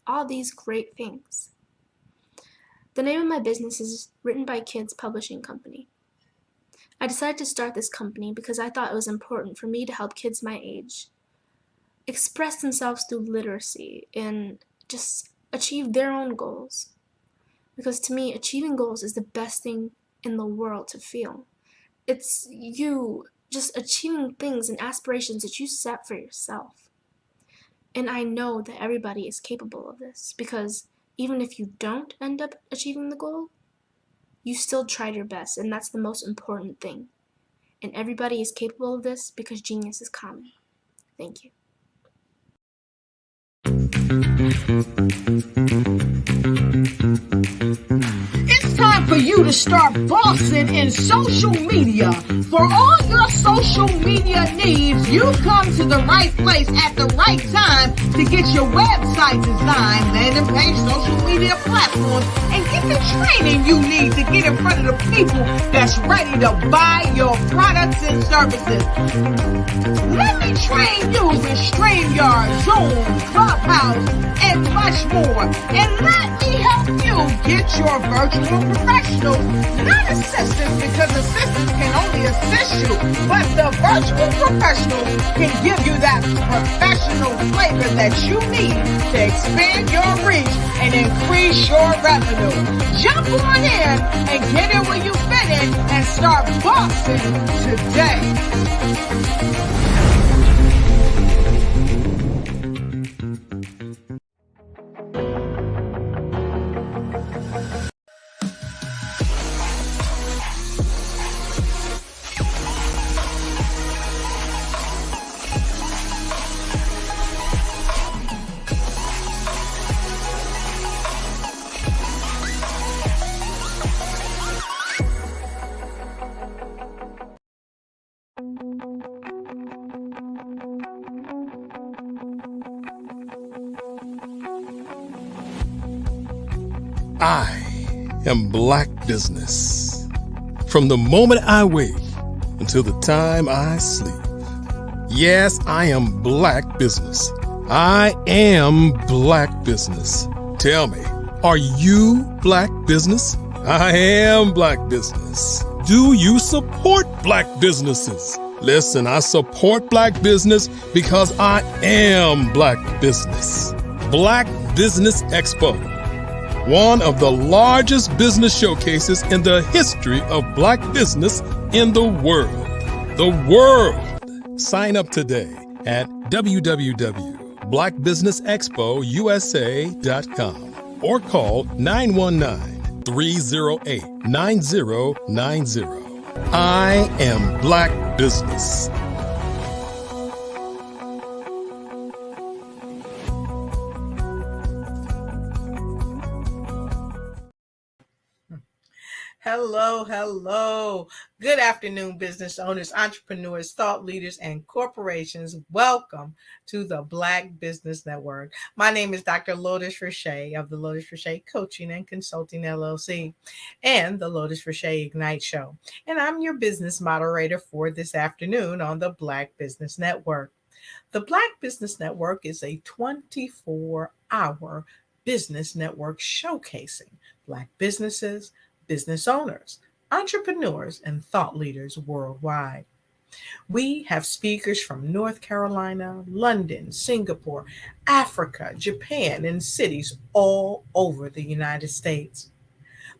all these great things. The name of my business is Written by Kids Publishing Company. I decided to start this company because I thought it was important for me to help kids my age express themselves through literacy and just achieve their own goals. Because to me, achieving goals is the best thing in the world to feel. It's you just achieving things and aspirations that you set for yourself. And I know that everybody is capable of this because even if you don't end up achieving the goal, you still tried your best, and that's the most important thing. And everybody is capable of this because genius is common. Thank you. It's time for you to start bossing in social media. For all your social media needs, you've come to the right place at the right time to get your website designed, landing page, social media platforms, and get the training you need to get in front of the people that's ready to buy your products and services. Let me train you with StreamYard, Zoom, Clubhouse, and much more. And let me help you get your virtual professionals, not assistants, because assistants can only assist you, but the virtual professionals can give you that professional flavor that you need to expand your reach and increase your revenue. Jump on in and get in where you fit in and start bossing today. I am Black business. From the moment I wake until the time I sleep. Yes, I am Black business. I am Black business. Tell me, are you Black business? I am Black business. Do you support Black businesses? Listen, I support Black business because I am Black business. Black Business Expo, one of the largest business showcases in the history of Black business in the world. The world! Sign up today at www.blackbusinessexpousa.com or call 919-308-9090. I am Black business. Hello, hello. Good afternoon, business owners, entrepreneurs, thought leaders, and corporations. Welcome to the Black Business Network. My name is Dr. Lotus Richer of the Lotus Richer Coaching and Consulting LLC and the Lotus Richer Ignite Show. And I'm your business moderator for this afternoon on the Black Business Network. The Black Business Network is a 24-hour business network showcasing Black businesses, business owners, entrepreneurs, and thought leaders worldwide. We have speakers from North Carolina, London, Singapore, Africa, Japan, and cities all over the United States.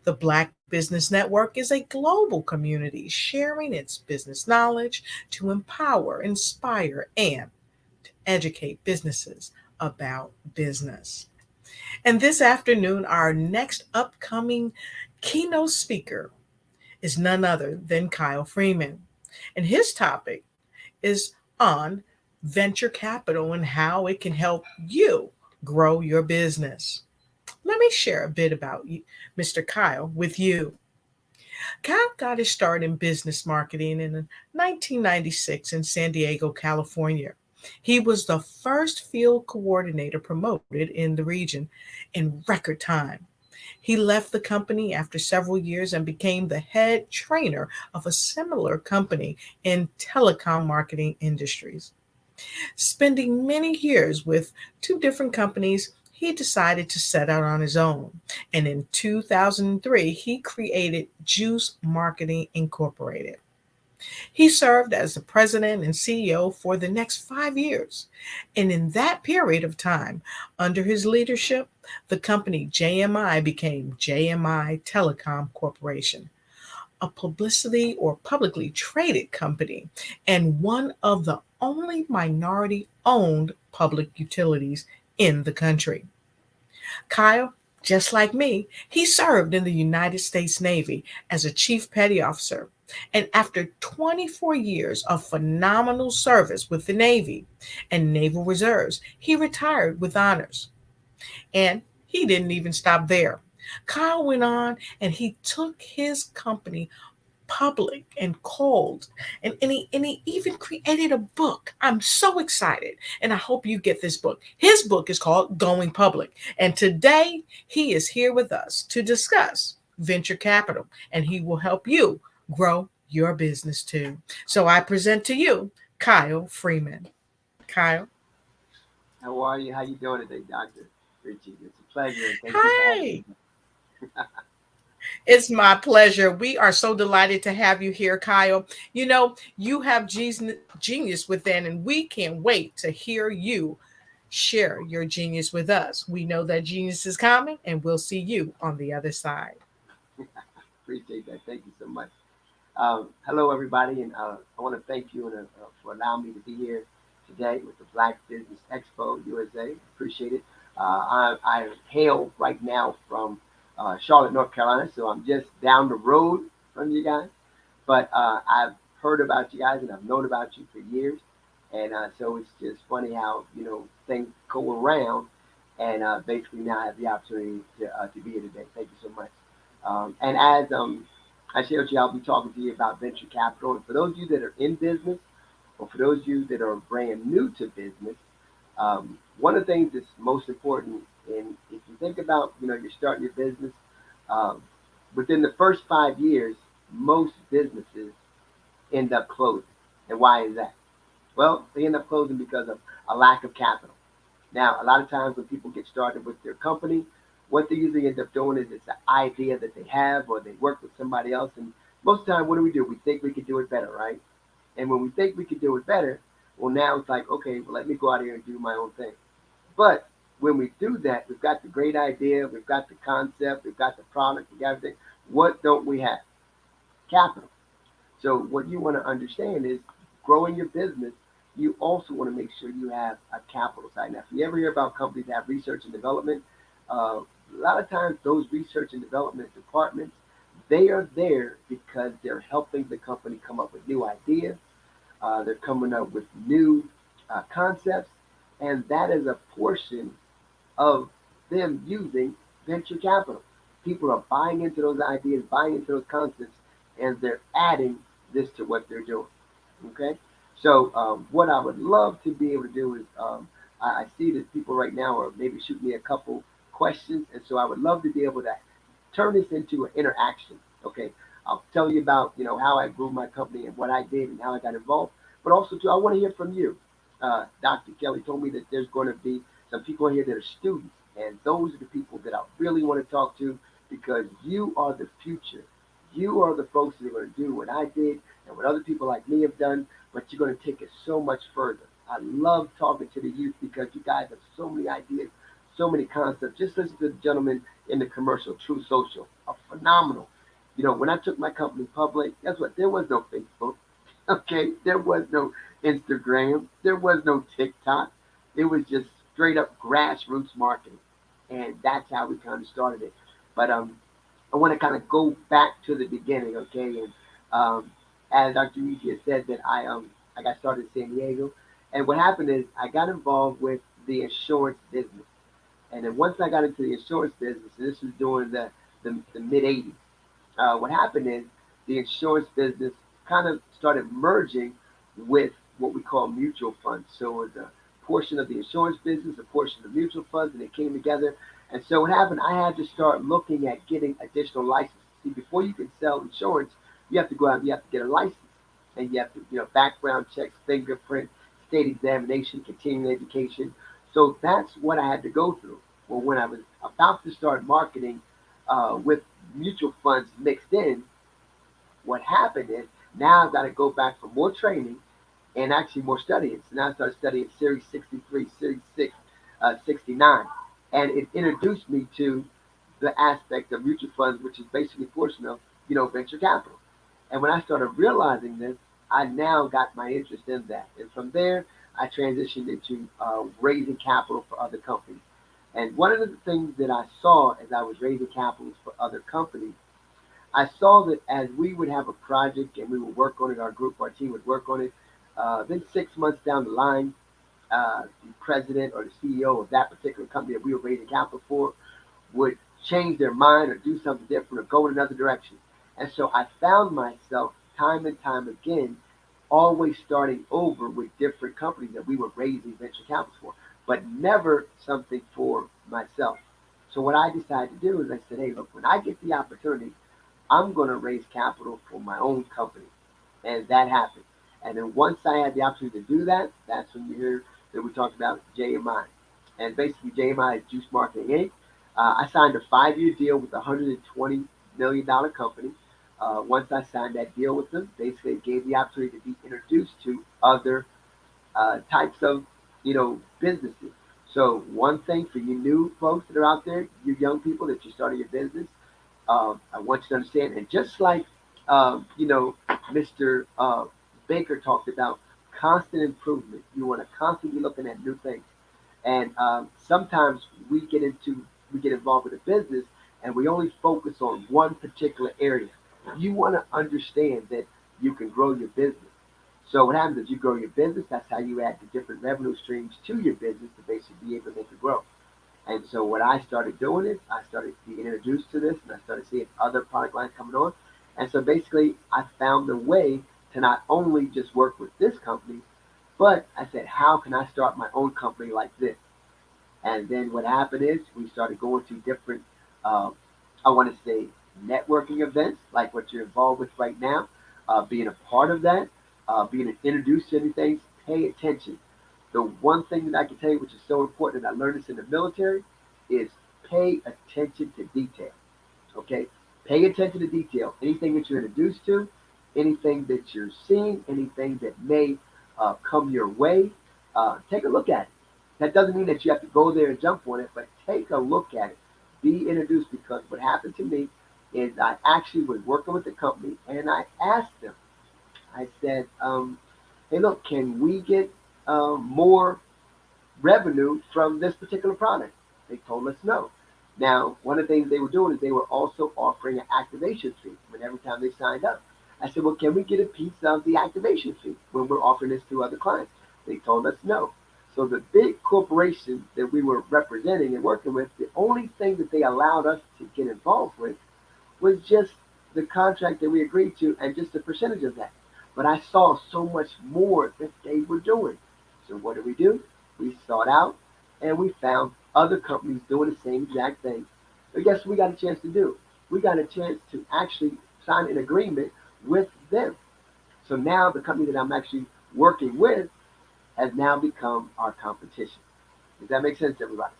The Black Business Network is a global community sharing its business knowledge to empower, inspire, and to educate businesses about business. And this afternoon, our next upcoming keynote speaker is none other than Kyle Freeman. And his topic is on venture capital and how it can help you grow your business. Let me share a bit about Mr. Kyle with you. Kyle got his start in business marketing in 1996 in San Diego, California. He was the first field coordinator promoted in the region in record time. He left the company after several years and became the head trainer of a similar company in telecom marketing industries. Spending many years with two different companies, he decided to set out on his own. And in 2003, he created Juice Marketing Incorporated. He served as the president and CEO for the next 5 years. And in that period of time, under his leadership, the company JMI became JMI Telecom Corporation, a publicly traded company and one of the only minority-owned public utilities in the country. Kyle, just like me, he served in the United States Navy as a chief petty officer. And after 24 years of phenomenal service with the Navy and Naval Reserves, he retired with honors. And he didn't even stop there. Kyle went on and he took his company public and called, and he even created a book. I'm so excited, and I hope you get this book. His book is called Going Public. And today he is here with us to discuss venture capital, and he will help you grow your business too. So I present to you Kyle Freeman. Kyle. How are you? How you doing today, Dr. Richie? It's a pleasure. Hi. It's my pleasure. We are so delighted to have you here, Kyle. You know, you have genius within, and we can't wait to hear you share your genius with us. We know that genius is coming, and we'll see you on the other side. Appreciate that. Thank you so much. Hello, everybody, and I want to thank you for allowing me to be here today with the Black Business Expo USA. Appreciate it. I hail right now from Charlotte, North Carolina, so I'm just down the road from you guys. But I've heard about you guys and I've known about you for years, and so it's just funny how things go around, and basically now I have the opportunity to be here today. Thank you so much. And as I shared with you, I'll be talking to you about venture capital. And for those of you that are in business, or for those of you that are brand new to business, one of the things that's most important, and if you think about, you're starting your business, Within the first 5 years, most businesses end up closing. And why is that? Well, they end up closing because of a lack of capital. Now, a lot of times when people get started with their company, what they usually end up doing is it's an idea that they have, or they work with somebody else. And most of the time, what do? We think we could do it better, right? And when we think we could do it better, well, now it's like, okay, well, let me go out here and do my own thing. But when we do that, we've got the great idea, we've got the concept, we've got the product, we've got everything. What don't we have? Capital. So what you want to understand is growing your business, you also want to make sure you have a capital side. Now, if you ever hear about companies that have research and development, a lot of times those research and development departments, they are there because they're helping the company come up with new ideas. They're coming up with new concepts, and that is a portion of them using venture capital. People are buying into those ideas, buying into those concepts, and they're adding this to what they're doing. Okay? So what I would love to be able to do is, I see that people right now are maybe shooting me a couple questions, and so I would love to be able to turn this into an interaction. Okay? I'll tell you about, how I grew my company and what I did and how I got involved, but also too, I want to hear from you. Dr. Kelly told me that there's going to be some people here that are students, and those are the people that I really want to talk to, because you are the future. You are the folks that are going to do what I did and what other people like me have done, but you're going to take it so much further. I love talking to the youth because you guys have so many ideas, so many concepts. Just listen to the gentleman in the commercial, True Social, a phenomenal. When I took my company public, guess what? There was no Facebook. Okay, there was no Instagram. There was no TikTok. It was just straight up grassroots marketing. And that's how we kind of started it. But I want to kind of go back to the beginning, okay? And as Dr. Yuji said, that I got started in San Diego. And what happened is I got involved with the insurance business. And then once I got into the insurance business, and this was during the mid-'80s, what happened is the insurance business kind of started merging with what we call mutual funds. So it was a portion of the insurance business, a portion of mutual funds, and they came together. And so what happened, I had to start looking at getting additional licenses. See, before you can sell insurance, you have to go out and you have to get a license. And you have to, background checks, fingerprint, state examination, continuing education. So that's what I had to go through. Well, when I was about to start marketing with mutual funds mixed in, what happened is now I've got to go back for more training and actually more studying. So now I started studying Series 63, Series 69. And it introduced me to the aspect of mutual funds, which is basically a portion of, venture capital. And when I started realizing this, I now got my interest in that. And from there, I transitioned into raising capital for other companies. And one of the things that I saw as I was raising capital for other companies, I saw that as we would have a project and we would work on it, our team would work on it, then 6 months down the line, the president or the CEO of that particular company that we were raising capital for would change their mind or do something different or go in another direction. And so I found myself time and time again always starting over with different companies that we were raising venture capital for, but never something for myself. So what I decided to do is I said, hey, look, when I get the opportunity, I'm going to raise capital for my own company. And that happened. And then once I had the opportunity to do that, that's when you hear that we talked about JMI. And basically JMI is Juice Marketing Inc. I signed a 5-year deal with a $120 million company. Once I signed that deal with them, basically it gave the opportunity to be introduced to other types of, businesses. So one thing for you new folks that are out there, you young people that you're starting your business, I want you to understand, and just like, Mr. Baker talked about constant improvement. You want to constantly be looking at new things. And sometimes we get involved with a business and we only focus on one particular area. You want to understand that you can grow your business. So what happens is you grow your business, that's how you add the different revenue streams to your business to basically be able to make it grow. And so what I started doing is I started being introduced to this and I started seeing other product lines coming on. And so basically I found a way to not only just work with this company, but I said, how can I start my own company like this? And then what happened is we started going to different I want to say networking events like what you're involved with right now, being a part of that, being introduced to anything, pay attention. The one thing that I can tell you, which is so important, and I learned this in the military, is pay attention to detail. Okay? Pay attention to detail. Anything that you're introduced to, anything that you're seeing, anything that may come your way, take a look at it. That doesn't mean that you have to go there and jump on it, but take a look at it. Be introduced, because what happened to me is I actually was working with the company and I asked them, I said, hey, look, can we get more revenue from this particular product? They told us no. Now, one of the things they were doing is they were also offering an activation fee every time they signed up. I said, well, can we get a piece of the activation fee when we're offering this to other clients? They told us no. So the big corporation that we were representing and working with, the only thing that they allowed us to get involved with was just the contract that we agreed to and just a percentage of that. But I saw so much more that they were doing. So what did? We sought out and we found other companies doing the same exact thing. But guess what we got a chance to do? We got a chance to actually sign an agreement with them. So now the company that I'm actually working with has now become our competition. Does that make sense, everybody?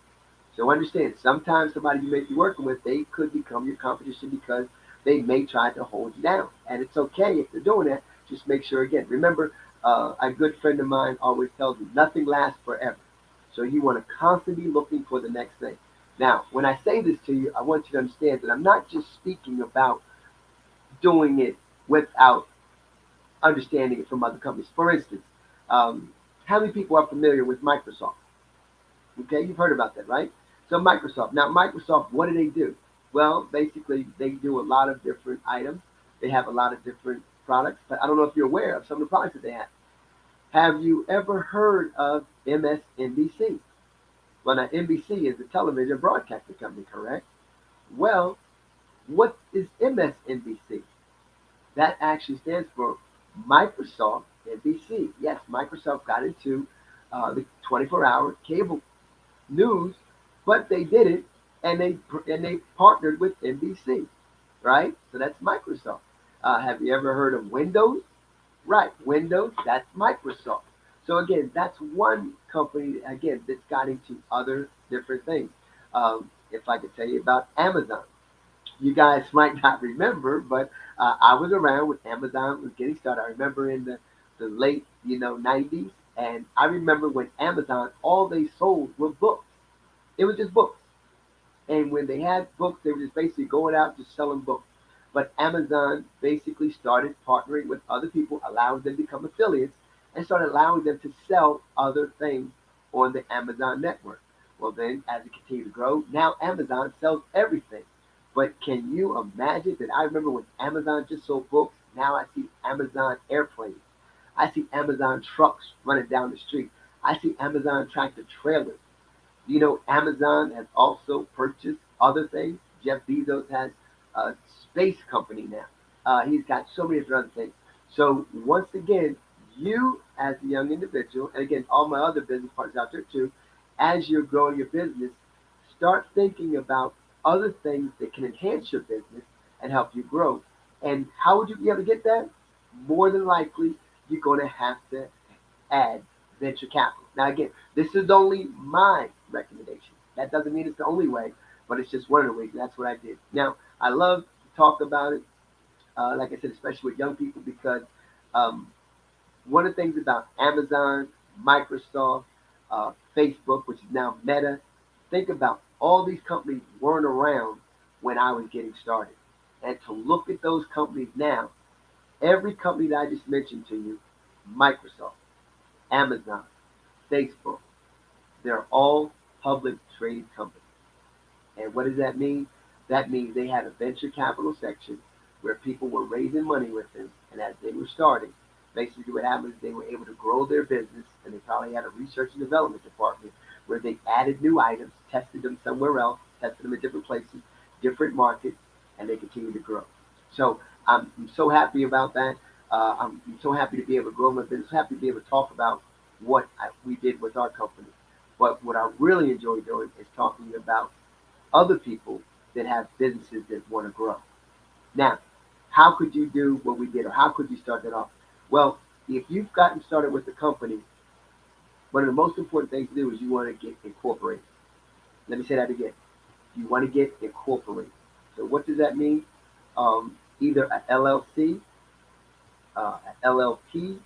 So understand, sometimes somebody you may be working with, they could become your competition because they may try to hold you down. And it's okay if they're doing that. Just make sure, again, remember, a good friend of mine always tells me nothing lasts forever. So you want to constantly be looking for the next thing. Now, when I say this to you, I want you to understand that I'm not just speaking about doing it without understanding it from other companies. For instance, how many people are familiar with Microsoft? Okay, you've heard about that, right? So Microsoft. Now, Microsoft, what do? Well, basically, they do a lot of different items. They have a lot of different products, but I don't know if you're aware of some of the products that they have. Have you ever heard of MSNBC? Well, now, NBC is a television broadcasting company, correct? Well, what is MSNBC? That actually stands for Microsoft NBC. Yes, Microsoft got into the 24-hour cable news, but they did it, and they partnered with NBC, right? So that's Microsoft. Have you ever heard of Windows? Right, Windows, that's Microsoft. So again, that's one company, again, that's got into other different things. If I could tell you about Amazon. You guys might not remember, but I was around when Amazon was getting started. I remember in the late, 90s, and I remember when Amazon, all they sold were books. It was just books. And when they had books, they were just basically going out just selling books. But Amazon basically started partnering with other people, allowing them to become affiliates, and started allowing them to sell other things on the Amazon network. Well, then, as it continued to grow, now Amazon sells everything. But can you imagine that? I remember when Amazon just sold books, now I see Amazon airplanes. I see Amazon trucks running down the street. I see Amazon tractor trailers. Amazon has also purchased other things. Jeff Bezos has a space company now. He's got so many different other things. So once again, you as a young individual, and again, all my other business partners out there too, as you're growing your business, start thinking about other things that can enhance your business and help you grow. And how would you be able to get that? More than likely, you're going to have to add venture capital. Now, again, this is only my recommendation. That doesn't mean it's the only way, but it's just one of the ways. That's what I did. Now, I love to talk about it, like I said, especially with young people, because one of the things about Amazon, Microsoft, Facebook, which is now Meta, think about all these companies weren't around when I was getting started. And to look at those companies now, every company that I just mentioned to you, Microsoft, Amazon, Facebook, they're all public traded companies. And what does that mean? That means they had a venture capital section where people were raising money with them. And as they were starting, basically what happened is they were able to grow their business, and they probably had a research and development department where they added new items, tested them somewhere else, tested them in different places, different markets, and they continue to grow. So I'm so happy about that. I'm so happy to be able to grow my business, happy to be able to talk about what we did with our company. But what I really enjoy doing is talking about other people that have businesses that want to grow. Now, how could you do what we did, or how could you start that off? Well, if you've gotten started with the company, one of the most important things to do is you want to get incorporated. Let me say that again. You want to get incorporated. So what does that mean? Either an LLC, an LLP,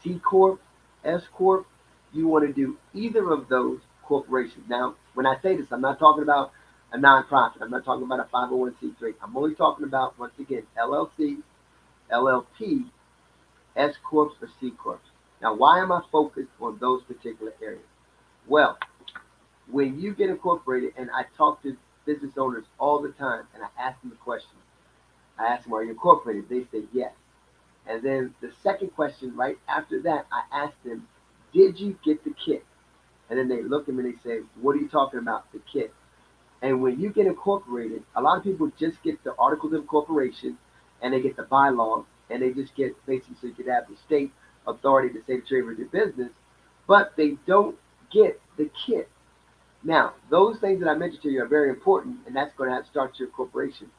C Corp, S Corp. You want to do either of those corporations. Now, when I say this, I'm not talking about a nonprofit. I'm not talking about a 501c3. I'm only talking about, once again, LLC, LLP, S Corps, or C Corps. Now, why am I focused on those particular areas? Well, when you get incorporated, and I talk to business owners all the time, and I ask them the question. I ask them, are you incorporated? They say yes. And then the second question right after that, I ask them, did you get the kit? And then they look at me and they say, what are you talking about, the kit? And when you get incorporated, a lot of people just get the articles of incorporation, and they get the bylaws, and they just get basically so you could have the state authority to say that you're able to do business, but they don't get the kit. Now, those things that I mentioned to you are very important, and that's going to have to start your corporation.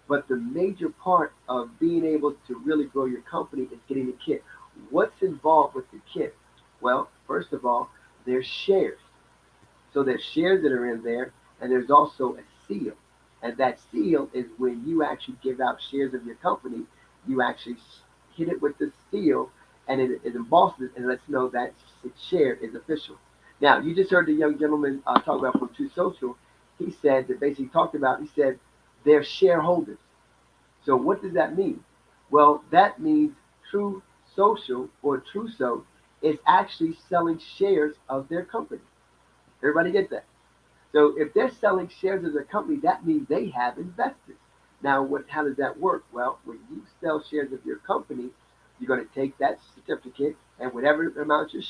But the major part of being able to really grow your company is getting the kit. What's involved with the kit? Well, first of all, there's shares. So there's shares that are in there, and there's also a seal. And that seal is when you actually give out shares of your company, you actually hit it with the seal, and it embosses it and lets you know that share is official. Now, you just heard the young gentleman talk about from True Social. He said that basically talked about, he said, they're shareholders. So what does that mean? Well, that means True Social or Truso is actually selling shares of their company. Everybody get that? So if they're selling shares of their company, that means they have investors. Now, how does that work? Well, when you sell shares of your company, you're going to take that certificate and whatever amount you're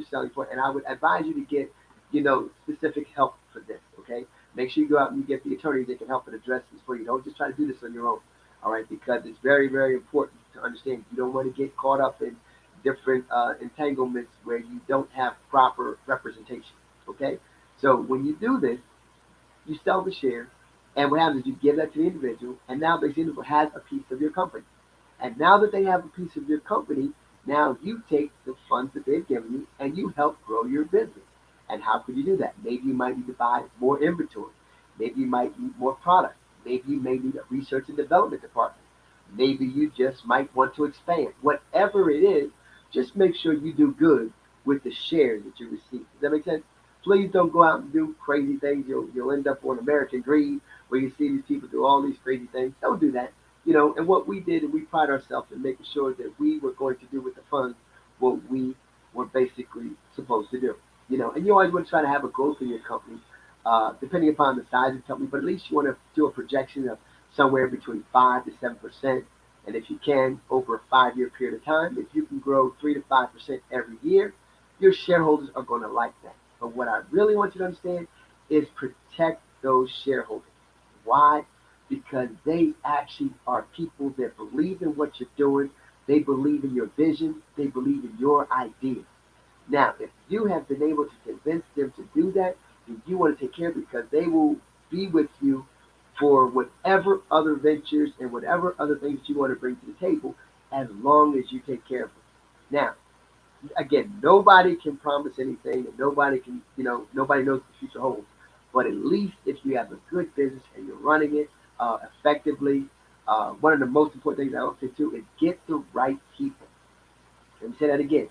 selling for, and I would advise you to get, specific help for this, okay? Make sure you go out and you get the attorneys that can help and address this for you. Don't just try to do this on your own, all right? Because it's very, very important to understand you don't want to get caught up in different entanglements where you don't have proper representation, okay? So when you do this, you sell the shares, and what happens is you give that to the individual, and now the individual has a piece of your company. And now that they have a piece of your company, now you take the funds that they've given you and you help grow your business. And how could you do that? Maybe you might need to buy more inventory. Maybe you might need more product. Maybe you may need a research and development department. Maybe you just might want to expand. Whatever it is, just make sure you do good with the shares that you receive. Does that make sense? Please don't go out and do crazy things. You'll end up on American Greed, where you see these people do all these crazy things. Don't do that. And what we did, and we pride ourselves in making sure that we were going to do with the funds what we were basically supposed to do. And you always want to try to have a growth in your company, depending upon the size of the company, but at least you want to do a projection of somewhere between 5 to 7%. And if you can, over a 5-year period of time, if you can grow 3 to 5% every year, your shareholders are going to like that. But what I really want you to understand is protect those shareholders. Why? Because they actually are people that believe in what you're doing. They believe in your vision. They believe in your idea. Now, if you have been able to convince them to do that, then you want to take care of it, because they will be with you for whatever other ventures and whatever other things you want to bring to the table, as long as you take care of them. Now, again, nobody can promise anything, and nobody nobody knows what the future holds. But at least if you have a good business and you're running it effectively, one of the most important things I would say too is get the right people. Let me say that again.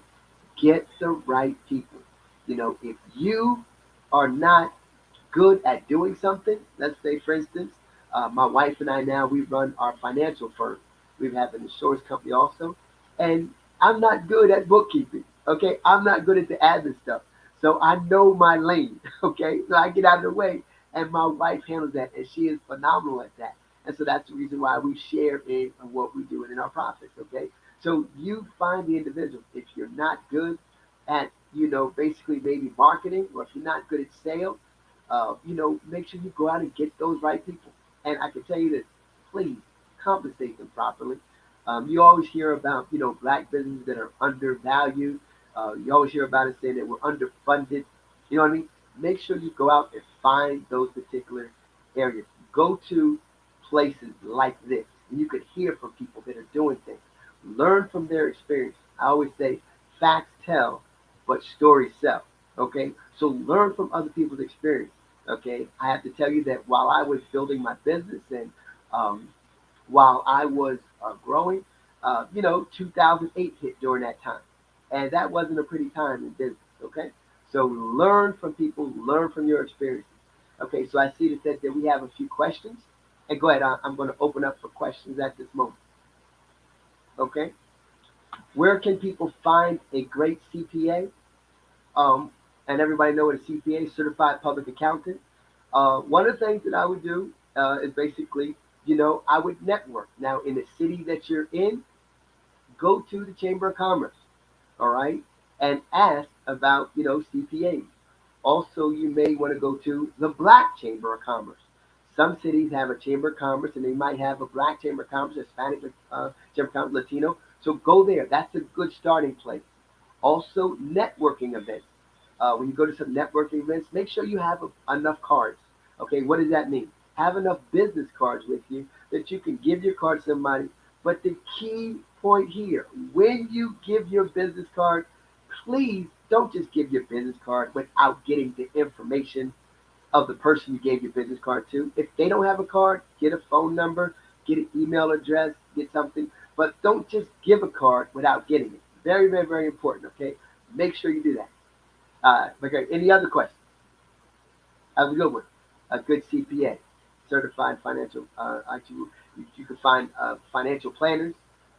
Get the right people. If you are not good at doing something, let's say, for instance, my wife and I now, we run our financial firm. We have an insurance company also. And I'm not good at bookkeeping, okay? I'm not good at the admin stuff. So I know my lane, okay? So I get out of the way, and my wife handles that, and she is phenomenal at that. And so that's the reason why we share in what we do and in our profits, okay? So you find the individual. If you're not good at, basically maybe marketing, or if you're not good at sales, make sure you go out and get those right people. And I can tell you this, please compensate them properly. You always hear about, black businesses that are undervalued. You always hear about it saying that we're underfunded. You know what I mean? Make sure you go out and find those particular areas. go to places like this, and you could hear from people that are doing things. Learn from their experience. I always say, facts tell, but stories sell. Okay, so learn from other people's experience. Okay, I have to tell you that while I was building my business and while I was growing, 2008 hit during that time, and that wasn't a pretty time in business. Okay, so learn from people, learn from your experiences. Okay, so I see that we have a few questions, and go ahead. I'm going to open up for questions at this moment. Okay, where can people find a great CPA? And everybody know what a CPA is, Certified Public Accountant. One of the things that I would do is basically, I would network. Now, in the city that you're in, go to the Chamber of Commerce, all right, and ask about, CPAs. Also, you may want to go to the Black Chamber of Commerce. Some cities have a Chamber of Commerce, and they might have a Black Chamber of Commerce, Hispanic Chamber of Commerce, Latino. So go there. That's a good starting place. Also, networking events. When you go to some networking events, make sure you have enough cards. Okay, what does that mean? Have enough business cards with you that you can give your card to somebody. But the key point here, when you give your business card, please don't just give your business card without getting the information of the person you gave your business card to. If they don't have a card, get a phone number, get an email address, get something. But don't just give a card without getting it. Very, very, very important, okay? Make sure you do that. Okay, any other questions? Have a good one. A good CPA, certified financial. Actually, you can find financial planners.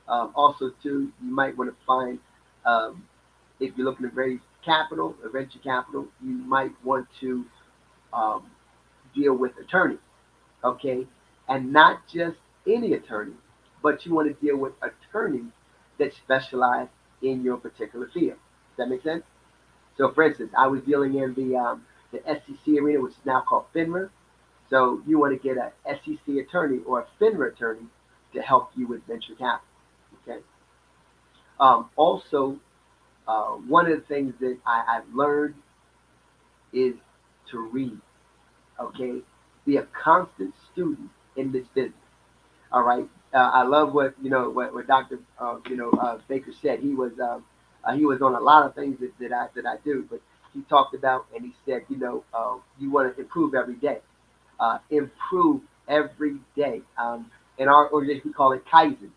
Also, too, you might want to find if you're looking to raise capital, venture capital, you might want to deal with attorneys, okay, and not just any attorney, but you want to deal with attorneys that specialize in your particular field. Does that make sense? So, for instance, I was dealing in the SEC arena, which is now called FINRA. So you want to get a SEC attorney or a FINRA attorney to help you with venture capital. Okay. Also, one of the things that I've learned is to read. Okay, be a constant student in this business. All right. I love what Dr. Baker said. He was on a lot of things that I do, but he talked about and he said, you want to improve every day. Improve every day. In our organization, we call it Kaizen,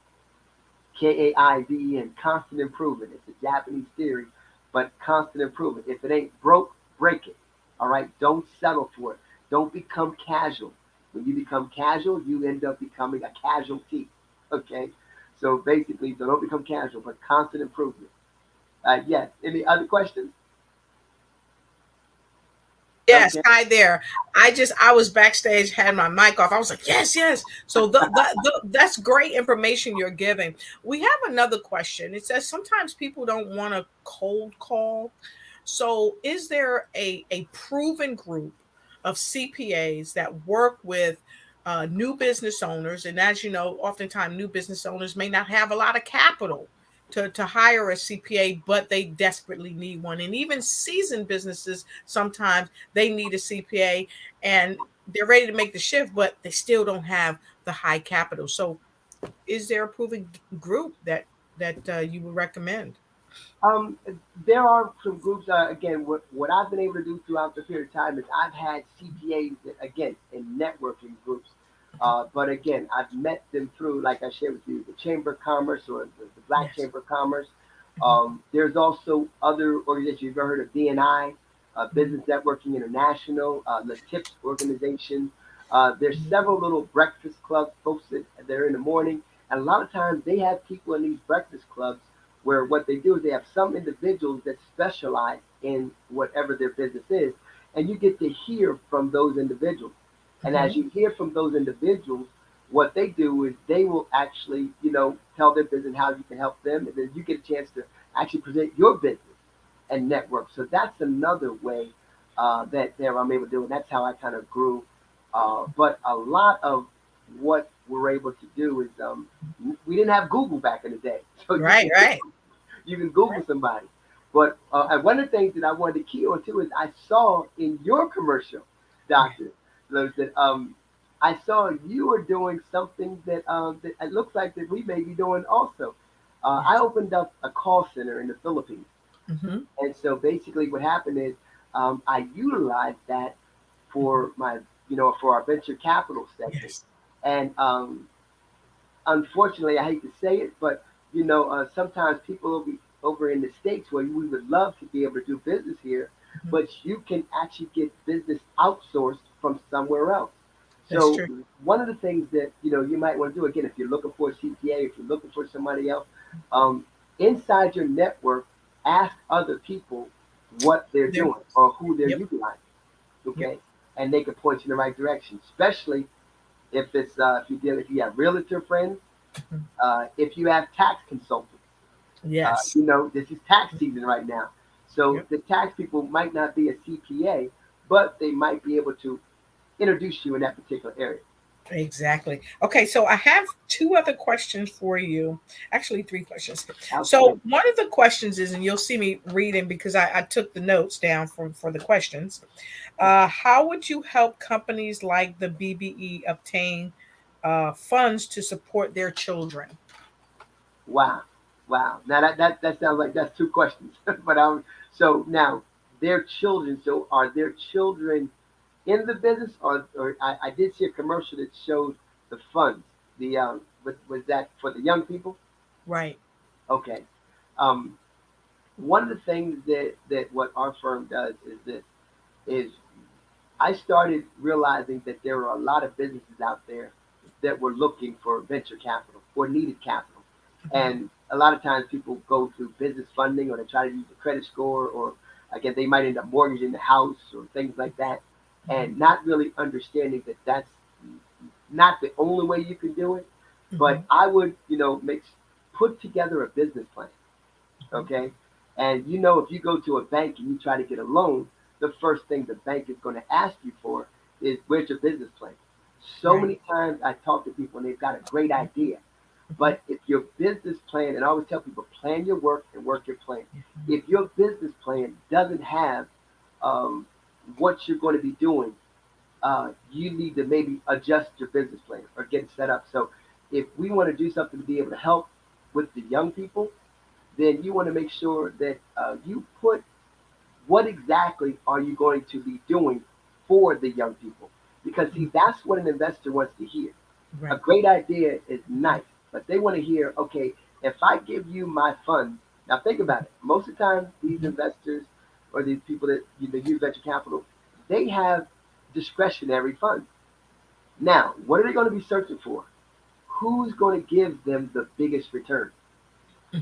Kaizen, constant improvement. It's a Japanese theory, but constant improvement. If it ain't broke, break it. All right, don't settle for it. Don't become casual. When you become casual, you end up becoming a casualty. Okay, so basically, don't become casual, but constant improvement. Yes. Any other questions? Yes, okay. Hi there. I was backstage, had my mic off. I was like, yes. So that's great information you're giving. We have another question. It says sometimes people don't want to cold call. So is there a proven group of CPAs that work with new business owners? And as you know, oftentimes new business owners may not have a lot of capital to hire a CPA, but they desperately need one. And even seasoned businesses, sometimes they need a CPA and they're ready to make the shift, but they still don't have the high capital. So is there a proven group that you would recommend? There are some groups, again, what I've been able to do throughout the period of time is I've had CPAs, again, in networking groups. But again, I've met them through, like I shared with you, the Chamber of Commerce or the Black Chamber of Commerce. There's also other organizations. You've ever heard of BNI, Business Networking International, the TIPS organization. There's several little breakfast clubs, folks that they're in the morning. And a lot of times they have people in these breakfast clubs where what they do is they have some individuals that specialize in whatever their business is. And you get to hear from those individuals. And as you hear from those individuals, what they do is they will actually, tell their business how you can help them. And then you get a chance to actually present your business and network. So that's another way that I'm able to do. And that's how I kind of grew. But a lot of what we're able to do is we didn't have Google back in the day. So right. You can Google somebody. But one of the things that I wanted to key on too is I saw in your commercial, Doctor, that I saw you were doing something that, that it looks like that we may be doing also. I opened up a call center in the Philippines. Mm-hmm. And so basically what happened is I utilized that for my, for our venture capital segment. Yes. And unfortunately, I hate to say it, but, sometimes people will be over in the States where we would love to be able to do business here, but you can actually get business outsourced from somewhere else. That's So true. one of the things that, you might want to do, again, if you're looking for a CPA, if you're looking for somebody else, inside your network, ask other people what they're doing or who they're utilizing, okay? And they can point you in the right direction, especially if it's if you have realtor friends, if you have tax consultants. Yes. This is tax season right now. So the tax people might not be a CPA, but they might be able to introduce you in that particular area. Exactly. Okay, so I have two other questions for you. Actually, three questions. Okay. So one of the questions is, and you'll see me reading because I took the notes down for the questions. How would you help companies like the BBE obtain funds to support their children? Wow. Now that sounds like that's two questions. But so now their children. So are their children in the business, or I did see a commercial that showed the funds. The was that for the young people? Right. Okay. One of the things that what our firm does is I started realizing that there were a lot of businesses out there that were looking for venture capital or needed capital. And a lot of times people go through business funding or they try to use the credit score, or again, they might end up mortgaging the house or things like that, and not really understanding that that's not the only way you can do it. But I would, put together a business plan, okay? And if you go to a bank and you try to get a loan, the first thing the bank is going to ask you for is, where's your business plan? So many times I talk to people and they've got a great idea, but if your business plan, and I always tell people, plan your work and work your plan. If your business plan doesn't have what you're going to be doing, you need to maybe adjust your business plan or get it set up. So if we want to do something to be able to help with the young people, then you want to make sure that you put what exactly are you going to be doing for the young people? Because see, that's what an investor wants to hear. Right. A great idea is nice, but they want to hear, okay, if I give you my funds, now think about it. Most of the time, these investors or these people that use venture capital, they have discretionary funds. Now, what are they going to be searching for? Who's going to give them the biggest return?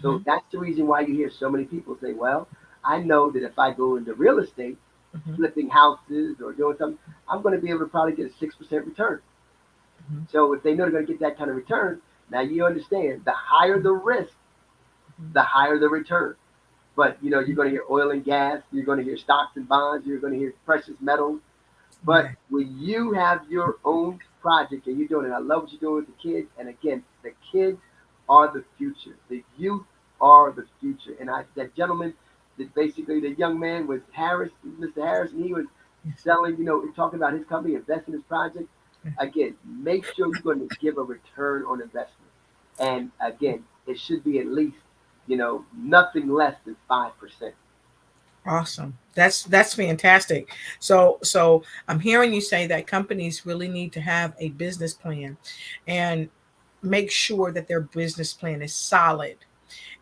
So that's the reason why you hear so many people say, well, I know that if I go into real estate, flipping houses or doing something, I'm going to be able to probably get a 6% return. So if they know they're going to get that kind of return, now you understand the higher the risk, the higher the return. But, you're going to hear oil and gas, you're going to hear stocks and bonds, you're going to hear precious metals. But when you have your own project and you're doing it, I love what you're doing with the kids. And again, the kids are the future. The youth are the future. And that gentleman, that basically the young man was Mr. Harris, and he was selling, talking about his company, investing in his project. Again, make sure you're going to give a return on investment. And again, it should be at least, nothing less than 5%. Awesome. That's fantastic. So I'm hearing you say that companies really need to have a business plan and make sure that their business plan is solid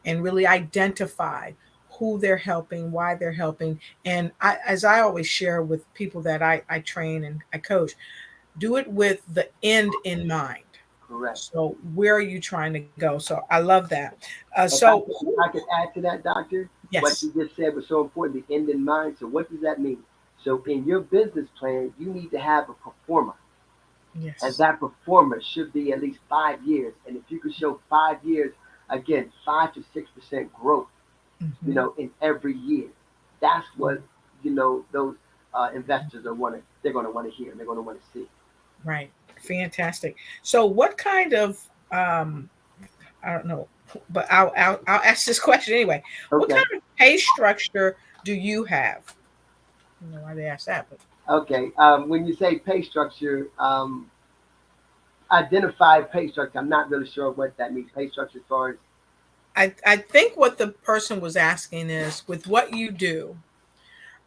and really identify who they're helping, why they're helping. And as I always share with people that I train and I coach, do it with the end in mind. Correct. So where are you trying to go? So I love that. If I could add to that, Doctor, yes. What you just said was so important, the end in mind. So what does that mean? So in your business plan, you need to have a performer. Yes. And that performer should be at least 5 years. And if you could show 5 years, again, 5 to 6% growth, in every year, that's what, those investors they're going to want to hear and they're going to want to see. Right. Fantastic. So what kind of, I don't know, but I'll ask this question anyway. Okay. What kind of pay structure do you have? I don't know why they asked that, but. Okay. When you say pay structure, identify pay structure. I'm not really sure what that means. Pay structure as far as. I think what the person was asking is, with what you do,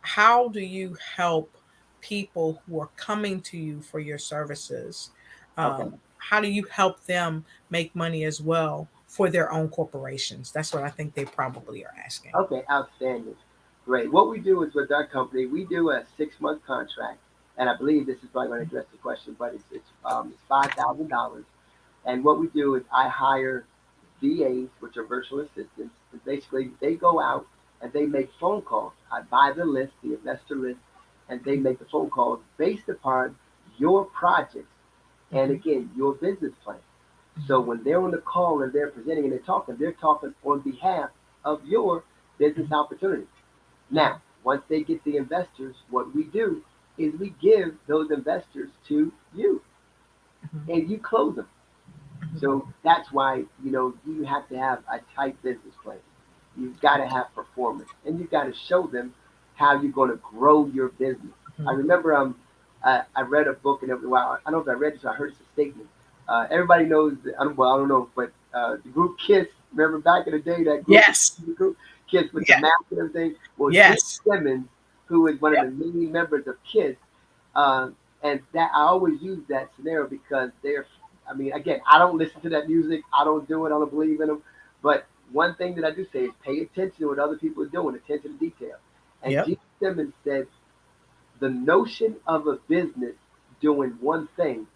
how do you help people who are coming to you for your services? Okay. How do you help them make money as well for their own corporations? That's what I think they probably are asking. Okay, outstanding. Great. What we do is with our company, we do a 6-month contract, and I believe this is probably going to address the question, but it's $5,000. And what we do is I hire VAs, which are virtual assistants, and basically they go out and they make phone calls. I buy the list, the investor list, and they make the phone calls based upon your projects and again your business plan. So when they're on the call and they're presenting and they're talking on behalf of your business opportunity. Now, once they get the investors, what we do is we give those investors to you, and you close them. So that's why, you have to have a tight business plan. You've got to have performance, and you've got to show them how you're going to grow your business. I remember I read a book, and I don't know if I read it, so I heard it's a statement. Everybody knows, I don't know, but the group KISS, remember back in the day, that group, yes, the group KISS with the mask and everything? Well, yes. Gene Simmons, who is one of the main members of KISS, and that I always use that scenario because again, I don't listen to that music. I don't do it. I don't believe in them. But one thing that I do say is pay attention to what other people are doing, attention to detail. And Gene Simmons said, the notion of a business doing one thing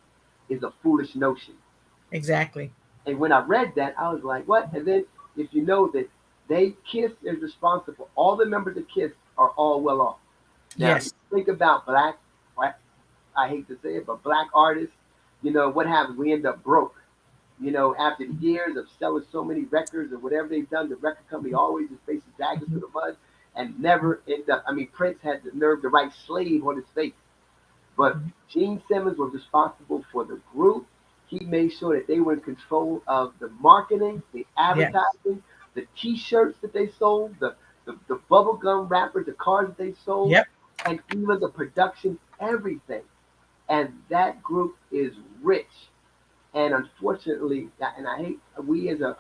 is a foolish notion. Exactly. And when I read that, I was like, what? And then if you know that KISS is responsible, all the members of KISS are all well off. Now, Yes. think about black, I hate to say it, but black artists, what happens? We end up broke. After the years of selling so many records or whatever they've done, the record company always just faces daggers to the mud and never end up. Prince had the nerve to write slave on his face. But Gene Simmons was responsible for the group. He made sure that they were in control of the marketing, the advertising, the T-shirts that they sold, the bubblegum wrappers, the cars that they sold, and even the production, everything. And that group is rich. And unfortunately, and I hate, we as an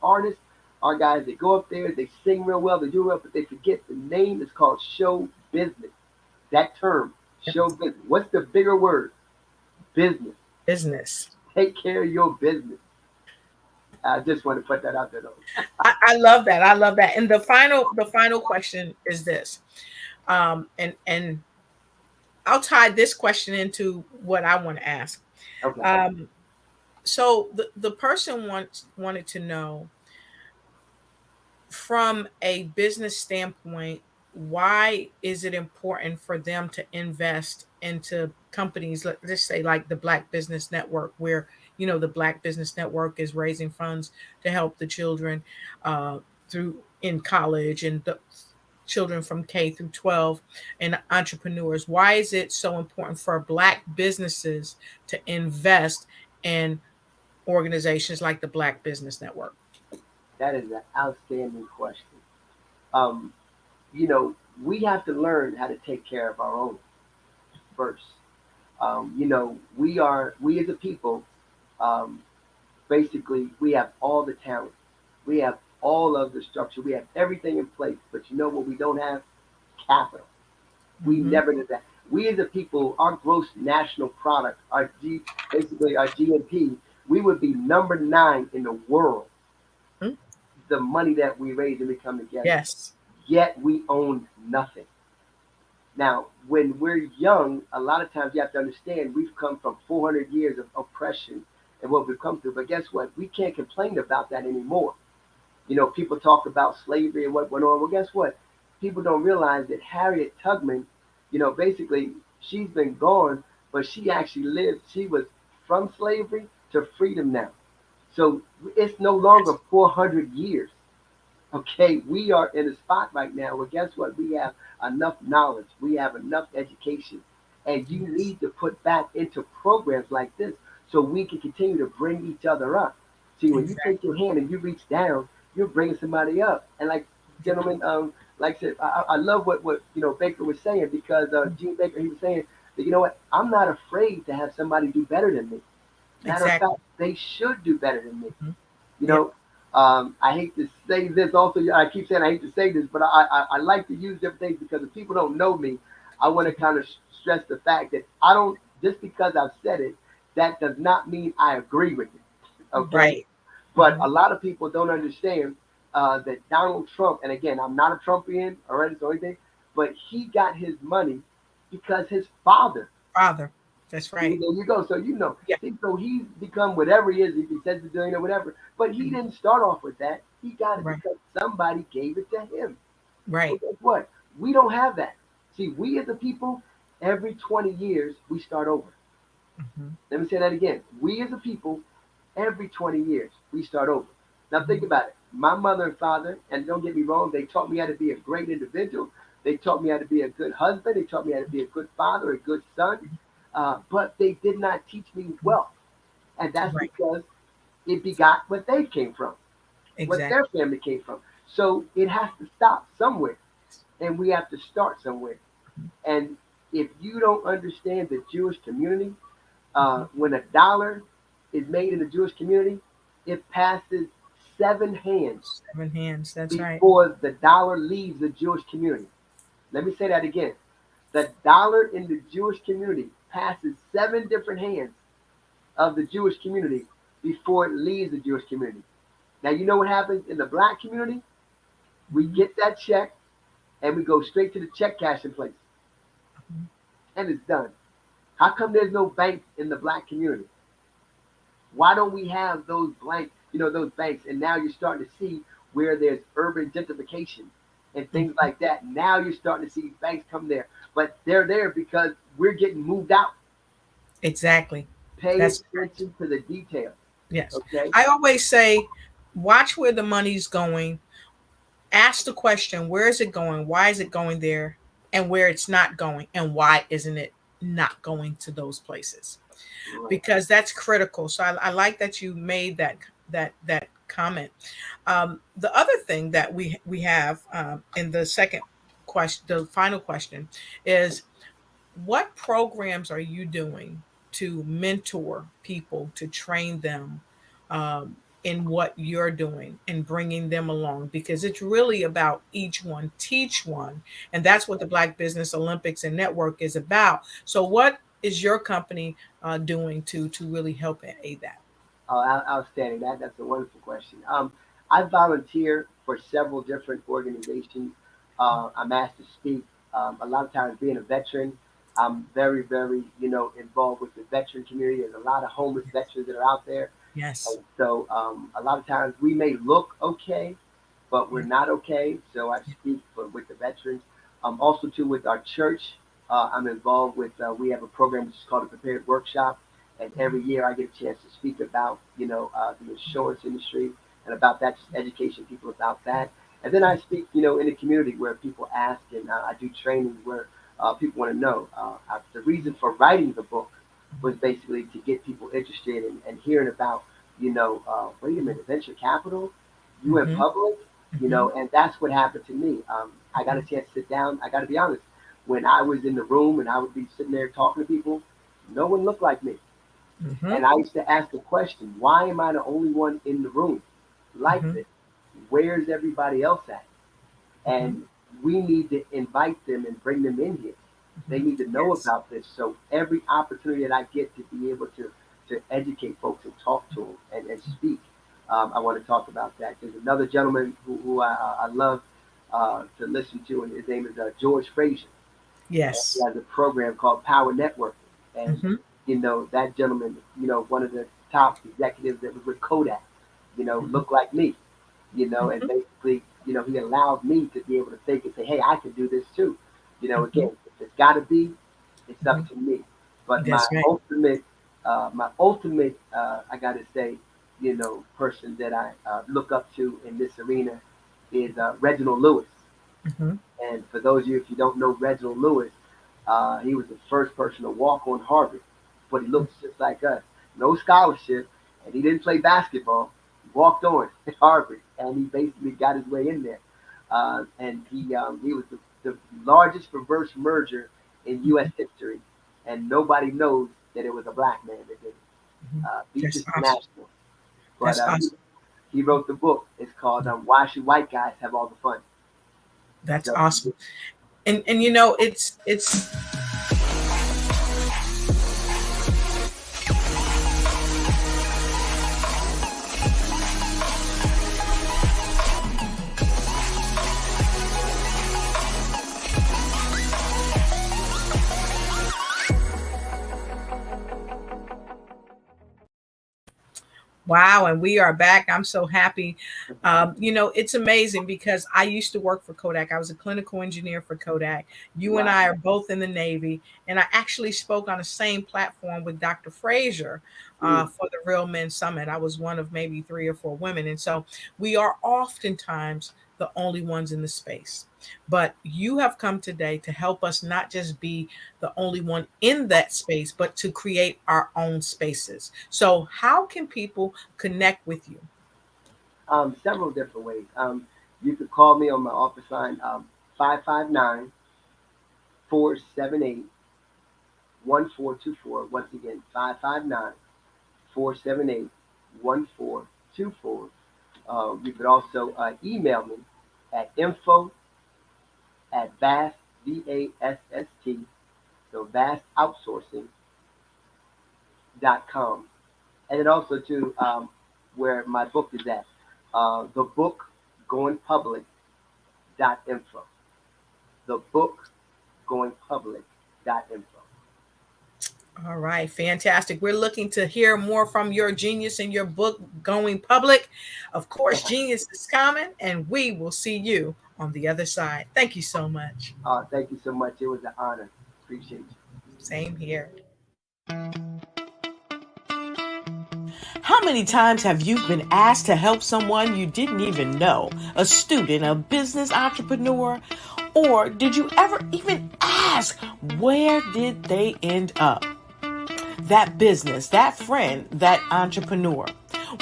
artist, our guys, they go up there, they sing real well, they do well, but they forget the name is called show business. That term, show business. What's the bigger word? Business. Business. Take care of your business. I just want to put that out there, though. I love that. I love that. And the final question is this, and I'll tie this question into what I want to ask. Okay. So the person wanted to know, from a business standpoint, why is it important for them to invest into companies, let's say like the Black Business Network, where the Black Business Network is raising funds to help the children in college and the children from K through 12 and entrepreneurs? Why is it so important for Black businesses to invest in organizations like the Black Business Network? That is an outstanding question. We have to learn how to take care of our own first. We as a people, basically, we have all the talent. We have all of the structure. We have everything in place. But you know what we don't have? Capital. We never did that. We as a people, our gross national product, basically our GNP, we would be number 9 in the world. The money that we raise and we come together. Yes. Yet we own nothing. Now, when we're young, a lot of times you have to understand we've come from 400 years of oppression and what we've come through. But guess what? We can't complain about that anymore. People talk about slavery and what went on. Well, guess what? People don't realize that Harriet Tubman, basically she's been gone, but she actually lived. She was from slavery to freedom now. So it's no longer 400 years. Okay, we are in a spot right now where guess what? We have enough knowledge. We have enough education. And you need to put back into programs like this so we can continue to bring each other up. See, when you take your hand and you reach down, you're bringing somebody up. And like, gentlemen, like I said, I love what Baker was saying, because Gene Baker, he was saying that, I'm not afraid to have somebody do better than me. Matter Exactly. of fact, they should do better than me. You Yep. know, I hate to say this also. I keep saying I hate to say this, but I like to use different things because if people don't know me, I want to kind of stress the fact that I don't, just because I've said it, that does not mean I agree with it. Okay. Right. But a lot of people don't understand that Donald Trump, and again, I'm not a Trumpian or anything, but he got his money because his father. Father. That's See, right. there you go. So Yeah. so he's become whatever he is. If he says he's doing or whatever, but he didn't start off with that. He got it Right. because somebody gave it to him. So Right. guess what? We don't have that. See, we as a people, every 20 years we start over. Let me say that again. We as a people, every 20 years we start over. Now think about it. My mother and father, and don't get me wrong, they taught me how to be a great individual. They taught me how to be a good husband. They taught me how to be a good father, a good son. But they did not teach me wealth. And that's Right. because it begot what they came from, what Exactly. their family came from. So it has to stop somewhere. And we have to start somewhere. And if you don't understand the Jewish community, when a dollar is made in the Jewish community, it passes 7 hands 7 hands. That's right. before the dollar leaves the Jewish community. Let me say that again. The dollar in the Jewish community passes 7 different hands of the Jewish community before it leaves the Jewish community. Now, you know what happens in the black community? We get that check and we go straight to the check cashing place. And it's done. How come there's no bank in the black community? Why don't we have those those banks? And now you're starting to see where there's urban gentrification and things like that. Now you're starting to see banks come there. But they're there because we're getting moved out. Exactly. Pay That's attention to the details. Yes. Okay. I always say, watch where the money's going. Ask the question, where is it going? Why is it going there? And where it's not going, and why isn't it not going to those places? Because that's critical. So I like that you made that comment. The other thing that we have in the second question, the final question, is what programs are you doing to mentor people, to train them in what you're doing and bringing them along? Because it's really about each one teach one, and that's what the Black Business Olympics and Network is about. So what is your company doing to really help and aid that? Outstanding. That's a wonderful question. I volunteer for several different organizations. I'm asked to speak. A lot of times, being a veteran, I'm very, very, involved with the veteran community. There's a lot of homeless veterans that are out there. Yes. And so a lot of times we may look okay, but we're not okay. So I speak with the veterans. Also, too, with our church, I'm involved with, we have a program which is called the Prepared Workshop. And every year I get a chance to speak about, the insurance industry and about that, just education people about that. And then I speak, in the community where people ask, and I do training where people want to know. The reason for writing the book was basically to get people interested in hearing about, wait a minute, venture capital, you went public, and that's what happened to me. I got a chance to sit down. I got to be honest. When I was in the room and I would be sitting there talking to people, no one looked like me. And I used to ask the question, why am I the only one in the room like this? Where's everybody else at? And we need to invite them and bring them in here. They need to know about this. So every opportunity that I get to be able to educate folks and talk to them and speak, I want to talk about that. There's another gentleman who I love to listen to, and his name is George Frazier. Yes. He has a program called Power Networking. And that gentleman, one of the top executives that was with Kodak, looked like me, and basically, he allowed me to be able to think and say, hey, I can do this too. Again, if it's got to be, it's up to me. But That's right. my ultimate, I got to say, person that I look up to in this arena is Reginald Lewis. And for those of you, if you don't know Reginald Lewis, he was the first person to walk on Harvard, but he looks just like us. No scholarship, and he didn't play basketball. He walked on at Harvard, and he basically got his way in there. And he was the largest reverse merger in U.S. history, and nobody knows that it was a black man that did it. Beaches That's awesome. National. But That's awesome. he wrote the book. It's called Why Should White Guys Have All the Fun? That's So, awesome. And you know, it's wow, and we are back. I'm so happy. You know, it's amazing because I used to work for Kodak. I was a clinical engineer for Kodak. You and I are both in the Navy, and I actually spoke on the same platform with Dr. Frazier for the Real Men Summit. I was one of maybe 3 or 4 women, and so we are oftentimes the only ones in the space. But you have come today to help us not just be the only one in that space, but to create our own spaces. So how can people connect with you? Several different ways. You could call me on my office line, 559-478-1424. Once again, 559-478-1424. You could also email me at info@VAST, VASST, so vastoutsourcing.com. And then also to where my book is at, the book goingpublic.info. The book goingpublic.info. All right, fantastic. We're looking to hear more from your genius in your book, Going Public. Of course, genius is common, and we will see you on the other side. Thank you so much. Thank you so much. It was an honor. Appreciate you. Same here. How many times have you been asked to help someone you didn't even know, a student, a business entrepreneur? Or did you ever even ask, where did they end up? That business, that friend, that entrepreneur.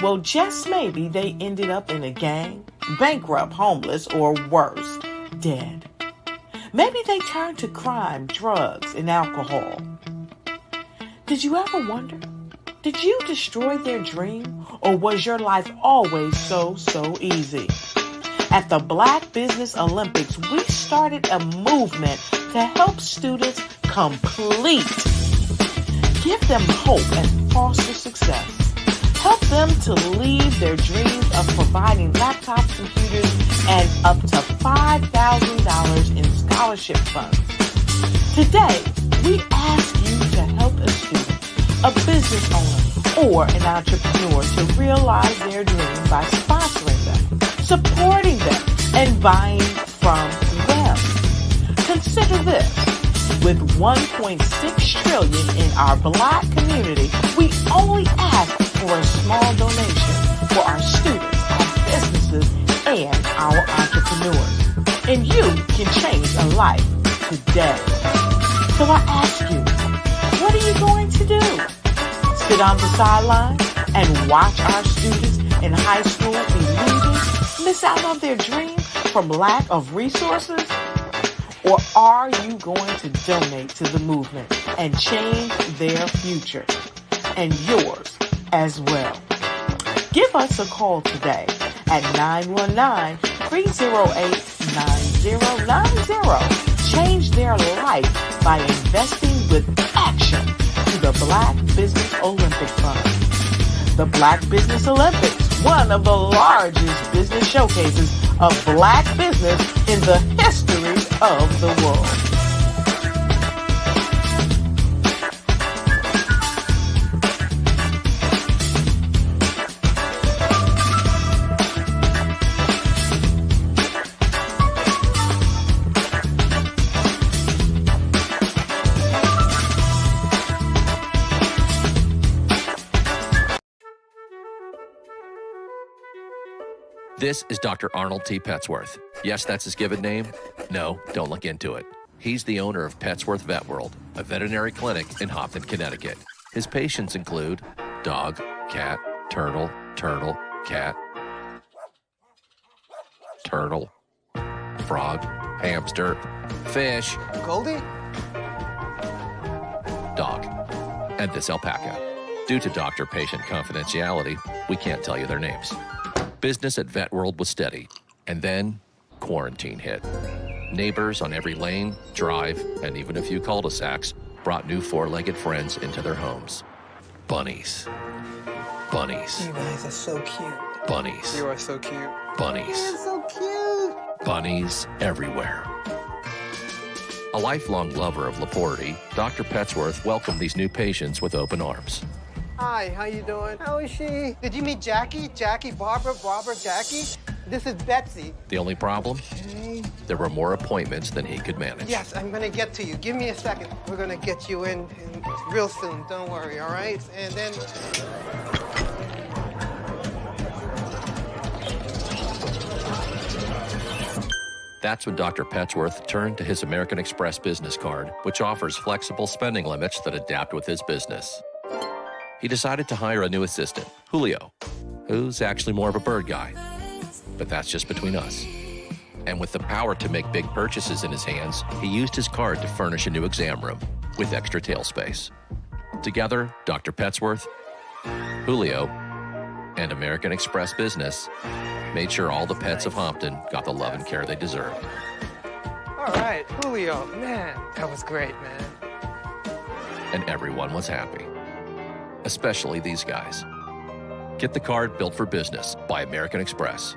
Well, just maybe they ended up in a gang, bankrupt, homeless, or worse, dead. Maybe they turned to crime, drugs, and alcohol. Did you ever wonder? Did you destroy their dream, or was your life always so easy? At the Black Business Olympics, we started a movement to help students complete. Give them hope and foster success. Help them to leave their dreams of providing laptops, computers, and up to $5,000 in scholarship funds. Today, we ask you to help a student, a business owner, or an entrepreneur to realize their dream by sponsoring them, supporting them, and buying from them. Consider this. With $1.6 trillion in our Black community, we only ask for a small donation for our students, our businesses, and our entrepreneurs. And you can change a life today. So I ask you, what are you going to do? Sit on the sidelines and watch our students in high school be losers, miss out on their dream from lack of resources? Or are you going to donate to the movement and change their future and yours as well? Give us a call today at 919-308-9090. Change their life by investing with action to the Black Business Olympic Fund. The Black Business Olympics, one of the largest business showcases of Black business in the history of the world. This is Dr. Arnold T. Petsworth. Yes, that's his given name. No, don't look into it. He's the owner of Petsworth Vet World, a veterinary clinic in Hopton, Connecticut. His patients include dog, cat, turtle, cat, turtle, frog, hamster, fish, Goldie? dog, and this alpaca. Due to doctor-patient confidentiality, we can't tell you their names. Business at Vet World was steady, and then quarantine hit. Neighbors on every lane, drive, and even a few cul-de-sacs brought new four-legged friends into their homes. Bunnies. Bunnies. You guys are so cute. Bunnies. You are so cute. Bunnies. You're so cute. Bunnies everywhere. A lifelong lover of Laporte, Dr. Petsworth welcomed these new patients with open arms. Hi, how you doing? How is she? Did you meet Jackie? Jackie, Barbara, Jackie? This is Betsy. The only problem? Okay. There were more appointments than he could manage. Yes, I'm gonna get to you. Give me a second. We're gonna get you in real soon. Don't worry, all right? And then... That's when Dr. Petsworth turned to his American Express business card, which offers flexible spending limits that adapt with his business. He decided to hire a new assistant, Julio, who's actually more of a bird guy. But that's just between us. And with the power to make big purchases in his hands, he used his card to furnish a new exam room with extra tail space. Together, Dr. Petsworth, Julio, and American Express Business made sure all the pets of Hompton got the love and care they deserved. All right, Julio, man, that was great, man. And everyone was happy. Especially these guys. Get the card built for business by American Express.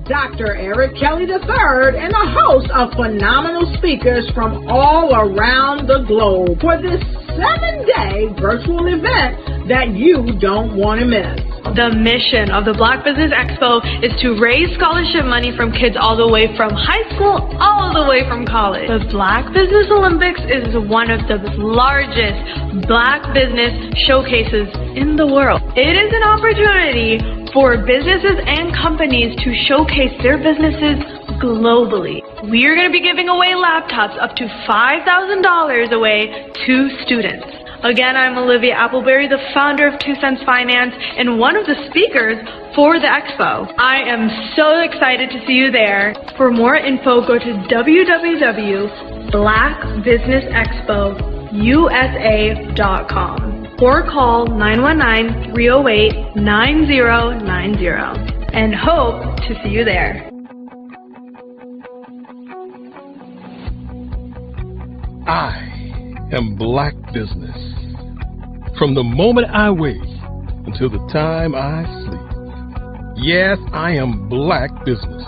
Dr. Eric Kelly III and a host of phenomenal speakers from all around the globe for this 7-day virtual event that you don't want to miss. The mission of the Black Business Expo is to raise scholarship money from kids all the way from high school, all the way from college. The Black Business Olympics is one of the largest Black business showcases in the world. It is an opportunity for businesses and companies to showcase their businesses globally. We are going to be giving away laptops up to $5,000 away to students. Again, I'm Olivia Appleberry, the founder of 2 Cents Finance and one of the speakers for the expo. I am so excited to see you there. For more info, go to www.blackbusinessexpousa.com or call 919-308-9090 and hope to see you there. I am Black business. From the moment I wake until the time I sleep. Yes, I am Black business.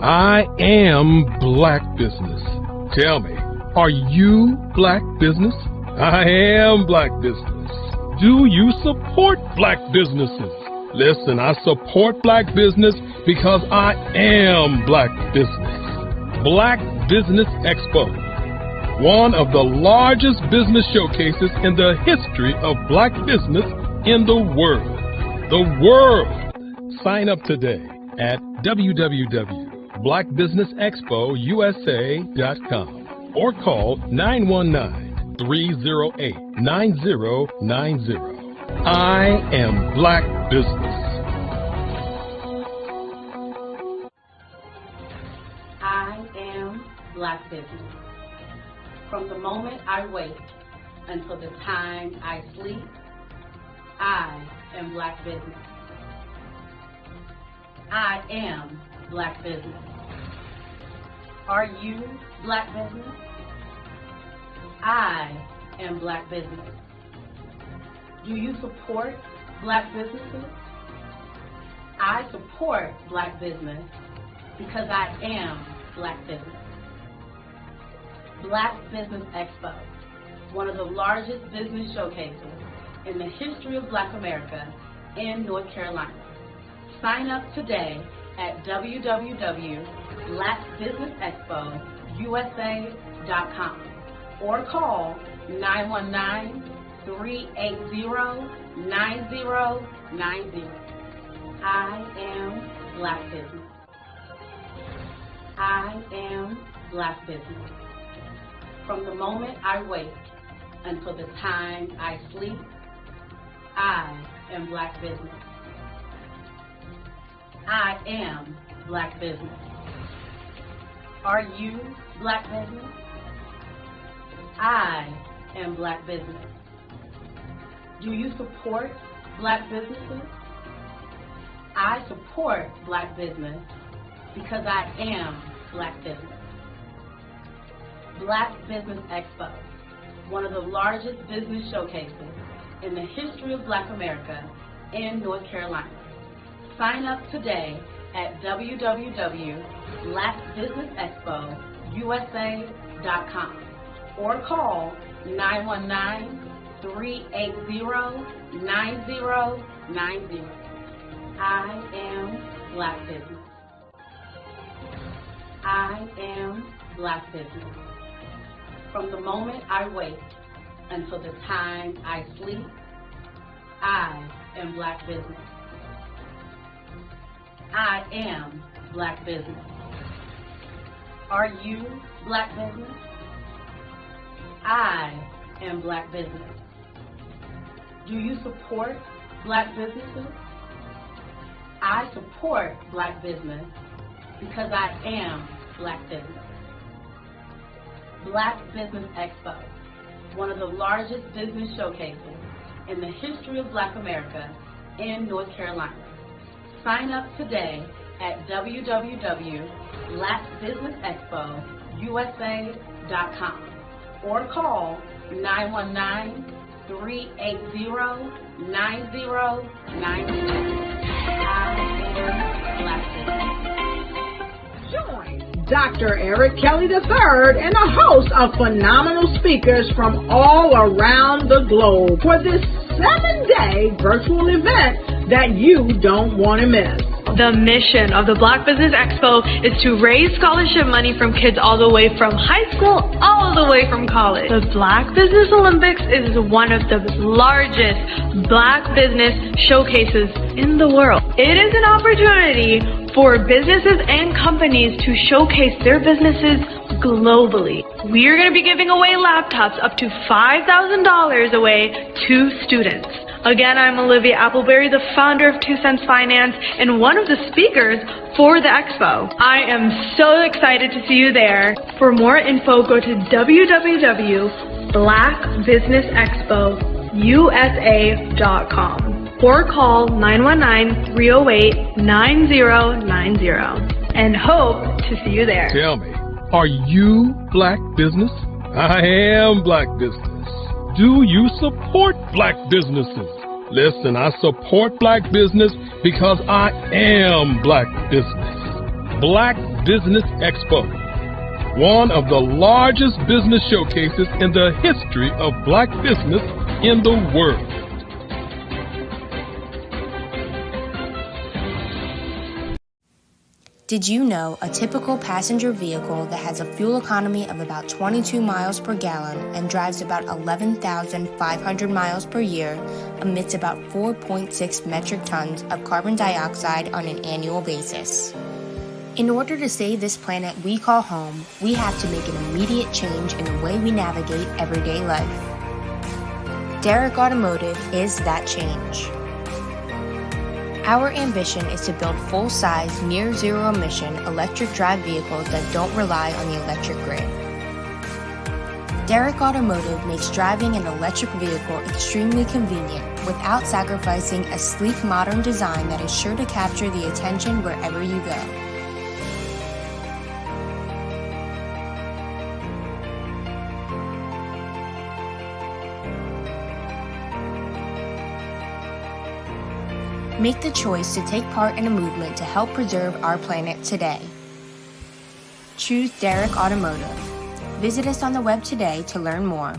I am Black business. Tell me, are you Black business? I am Black business. Do you support Black businesses? Listen, I support Black business because I am Black business. Black Business Expo. One of the largest business showcases in the history of Black business in the world. The world! Sign up today at www.blackbusinessexpousa.com or call 919-308-9090. I am Black business. I am Black business. From the moment I wake until the time I sleep, I am Black business. I am Black business. Are you Black business? I am Black business. Do you support Black businesses? I support Black business because I am Black business. Black Business Expo, one of the largest business showcases in the history of Black America in North Carolina. Sign up today at www.blackbusinessexpousa.com or call 919-380-9090. I am Black business. I am Black business. From the moment I wake until the time I sleep, I am Black business. I am Black business. Are you Black business? I am Black business. Do you support Black businesses? I support Black business because I am Black business. Black Business Expo, one of the largest business showcases in the history of Black America in North Carolina. Sign up today at www.blackbusinessexpousa.com or call 919-380-9090. I am Black business. I am Black business. From the moment I wake until the time I sleep, I am Black business. I am Black business. Are you Black business? I am Black business. Do you support Black businesses? I support Black business because I am Black business. Black Business Expo, one of the largest business showcases in the history of Black America in North Carolina. Sign up today at www.blackbusinessexpousa.com or call 919-380-9090. I am Black business. Join Dr. Eric Kelly III and a host of phenomenal speakers from all around the globe for this 7-day virtual event that you don't want to miss. The mission of the Black Business Expo is to raise scholarship money from kids all the way from high school all the way from college. The Black Business Olympics is one of the largest Black business showcases in the world. It is an opportunity for businesses and companies to showcase their businesses globally. We are going to be giving away laptops up to $5,000 away to students. Again, I'm Olivia Appleberry, the founder of 2 Cents Finance and one of the speakers for the expo. I am so excited to see you there. For more info, go to www.blackbusinessexpousa.com or call 919-308-9090 and hope to see you there. Tell me, are you Black business? I am Black business. Do you support Black businesses? Listen, I support Black business because I am Black business. Black Business Expo, one of the largest business showcases in the history of Black business in the world. Did you know a typical passenger vehicle that has a fuel economy of about 22 miles per gallon and drives about 11,500 miles per year emits about 4.6 metric tons of carbon dioxide on an annual basis? In order to save this planet we call home, we have to make an immediate change in the way we navigate everyday life. Derrick Automotive is that change. Our ambition is to build full-size, near-zero emission electric drive vehicles that don't rely on the electric grid. Derrick Automotive makes driving an electric vehicle extremely convenient without sacrificing a sleek, modern design that is sure to capture the attention wherever you go. Make the choice to take part in a movement to help preserve our planet today. Choose Derrick Automotive. Visit us on the web today to learn more.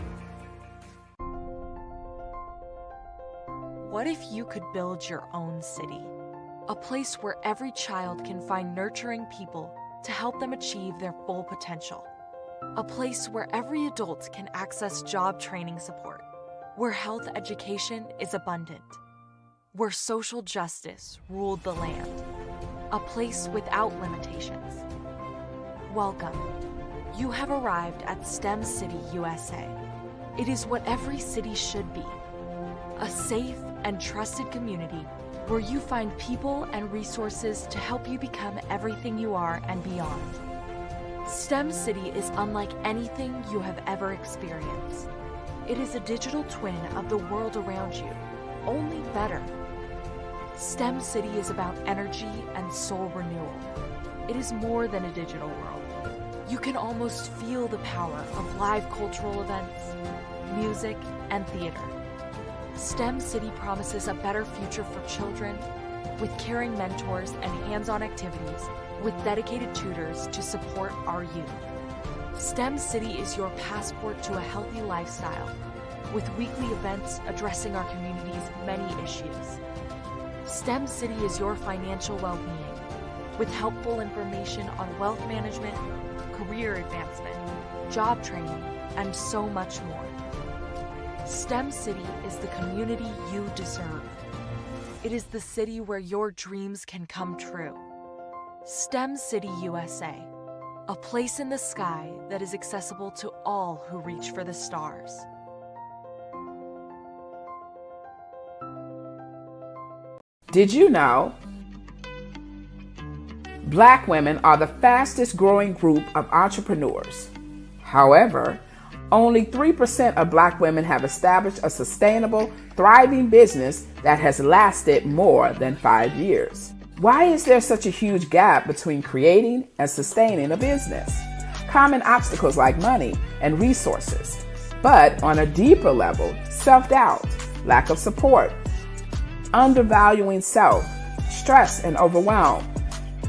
What if you could build your own city? A place where every child can find nurturing people to help them achieve their full potential. A place where every adult can access job training support. Where health education is abundant. Where social justice ruled the land. A place without limitations. Welcome. You have arrived at STEM City, USA. It is what every city should be. A safe and trusted community where you find people and resources to help you become everything you are and beyond. STEM City is unlike anything you have ever experienced. It is a digital twin of the world around you, only better. STEM City is about energy and soul renewal. It is more than a digital world. You can almost feel the power of live cultural events, music, and theater. STEM City promises a better future for children with caring mentors and hands-on activities with dedicated tutors to support our youth. STEM City is your passport to a healthy lifestyle with weekly events addressing our community's many issues. STEM City is your financial well-being with helpful information on wealth management, career advancement, job training, and so much more. STEM City is the community you deserve. It is the city where your dreams can come true. STEM City USA, a place in the sky that is accessible to all who reach for the stars. Did you know Black women are the fastest growing group of entrepreneurs? However, only 3% of Black women have established a sustainable, thriving business that has lasted more than 5 years. Why is there such a huge gap between creating and sustaining a business? Common obstacles like money and resources. But on a deeper level, self-doubt, lack of support, undervaluing self, stress and overwhelm,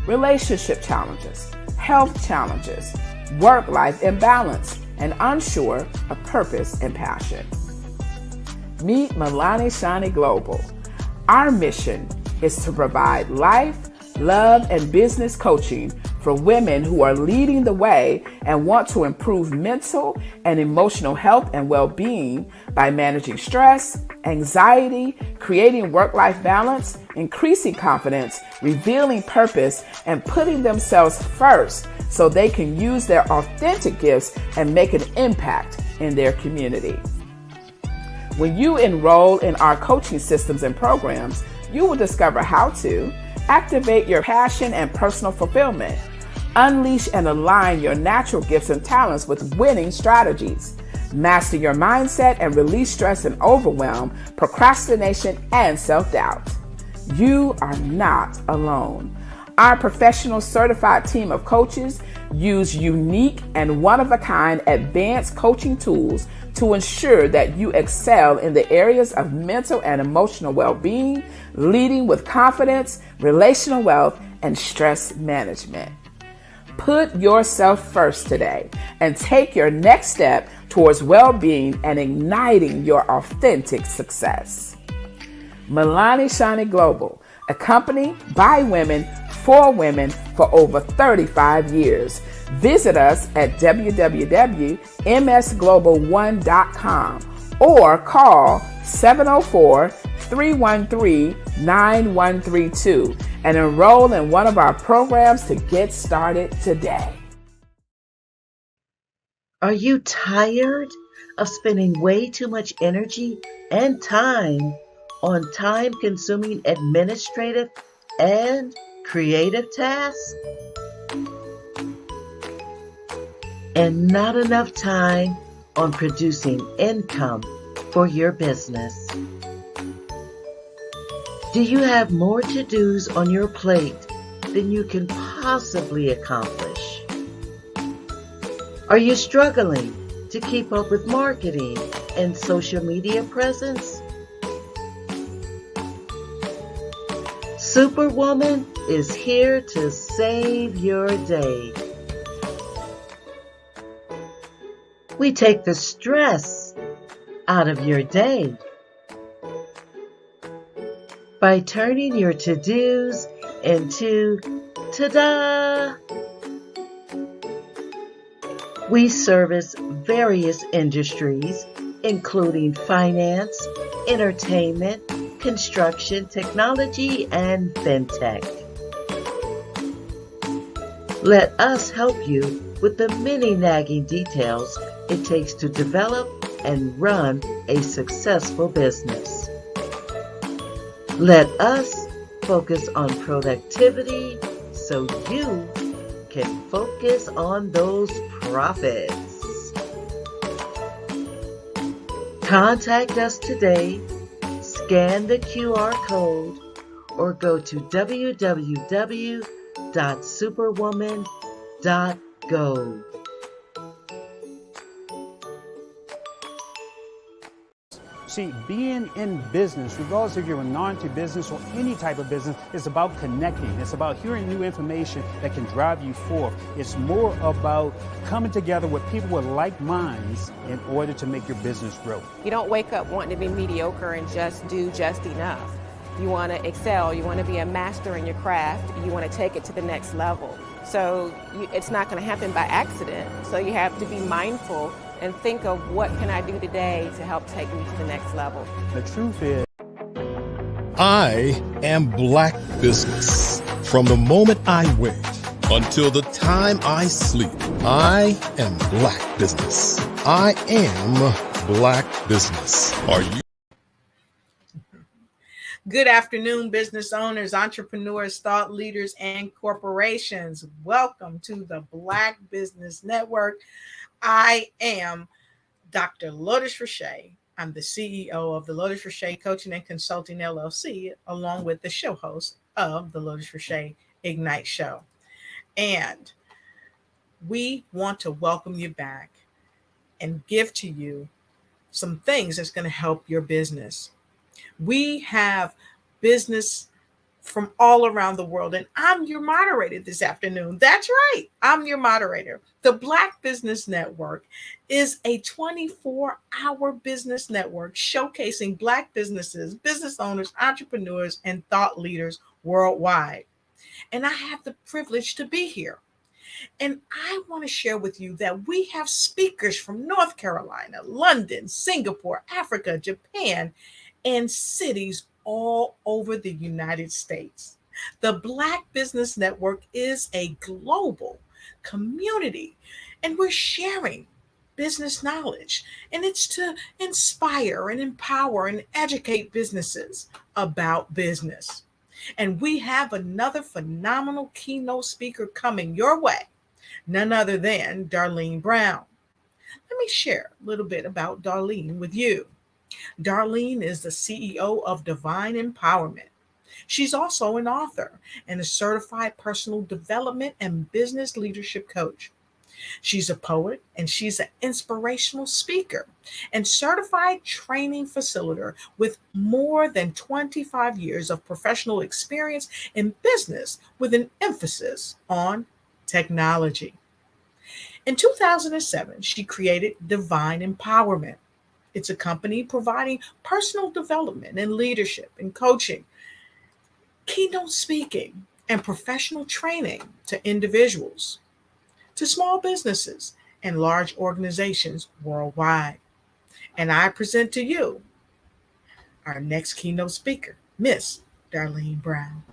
relationship challenges, health challenges, work-life imbalance, and unsure of purpose and passion. Meet Milani Shani Global. Our mission is to provide life, love, and business coaching for women who are leading the way and want to improve mental and emotional health and well-being by managing stress, anxiety, creating work-life balance, increasing confidence, revealing purpose, and putting themselves first so they can use their authentic gifts and make an impact in their community. When you enroll in our coaching systems and programs, you will discover how to activate your passion and personal fulfillment, unleash and align your natural gifts and talents with winning strategies, master your mindset and release stress and overwhelm, procrastination, and self-doubt. You are not alone. Our professional certified team of coaches use unique and one-of-a-kind advanced coaching tools to ensure that you excel in the areas of mental and emotional well-being, leading with confidence, relational wealth, and stress management. Put yourself first today and take your next step towards well-being and igniting your authentic success. Milani Shani Global, a company by women for women for over 35 years. Visit us at www.msglobal1.com or call 704-313-9132 and enroll in one of our programs to get started today. Are you tired of spending way too much energy and time on time-consuming administrative and creative tasks? And not enough time on producing income for your business? Do you have more to-dos on your plate than you can possibly accomplish? Are you struggling to keep up with marketing and social media presence? Superwoman is here to save your day. We take the stress out of your day by turning your to-dos into ta-da! We service various industries, including finance, entertainment, construction, technology, and fintech. Let us help you with the many nagging details it takes to develop and run a successful business. Let us focus on productivity so you can focus on those profits. Contact us today, scan the QR code, or go to www.superwoman.go. See, being in business, regardless if you're a non-business or any type of business, is about connecting. It's about hearing new information that can drive you forth. It's more about coming together with people with like minds in order to make your business grow. You don't wake up wanting to be mediocre and just do just enough. You want to excel. You want to be a master in your craft. You want to take it to the next level. So it's not going to happen by accident. So you have to be mindful and think of what can I do today to help take me to the next level. The truth is, I am Black business. From the moment I wake until the time I sleep, I am Black business. I am Black business. Are you? Good afternoon, business owners, entrepreneurs, thought leaders, and corporations. Welcome to the Black Business Network. I am Dr. Lourdes Roché. I'm the CEO of the Lourdes Roché Coaching and Consulting LLC, along with the show host of the Lourdes Roché Ignite Show. And we want to welcome you back and give to you some things that's going to help your business. We have business from all around the world, and I'm your moderator this afternoon. That's right, I'm your moderator. The Black Business Network is a 24-hour business network showcasing Black businesses, business owners, entrepreneurs, and thought leaders worldwide. And I have the privilege to be here. And I want to share with you that we have speakers from North Carolina, London, Singapore, Africa, Japan, and cities all over the United States. The Black Business Network is a global community, and we're sharing business knowledge, and it's to inspire and empower and educate businesses about business. And we have another phenomenal keynote speaker coming your way, none other than Darlene Brown. Let me share a little bit about Darlene with you. Darlene is the CEO of Divine Empowerment. She's also an author and a certified personal development and business leadership coach. She's a poet, and she's an inspirational speaker and certified training facilitator with more than 25 years of professional experience in business with an emphasis on technology. In 2007, she created Divine Empowerment. It's a company providing personal development and leadership and coaching, keynote speaking, and professional training to individuals, to small businesses, and large organizations worldwide. And I present to you our next keynote speaker, Miss Darlene Brown.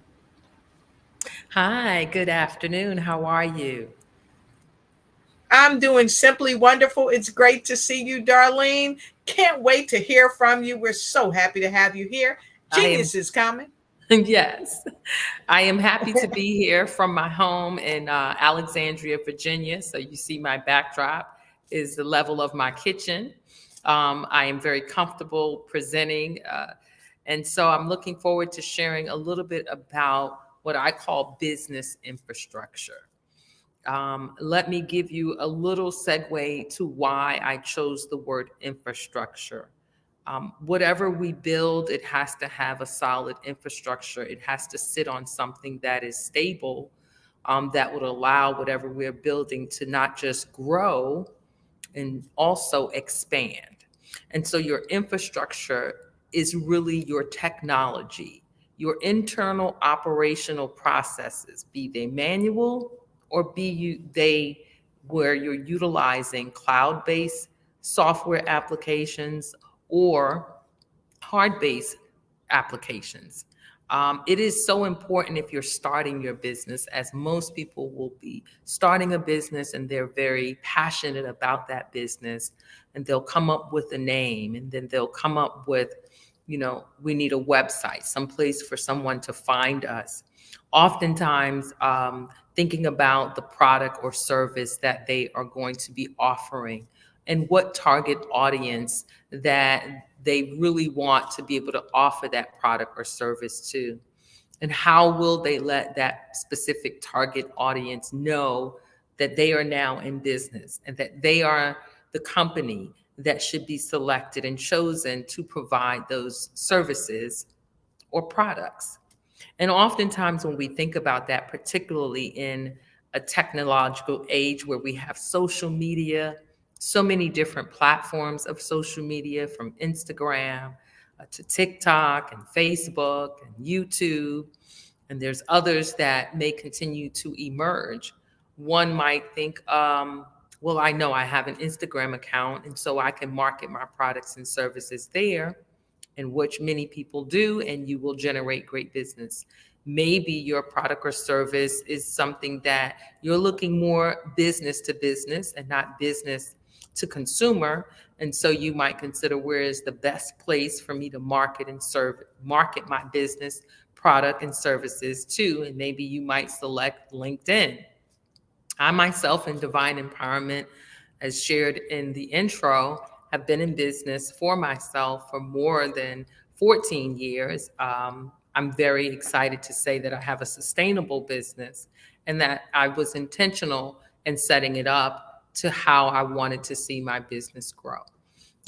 Hi, good afternoon. How are you? I'm doing simply wonderful. It's great to see you, Darlene. Can't wait to hear from you. We're so happy to have you here. Genius is coming. Yes, I am happy to be here from my home in Alexandria, Virginia. So you see my backdrop is the level of my kitchen. I am very comfortable presenting. And so I'm looking forward to sharing a little bit about what I call business infrastructure. Let me give you a little segue to why I chose the word infrastructure. Whatever we build, it has to have a solid infrastructure. It has to sit on something that is stable, that would allow whatever we're building to not just grow and also expand. And so your infrastructure is really your technology, your internal operational processes, be they manual or be they where you're utilizing cloud-based software applications or hard-based applications. It is so important if you're starting your business, as most people will be starting a business and they're very passionate about that business, and they'll come up with a name, and then they'll come up with, we need a website, someplace for someone to find us. Oftentimes, thinking about the product or service that they are going to be offering and what target audience that they really want to be able to offer that product or service to. And how will they let that specific target audience know that they are now in business and that they are the company that should be selected and chosen to provide those services or products? And oftentimes when we think about that, particularly in a technological age where we have social media, so many different platforms of social media, from Instagram to TikTok and Facebook and YouTube, and there's others that may continue to emerge. One might think, well, I know I have an Instagram account, and so I can market my products and services there, and which many people do, and you will generate great business. Maybe your product or service is something that you're looking more business to business and not business to consumer. And so you might consider, where is the best place for me to market my business product and services to? And maybe you might select LinkedIn. I myself in Divine Empowerment, as shared in the intro, have been in business for myself for more than 14 years. I'm very excited to say that I have a sustainable business and that I was intentional in setting it up to how I wanted to see my business grow.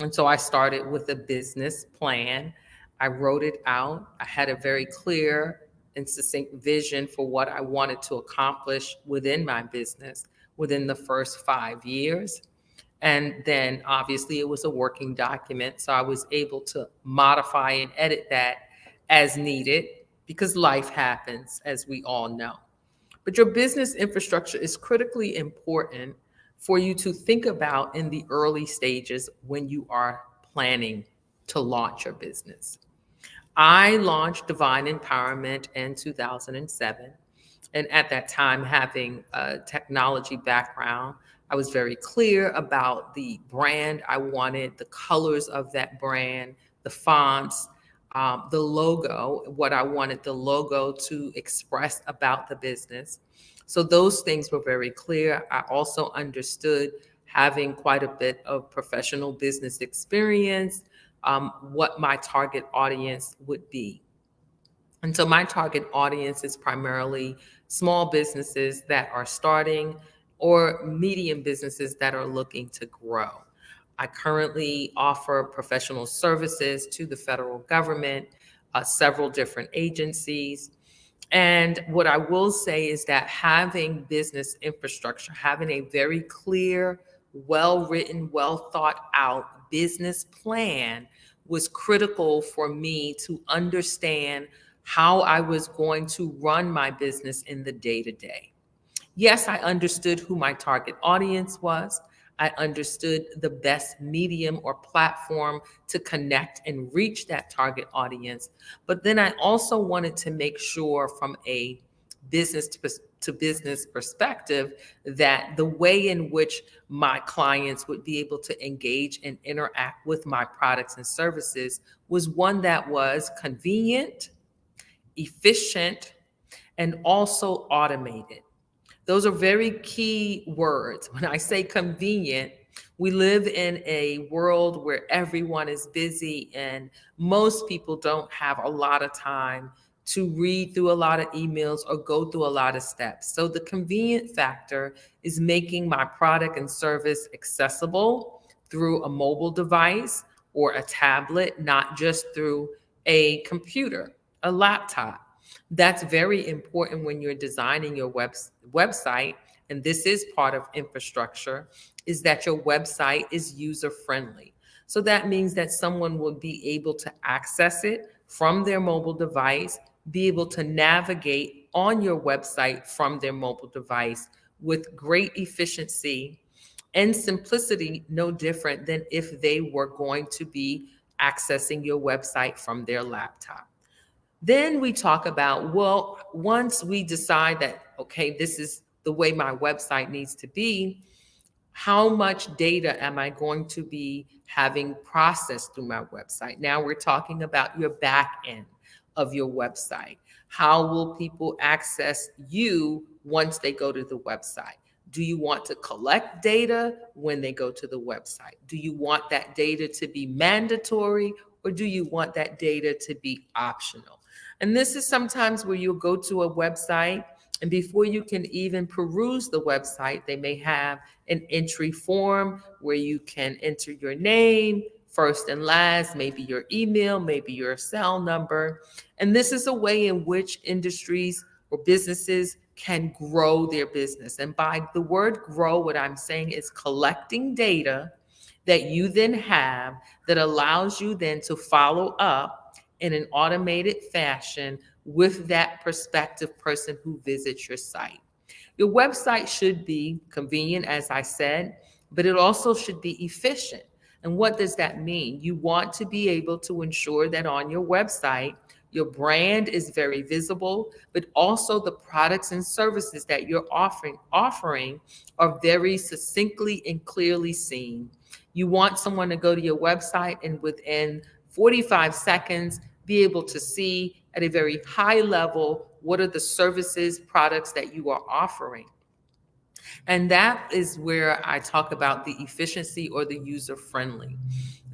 And so I started with a business plan. I wrote it out. I had a very clear and succinct vision for what I wanted to accomplish within my business within the first 5 years. And then obviously it was a working document, so I was able to modify and edit that as needed, because life happens, as we all know. But your business infrastructure is critically important for you to think about in the early stages when you are planning to launch your business. I launched Divine Empowerment in 2007. And at that time, having a technology background, I was very clear about the brand I wanted, the colors of that brand, the fonts, the logo, what I wanted the logo to express about the business. So those things were very clear. I also understood, having quite a bit of professional business experience, what my target audience would be. And so my target audience is primarily small businesses that are starting or medium businesses that are looking to grow. I currently offer professional services to the federal government, several different agencies. And what I will say is that having business infrastructure, having a very clear, well-written, well-thought-out business plan was critical for me to understand how I was going to run my business in the day-to-day. Yes, I understood who my target audience was. I understood the best medium or platform to connect and reach that target audience. But then I also wanted to make sure, from a business to business perspective, that the way in which my clients would be able to engage and interact with my products and services was one that was convenient, efficient, and also automated. Those are very key words. When I say convenient, we live in a world where everyone is busy and most people don't have a lot of time to read through a lot of emails or go through a lot of steps. So the convenient factor is making my product and service accessible through a mobile device or a tablet, not just through a computer, a laptop. That's very important when you're designing your website, and this is part of infrastructure, is that your website is user-friendly. So that means that someone will be able to access it from their mobile device, be able to navigate on your website from their mobile device with great efficiency and simplicity, no different than if they were going to be accessing your website from their laptop. Then we talk about, well, once we decide that, okay, this is the way my website needs to be, how much data am I going to be having processed through my website? Now we're talking about your back end of your website. How will people access you once they go to the website? Do you want to collect data when they go to the website? Do you want that data to be mandatory, or do you want that data to be optional? And this is sometimes where you'll go to a website, and before you can even peruse the website, they may have an entry form where you can enter your name, first and last, maybe your email, maybe your cell number. And this is a way in which industries or businesses can grow their business. And by the word grow, what I'm saying is collecting data that you then have that allows you then to follow up in an automated fashion with that prospective person who visits your site. Your website should be convenient, as I said, but it also should be efficient. And what does that mean? You want to be able to ensure that on your website, your brand is very visible, but also the products and services that you're offering are very succinctly and clearly seen. You want someone to go to your website and within 45 seconds be able to see at a very high level what are the services, products that you are offering. And that is where I talk about the efficiency or the user-friendly.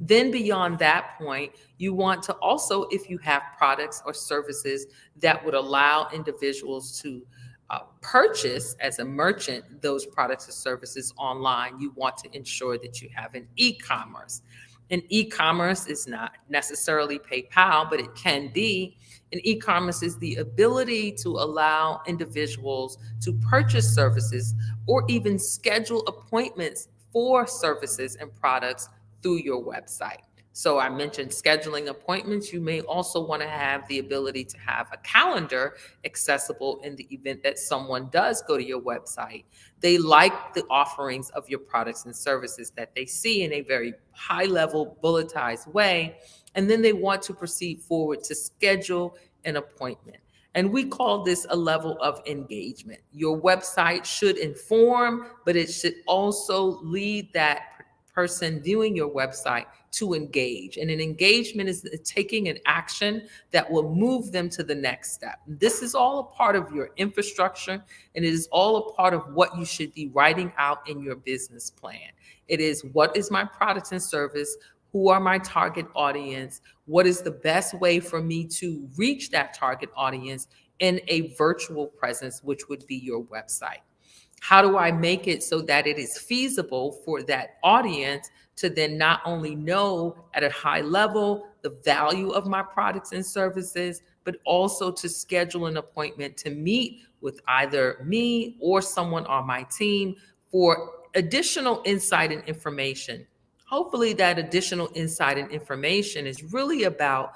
Then beyond that point, you want to also, if you have products or services that would allow individuals to purchase as a merchant those products or services online, you want to ensure that you have an e-commerce. And e-commerce is not necessarily PayPal, but it can be. And e-commerce is the ability to allow individuals to purchase services or even schedule appointments for services and products through your website. So I mentioned scheduling appointments. You may also want to have the ability to have a calendar accessible in the event that someone does go to your website. They like the offerings of your products and services that they see in a very high level, bulletized way. And then they want to proceed forward to schedule an appointment. And we call this a level of engagement. Your website should inform, but it should also lead that person viewing your website to engage. And an engagement is taking an action that will move them to the next step. This is all a part of your infrastructure, and it is all a part of what you should be writing out in your business plan. It is, what is my product and service? Who are my target audience? What is the best way for me to reach that target audience in a virtual presence, which would be your website? How do I make it so that it is feasible for that audience to then not only know at a high level the value of my products and services, but also to schedule an appointment to meet with either me or someone on my team for additional insight and information? Hopefully that additional insight and information is really about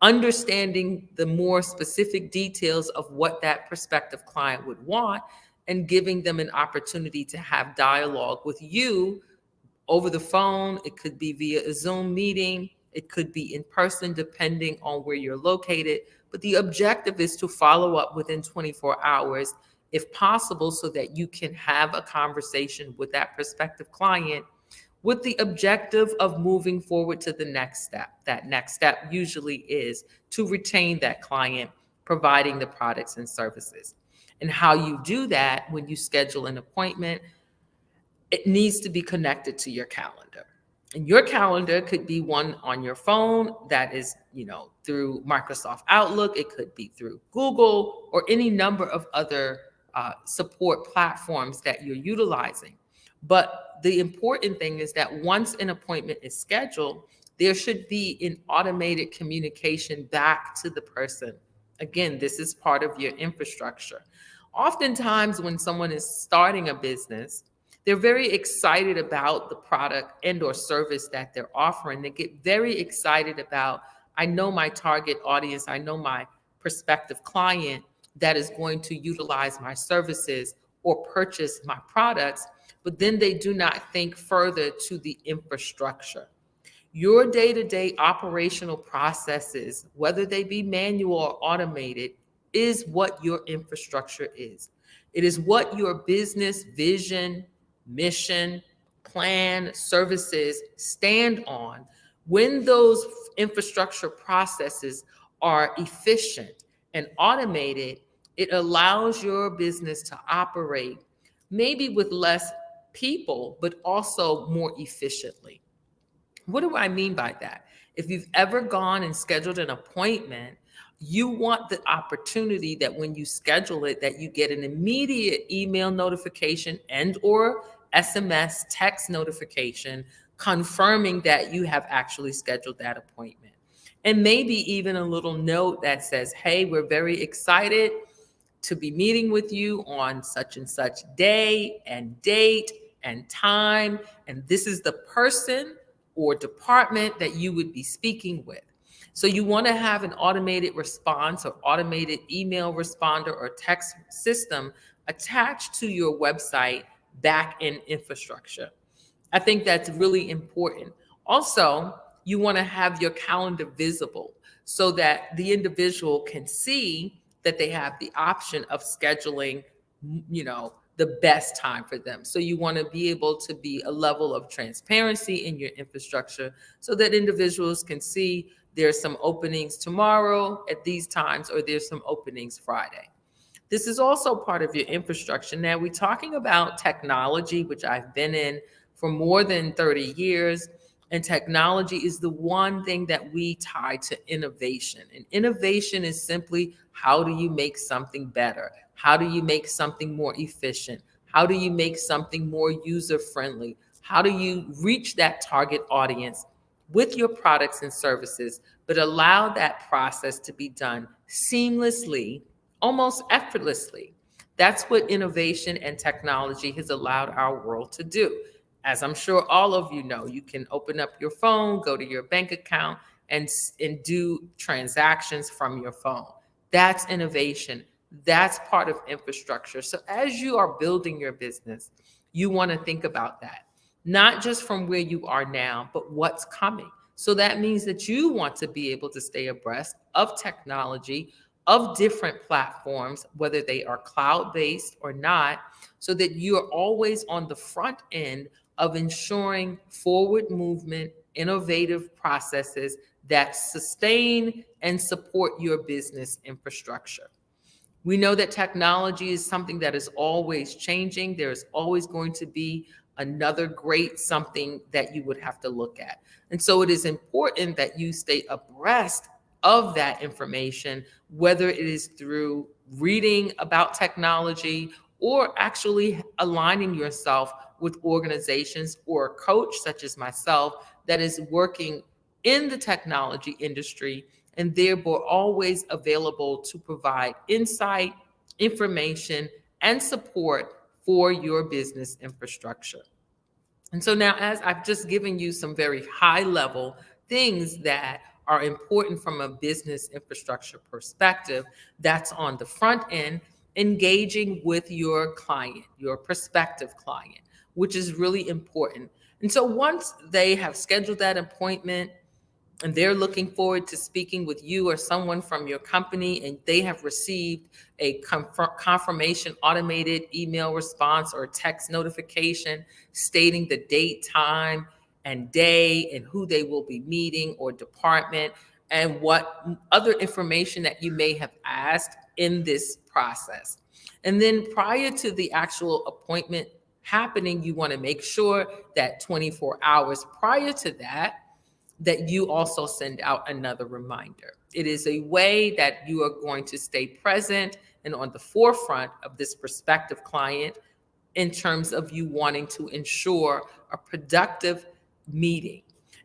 understanding the more specific details of what that prospective client would want and giving them an opportunity to have dialogue with you over the phone. It could be via a Zoom meeting. It could be in person, depending on where you're located. But the objective is to follow up within 24 hours, if possible, so that you can have a conversation with that prospective client with the objective of moving forward to the next step. That next step usually is to retain that client, providing the products and services. And how you do that when you schedule an appointment, it needs to be connected to your calendar. And your calendar could be one on your phone that is, through Microsoft Outlook. It could be through Google or any number of other support platforms that you're utilizing. But the important thing is that once an appointment is scheduled, There should be an automated communication back to the person. Again, this is part of your infrastructure. Oftentimes when someone is starting a business, they're very excited about the product and or service that they're offering. They get very excited about, I know my target audience, I know my prospective client that is going to utilize my services or purchase my products, but then they do not think further to the infrastructure. Your day-to-day operational processes, whether they be manual or automated, is what your infrastructure is. It is what your business vision, mission, plan, services stand on. When those infrastructure processes are efficient and automated, it allows your business to operate maybe with less people, but also more efficiently. What do I mean by that? If you've ever gone and scheduled an appointment, you want the opportunity that when you schedule it, that you get an immediate email notification and or SMS text notification confirming that you have actually scheduled that appointment. And maybe even a little note that says, hey, we're very excited to be meeting with you on such and such day and date and time. And this is the person or department that you would be speaking with. So you want to have an automated response or automated email responder or text system attached to your website back-end infrastructure. I think that's really important. Also, you want to have your calendar visible so that the individual can see that they have the option of scheduling, the best time for them. So you want to be able to be a level of transparency in your infrastructure so that individuals can see there's some openings tomorrow at these times, or there's some openings Friday. This is also part of your infrastructure. Now we're talking about technology, which I've been in for more than 30 years. And technology is the one thing that we tie to innovation. And innovation is simply, how do you make something better? How do you make something more efficient? How do you make something more user-friendly? How do you reach that target audience with your products and services, but allow that process to be done seamlessly, almost effortlessly? That's what innovation and technology has allowed our world to do. As I'm sure all of you know, you can open up your phone, go to your bank account, and do transactions from your phone. That's innovation. That's part of infrastructure. So as you are building your business, you want to think about that, not just from where you are now, but what's coming. So that means that you want to be able to stay abreast of technology, of different platforms, whether they are cloud-based or not, so that you're always on the front end of ensuring forward movement, innovative processes that sustain and support your business infrastructure. We know that technology is something that is always changing. There's always going to be another great something that you would have to look at. And so it is important that you stay abreast of that information, whether it is through reading about technology or actually aligning yourself with organizations or a coach such as myself that is working in the technology industry and therefore always available to provide insight, information, and support for your business infrastructure. And so now, as I've just given you some very high-level things that are important from a business infrastructure perspective, that's on the front end, engaging with your client, your prospective client, which is really important. And so once they have scheduled that appointment, and they're looking forward to speaking with you or someone from your company, and they have received a confirmation automated email response or text notification stating the date, time, and day, and who they will be meeting or department, and what other information that you may have asked in this process. And then prior to the actual appointment happening, you want to make sure that 24 hours prior to that you also send out another reminder. It is a way that you are going to stay present and on the forefront of this prospective client in terms of you wanting to ensure a productive meeting.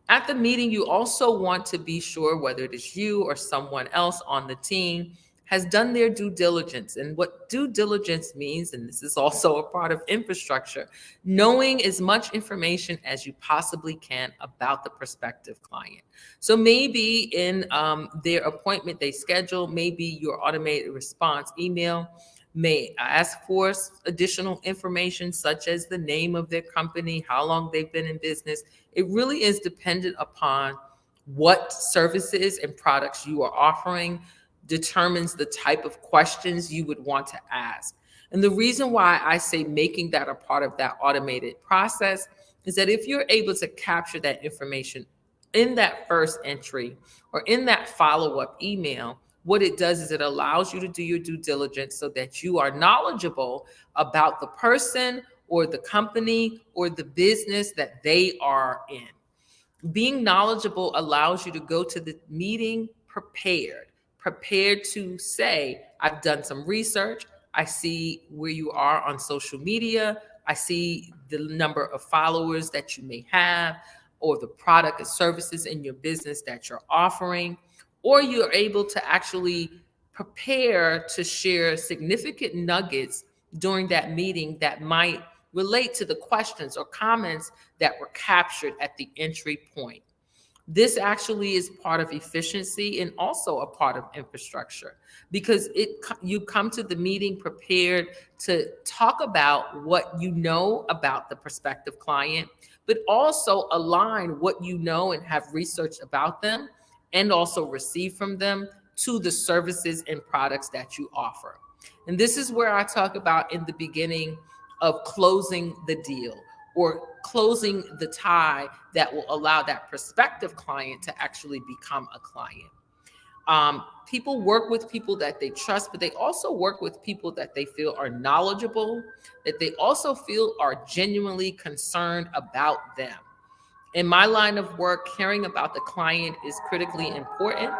At the meeting, you also want to be sure whether it is you or someone else on the team has done their due diligence. And what due diligence means, and this is also a part of infrastructure, knowing as much information as you possibly can about the prospective client. So maybe in their appointment they schedule, maybe your automated response email may ask for additional information such as the name of their company, how long they've been in business. It really is dependent upon what services and products you are offering, determines the type of questions you would want to ask. And the reason why I say making that a part of that automated process is that if you're able to capture that information in that first entry or in that follow-up email, what it does is it allows you to do your due diligence so that you are knowledgeable about the person or the company or the business that they are in. Being knowledgeable allows you to go to the meeting prepared to say, I've done some research. I see where you are on social media. I see the number of followers that you may have or the product and services in your business that you're offering. Or you're able to actually prepare to share significant nuggets during that meeting that might relate to the questions or comments that were captured at the entry point. This actually is part of efficiency and also a part of infrastructure, because you come to the meeting prepared to talk about what you know about the prospective client, but also align what you know and have researched about them and also receive from them to the services and products that you offer. And this is where I talk about in the beginning of closing the deal or closing the tie that will allow that prospective client to actually become a client. People work with people that they trust, but they also work with people that they feel are knowledgeable, that they also feel are genuinely concerned about them. In my line of work, caring about the client is critically important.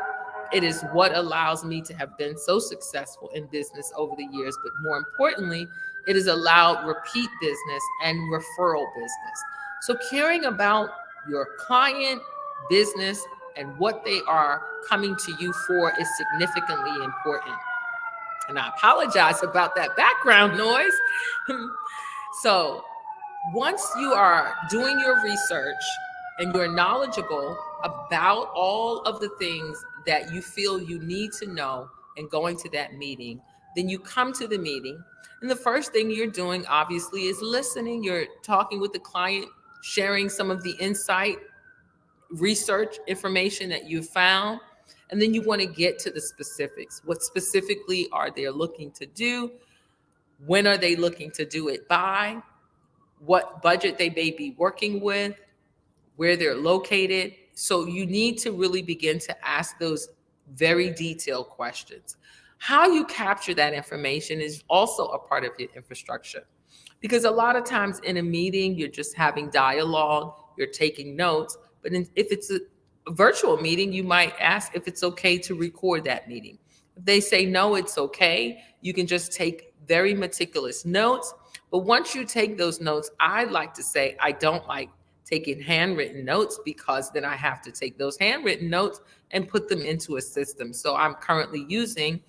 It is what allows me to have been so successful in business over the years, but more importantly, it has allowed repeat business and referral business. So caring about your client, business, and what they are coming to you for is significantly important. And I apologize about that background noise. So once you are doing your research and you're knowledgeable about all of the things that you feel you need to know and going to that meeting, then you come to the meeting. And the first thing you're doing, obviously, is listening. You're talking with the client, sharing some of the insight, research information that you found. And then you want to get to the specifics. What specifically are they looking to do? When are they looking to do it by? What budget they may be working with, where they're located. So you need to really begin to ask those very detailed questions. How you capture that information is also a part of your infrastructure, because a lot of times in a meeting, you're just having dialogue, you're taking notes, but if it's a virtual meeting, you might ask if it's okay to record that meeting. If they say no, it's okay, you can just take very meticulous notes. But once you take those notes, I like to say I don't like taking handwritten notes, because then I have to take those handwritten notes and put them into a system. So I'm currently using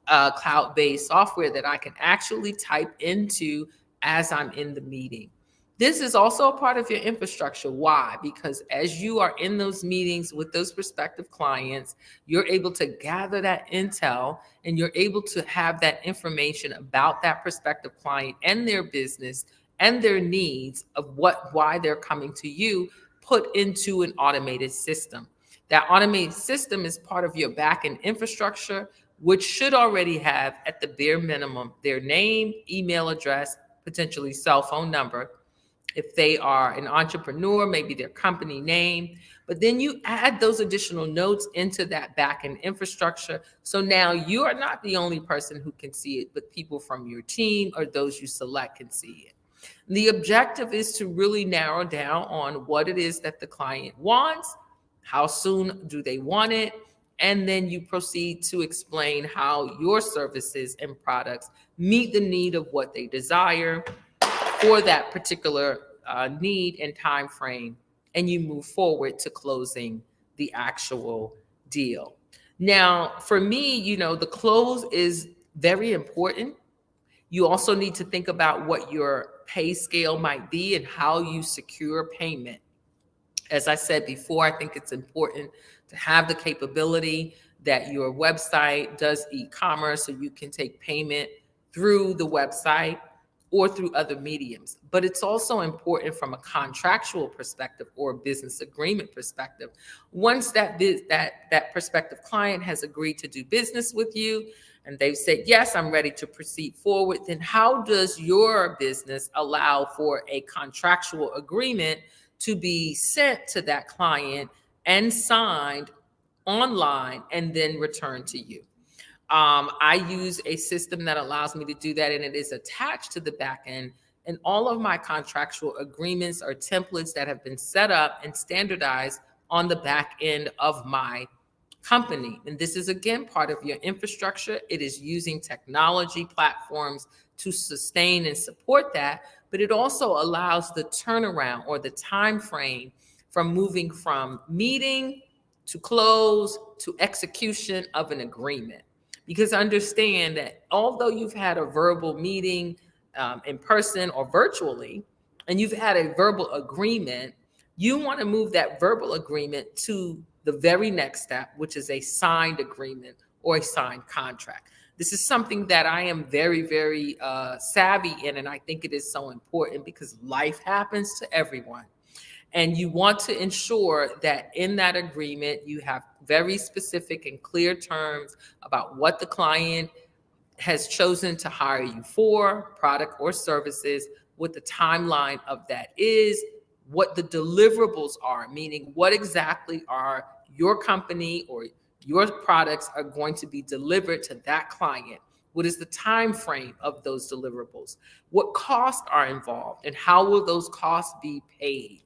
cloud-based software that I can actually type into as I'm in the meeting. This is also a part of your infrastructure. Why? Because as you are in those meetings with those prospective clients, you're able to gather that intel and you're able to have that information about that prospective client and their business and their needs of why they're coming to you, put into an automated system. That automated system is part of your backend infrastructure, which should already have at the bare minimum their name, email address, potentially cell phone number. If they are an entrepreneur, maybe their company name. But then you add those additional notes into that backend infrastructure. So now you are not the only person who can see it, but people from your team or those you select can see it. The objective is to really narrow down on what it is that the client wants, how soon do they want it, and then you proceed to explain how your services and products meet the need of what they desire for that particular need and time frame and you move forward to closing the actual deal. Now, for me, the close is very important. You also need to think about what your pay scale might be and how you secure payment. As I said before, I think it's important to have the capability that your website does e-commerce, so you can take payment through the website or through other mediums. But it's also important from a contractual perspective or a business agreement perspective. Once that prospective client has agreed to do business with you and they've said, yes, I'm ready to proceed forward, then how does your business allow for a contractual agreement to be sent to that client and signed online and then returned to you? I use a system that allows me to do that, and it is attached to the back end. And all of my contractual agreements are templates that have been set up and standardized on the back end of my company. And this is, again, part of your infrastructure. It is using technology platforms to sustain and support that, but it also allows the turnaround or the time frame from moving from meeting to close to execution of an agreement. Because understand that although you've had a verbal meeting in person or virtually, and you've had a verbal agreement, you want to move that verbal agreement to the very next step, which is a signed agreement or a signed contract. This is something that I am very, very savvy in, and I think it is so important because life happens to everyone. And you want to ensure that in that agreement, you have very specific and clear terms about what the client has chosen to hire you for, product or services, what the timeline of that is, what the deliverables are, meaning what exactly are your company or your products are going to be delivered to that client. What is the time frame of those deliverables? What costs are involved and how will those costs be paid?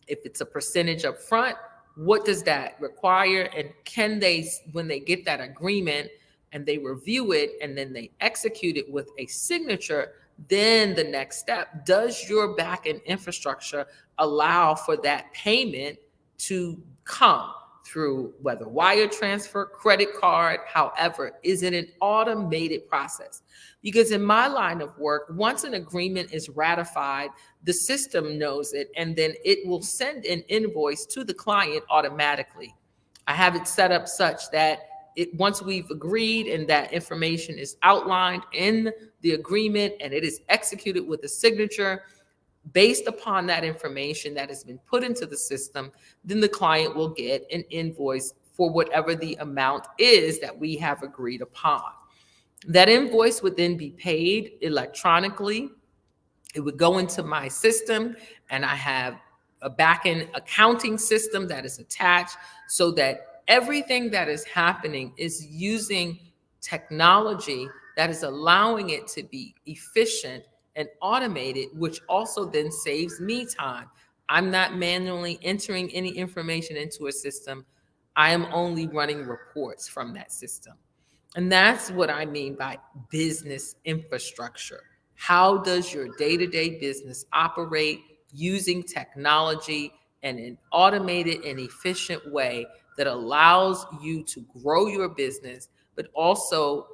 If it's a percentage up front, what does that require? And can they, when they get that agreement and they review it and then they execute it with a signature, then the next step, does your backend infrastructure allow for that payment to come through whether wire transfer, credit card, however? Is it an automated process? Because in my line of work, once an agreement is ratified, the system knows it, and then it will send an invoice to the client automatically. I have it set up such that once we've agreed and that information is outlined in the agreement and it is executed with a signature, based upon that information that has been put into the system, then the client will get an invoice for whatever the amount is that we have agreed upon. That invoice would then be paid electronically. It would go into my system, and I have a back-end accounting system that is attached so that everything that is happening is using technology that is allowing it to be efficient and automated, which also then saves me time. I'm not manually entering any information into a system. I am only running reports from that system. And that's what I mean by business infrastructure. How does your day-to-day business operate using technology in an automated and efficient way that allows you to grow your business, but also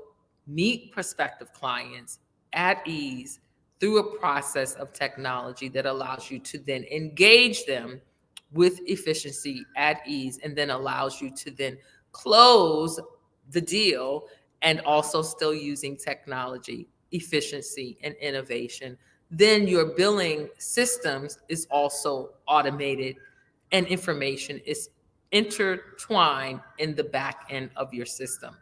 meet prospective clients at ease through a process of technology that allows you to then engage them with efficiency at ease, and then allows you to then close the deal, and also still using technology, efficiency, and innovation. Then your billing systems is also automated and information is intertwined in the back end of your system.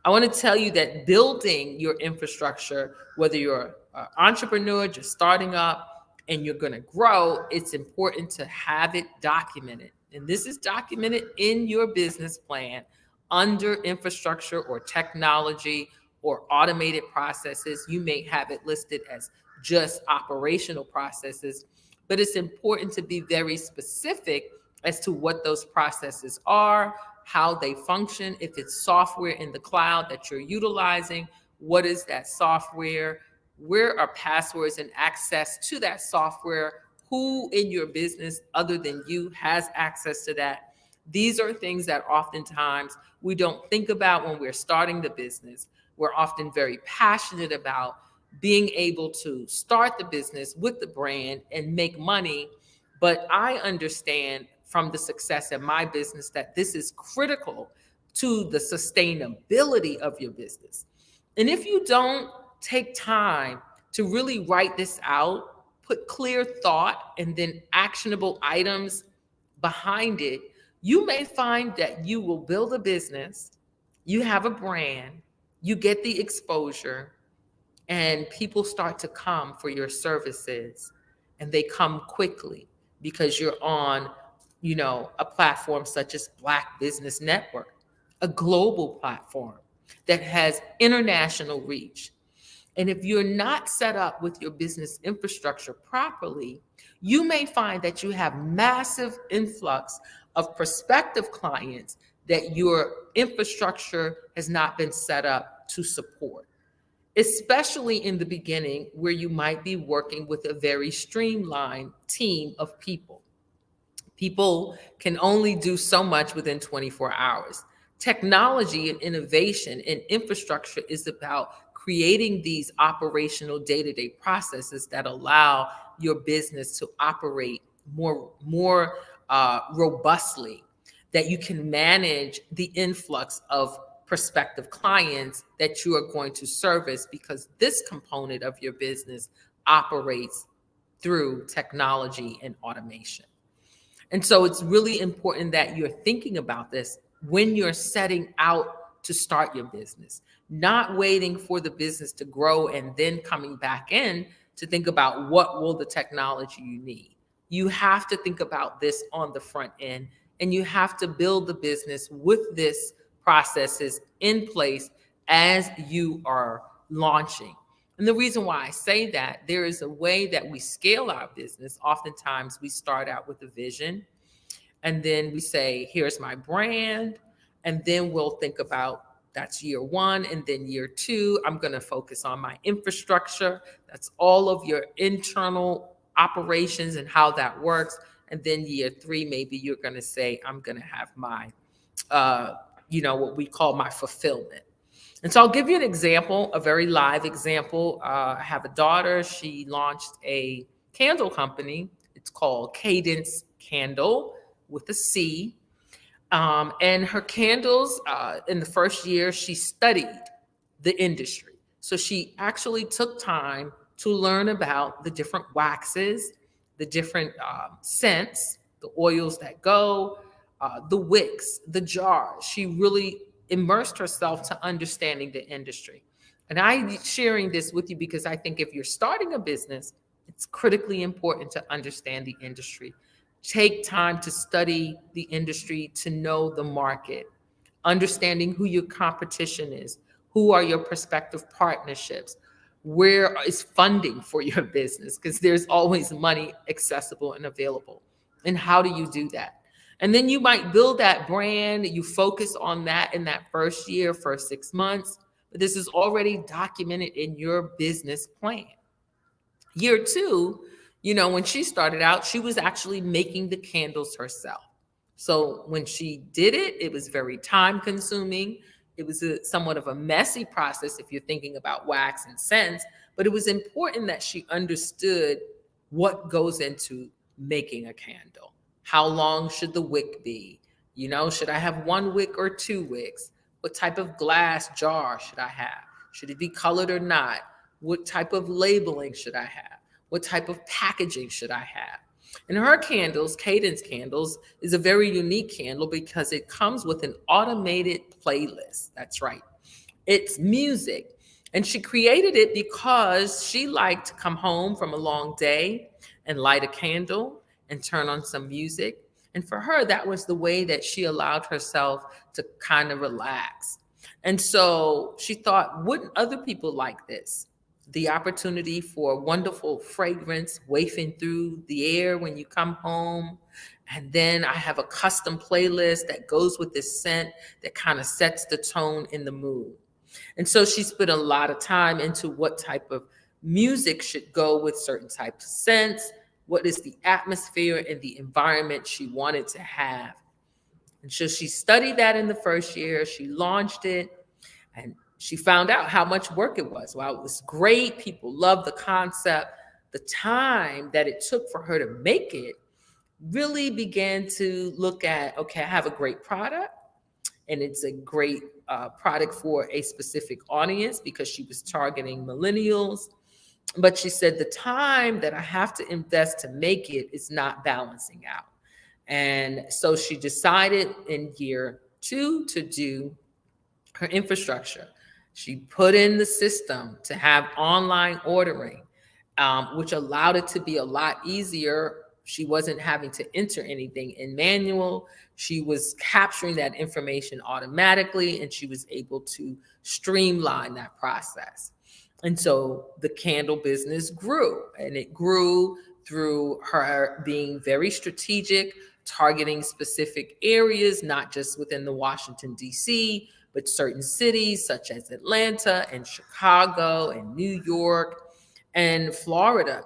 I want to tell you that building your infrastructure, whether you're an entrepreneur, just starting up and you're going to grow, it's important to have it documented. And this is documented in your business plan under infrastructure or technology or automated processes. You may have it listed as just operational processes, but it's important to be very specific as to what those processes are, how they function. If it's software in the cloud that you're utilizing, what is that software? Where are passwords and access to that software? Who in your business other than you has access to that? These are things that oftentimes we don't think about when we're starting the business. We're often very passionate about being able to start the business with the brand and make money. But I understand from the success of my business that this is critical to the sustainability of your business. And if you don't take time to really write this out, put clear thought and then actionable items behind it, you may find that you will build a business, you have a brand, you get the exposure, and people start to come for your services, and they come quickly because you're on, a platform such as Black Business Network, a global platform that has international reach. And if you're not set up with your business infrastructure properly, you may find that you have massive influx of prospective clients that your infrastructure has not been set up to support, especially in the beginning where you might be working with a very streamlined team of people. People can only do so much within 24 hours. Technology and innovation and infrastructure is about creating these operational day-to-day processes that allow your business to operate more robustly, that you can manage the influx of prospective clients that you are going to service, because this component of your business operates through technology and automation. And so it's really important that you're thinking about this when you're setting out to start your business, not waiting for the business to grow and then coming back in to think about what will the technology you need. You have to think about this on the front end, and you have to build the business with this processes in place as you are launching. And the reason why I say that, there is a way that we scale our business. Oftentimes we start out with a vision, and then we say, here's my brand. And then we'll think about, that's year one. And then year two, I'm going to focus on my infrastructure. That's all of your internal operations and how that works. And then year three, maybe you're going to say, I'm going to have my, what we call my fulfillment. And so I'll give you an example, a very live example. I have a daughter. She launched a candle company. It's called Cadence Candle with a C. And her candles, in the first year, she studied the industry. So she actually took time to learn about the different waxes, the different scents, the oils that go, the wicks, the jars. She really immersed herself to understanding the industry. And I'm sharing this with you because I think if you're starting a business, it's critically important to understand the industry. Take time to study the industry, to know the market, understanding who your competition is, who are your prospective partnerships, where is funding for your business, because there's always money accessible and available. And how do you do that? And then you might build that brand. You focus on that in that first year, first 6 months. But this is already documented in your business plan. Year two, when she started out, she was actually making the candles herself. So when she did it, it was very time consuming. It was somewhat of a messy process if you're thinking about wax and scents, but it was important that she understood what goes into making a candle. How long should the wick be? Should I have 1 wick or 2 wicks? What type of glass jar should I have? Should it be colored or not? What type of labeling should I have? What type of packaging should I have? And her candles, Cadence Candles, is a very unique candle because it comes with an automated playlist. That's right. It's music. And she created it because she liked to come home from a long day and light a candle and turn on some music. And for her, that was the way that she allowed herself to kind of relax. And so she thought, wouldn't other people like this? The opportunity for wonderful fragrance wafting through the air when you come home. And then I have a custom playlist that goes with this scent that kind of sets the tone in the mood. And so she spent a lot of time into what type of music should go with certain types of scents. what is the atmosphere and the environment she wanted to have. And so she studied that in the first year. She launched it, and she found out how much work it was. While it was great, people loved the concept, the time that it took for her to make it really began to look at, okay, I have a great product, and it's a great product for a specific audience because she was targeting millennials. But she said the time that I have to invest to make it is not balancing out. And so she decided in year 2 to do her infrastructure. She put in the system to have online ordering, which allowed it to be a lot easier. She wasn't having to enter anything in manual. She was capturing that information automatically, and she was able to streamline that process. And so the candle business grew, and it grew through her being very strategic, targeting specific areas, not just within the Washington, D.C., but certain cities such as Atlanta and Chicago and New York and Florida.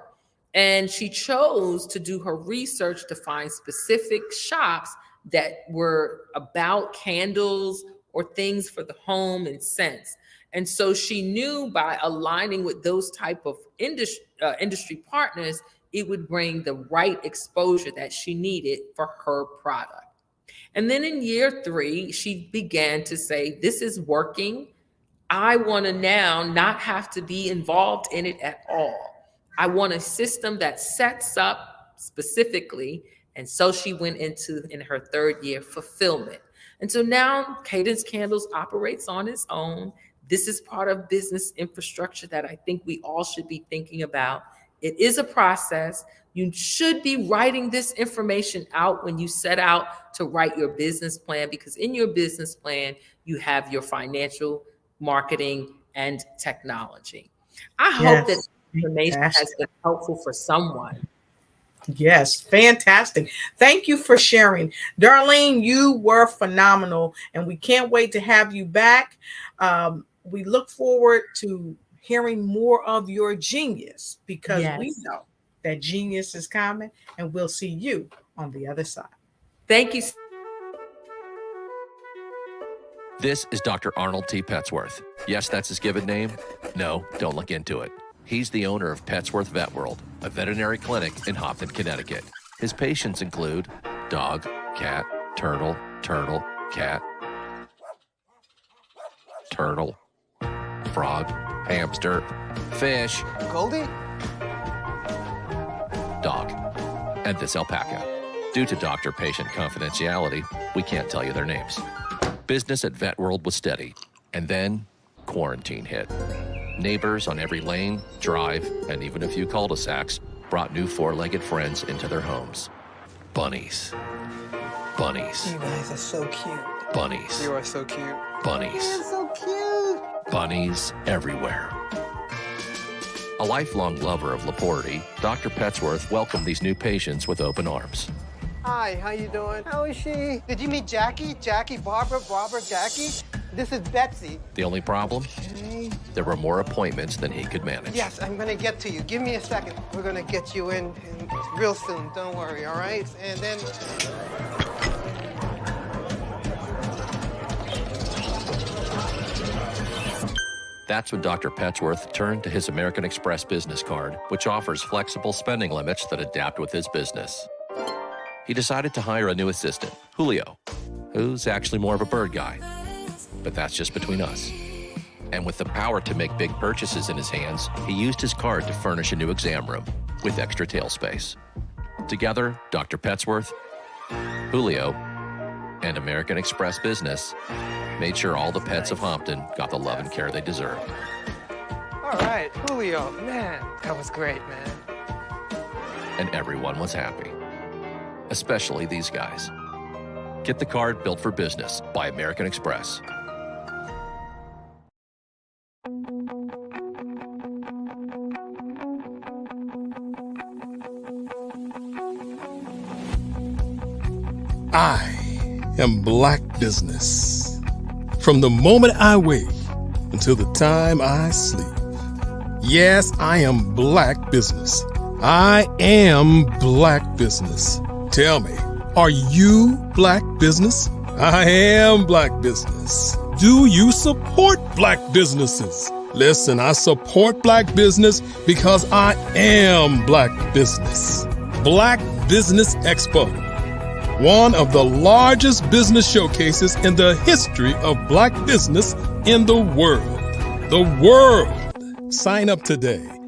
And she chose to do her research to find specific shops that were about candles or things for the home and scents. And so she knew by aligning with those type of industry partners, it would bring the right exposure that she needed for her product. And then in year 3, she began to say, this is working. I want to now not have to be involved in it at all. I want a system that sets up specifically. And so she went into, in her 3rd year, fulfillment. And so now Cadence Candles operates on its own. This is part of business infrastructure that I think we all should be thinking about. It is a process. You should be writing this information out when you set out to write your business plan, because in your business plan, you have your financial, marketing, and technology. I hope that information has been helpful for someone. Yes, fantastic. Thank you for sharing. Darlene, you were phenomenal, and we can't wait to have you back. We look forward to hearing more of your genius, because we know that genius is coming, and we'll see you on the other side. Thank you. This is Dr. Arnold T. Petsworth. Yes, that's his given name. No, don't look into it. He's the owner of Petsworth Vet World, a veterinary clinic in Hopton, Connecticut. His patients include dog, cat, turtle, cat, turtle, frog, hamster, fish, Goldie, dog, and this alpaca. Due to doctor-patient confidentiality, we can't tell you their names. Business at Vet World was steady, and then quarantine hit. Neighbors on every lane, drive, and even a few cul-de-sacs brought new four-legged friends into their homes. Bunnies. Bunnies. you guys are so cute. Bunnies. You are so cute. Bunnies. You're so cute. Bunnies everywhere. A lifelong lover of Laporte, Dr. Petsworth welcomed these new patients with open arms. Hi, how you doing? How is she? Did you meet Jackie? Jackie, Barbara, Jackie? This is Betsy. The only problem? There were more appointments than he could manage. Yes, I'm gonna get to you. Give me a second. We're gonna get you in real soon. Don't worry, all right? And then... That's when Dr. Petsworth turned to his American Express business card, which offers flexible spending limits that adapt with his business. He decided to hire a new assistant, Julio, who's actually more of a bird guy. But that's just between us. And with the power to make big purchases in his hands, he used his card to furnish a new exam room with extra tail space. Together, Dr. Petsworth, Julio, and American Express Business made sure all the pets of Hopton got the love and care they deserved. All right, Julio, man, that was great, man. And everyone was happy, especially these guys. Get the card built for business by American Express. I am Black Business. From the moment I wake until the time I sleep. Yes, I am Black Business. I am Black business. Tell me, are you Black business? I am Black business. Do you support Black businesses? Listen, I support Black business because I am Black business. Black Business Expo, one of the largest business showcases in the history of Black business in the world. The world. Sign up today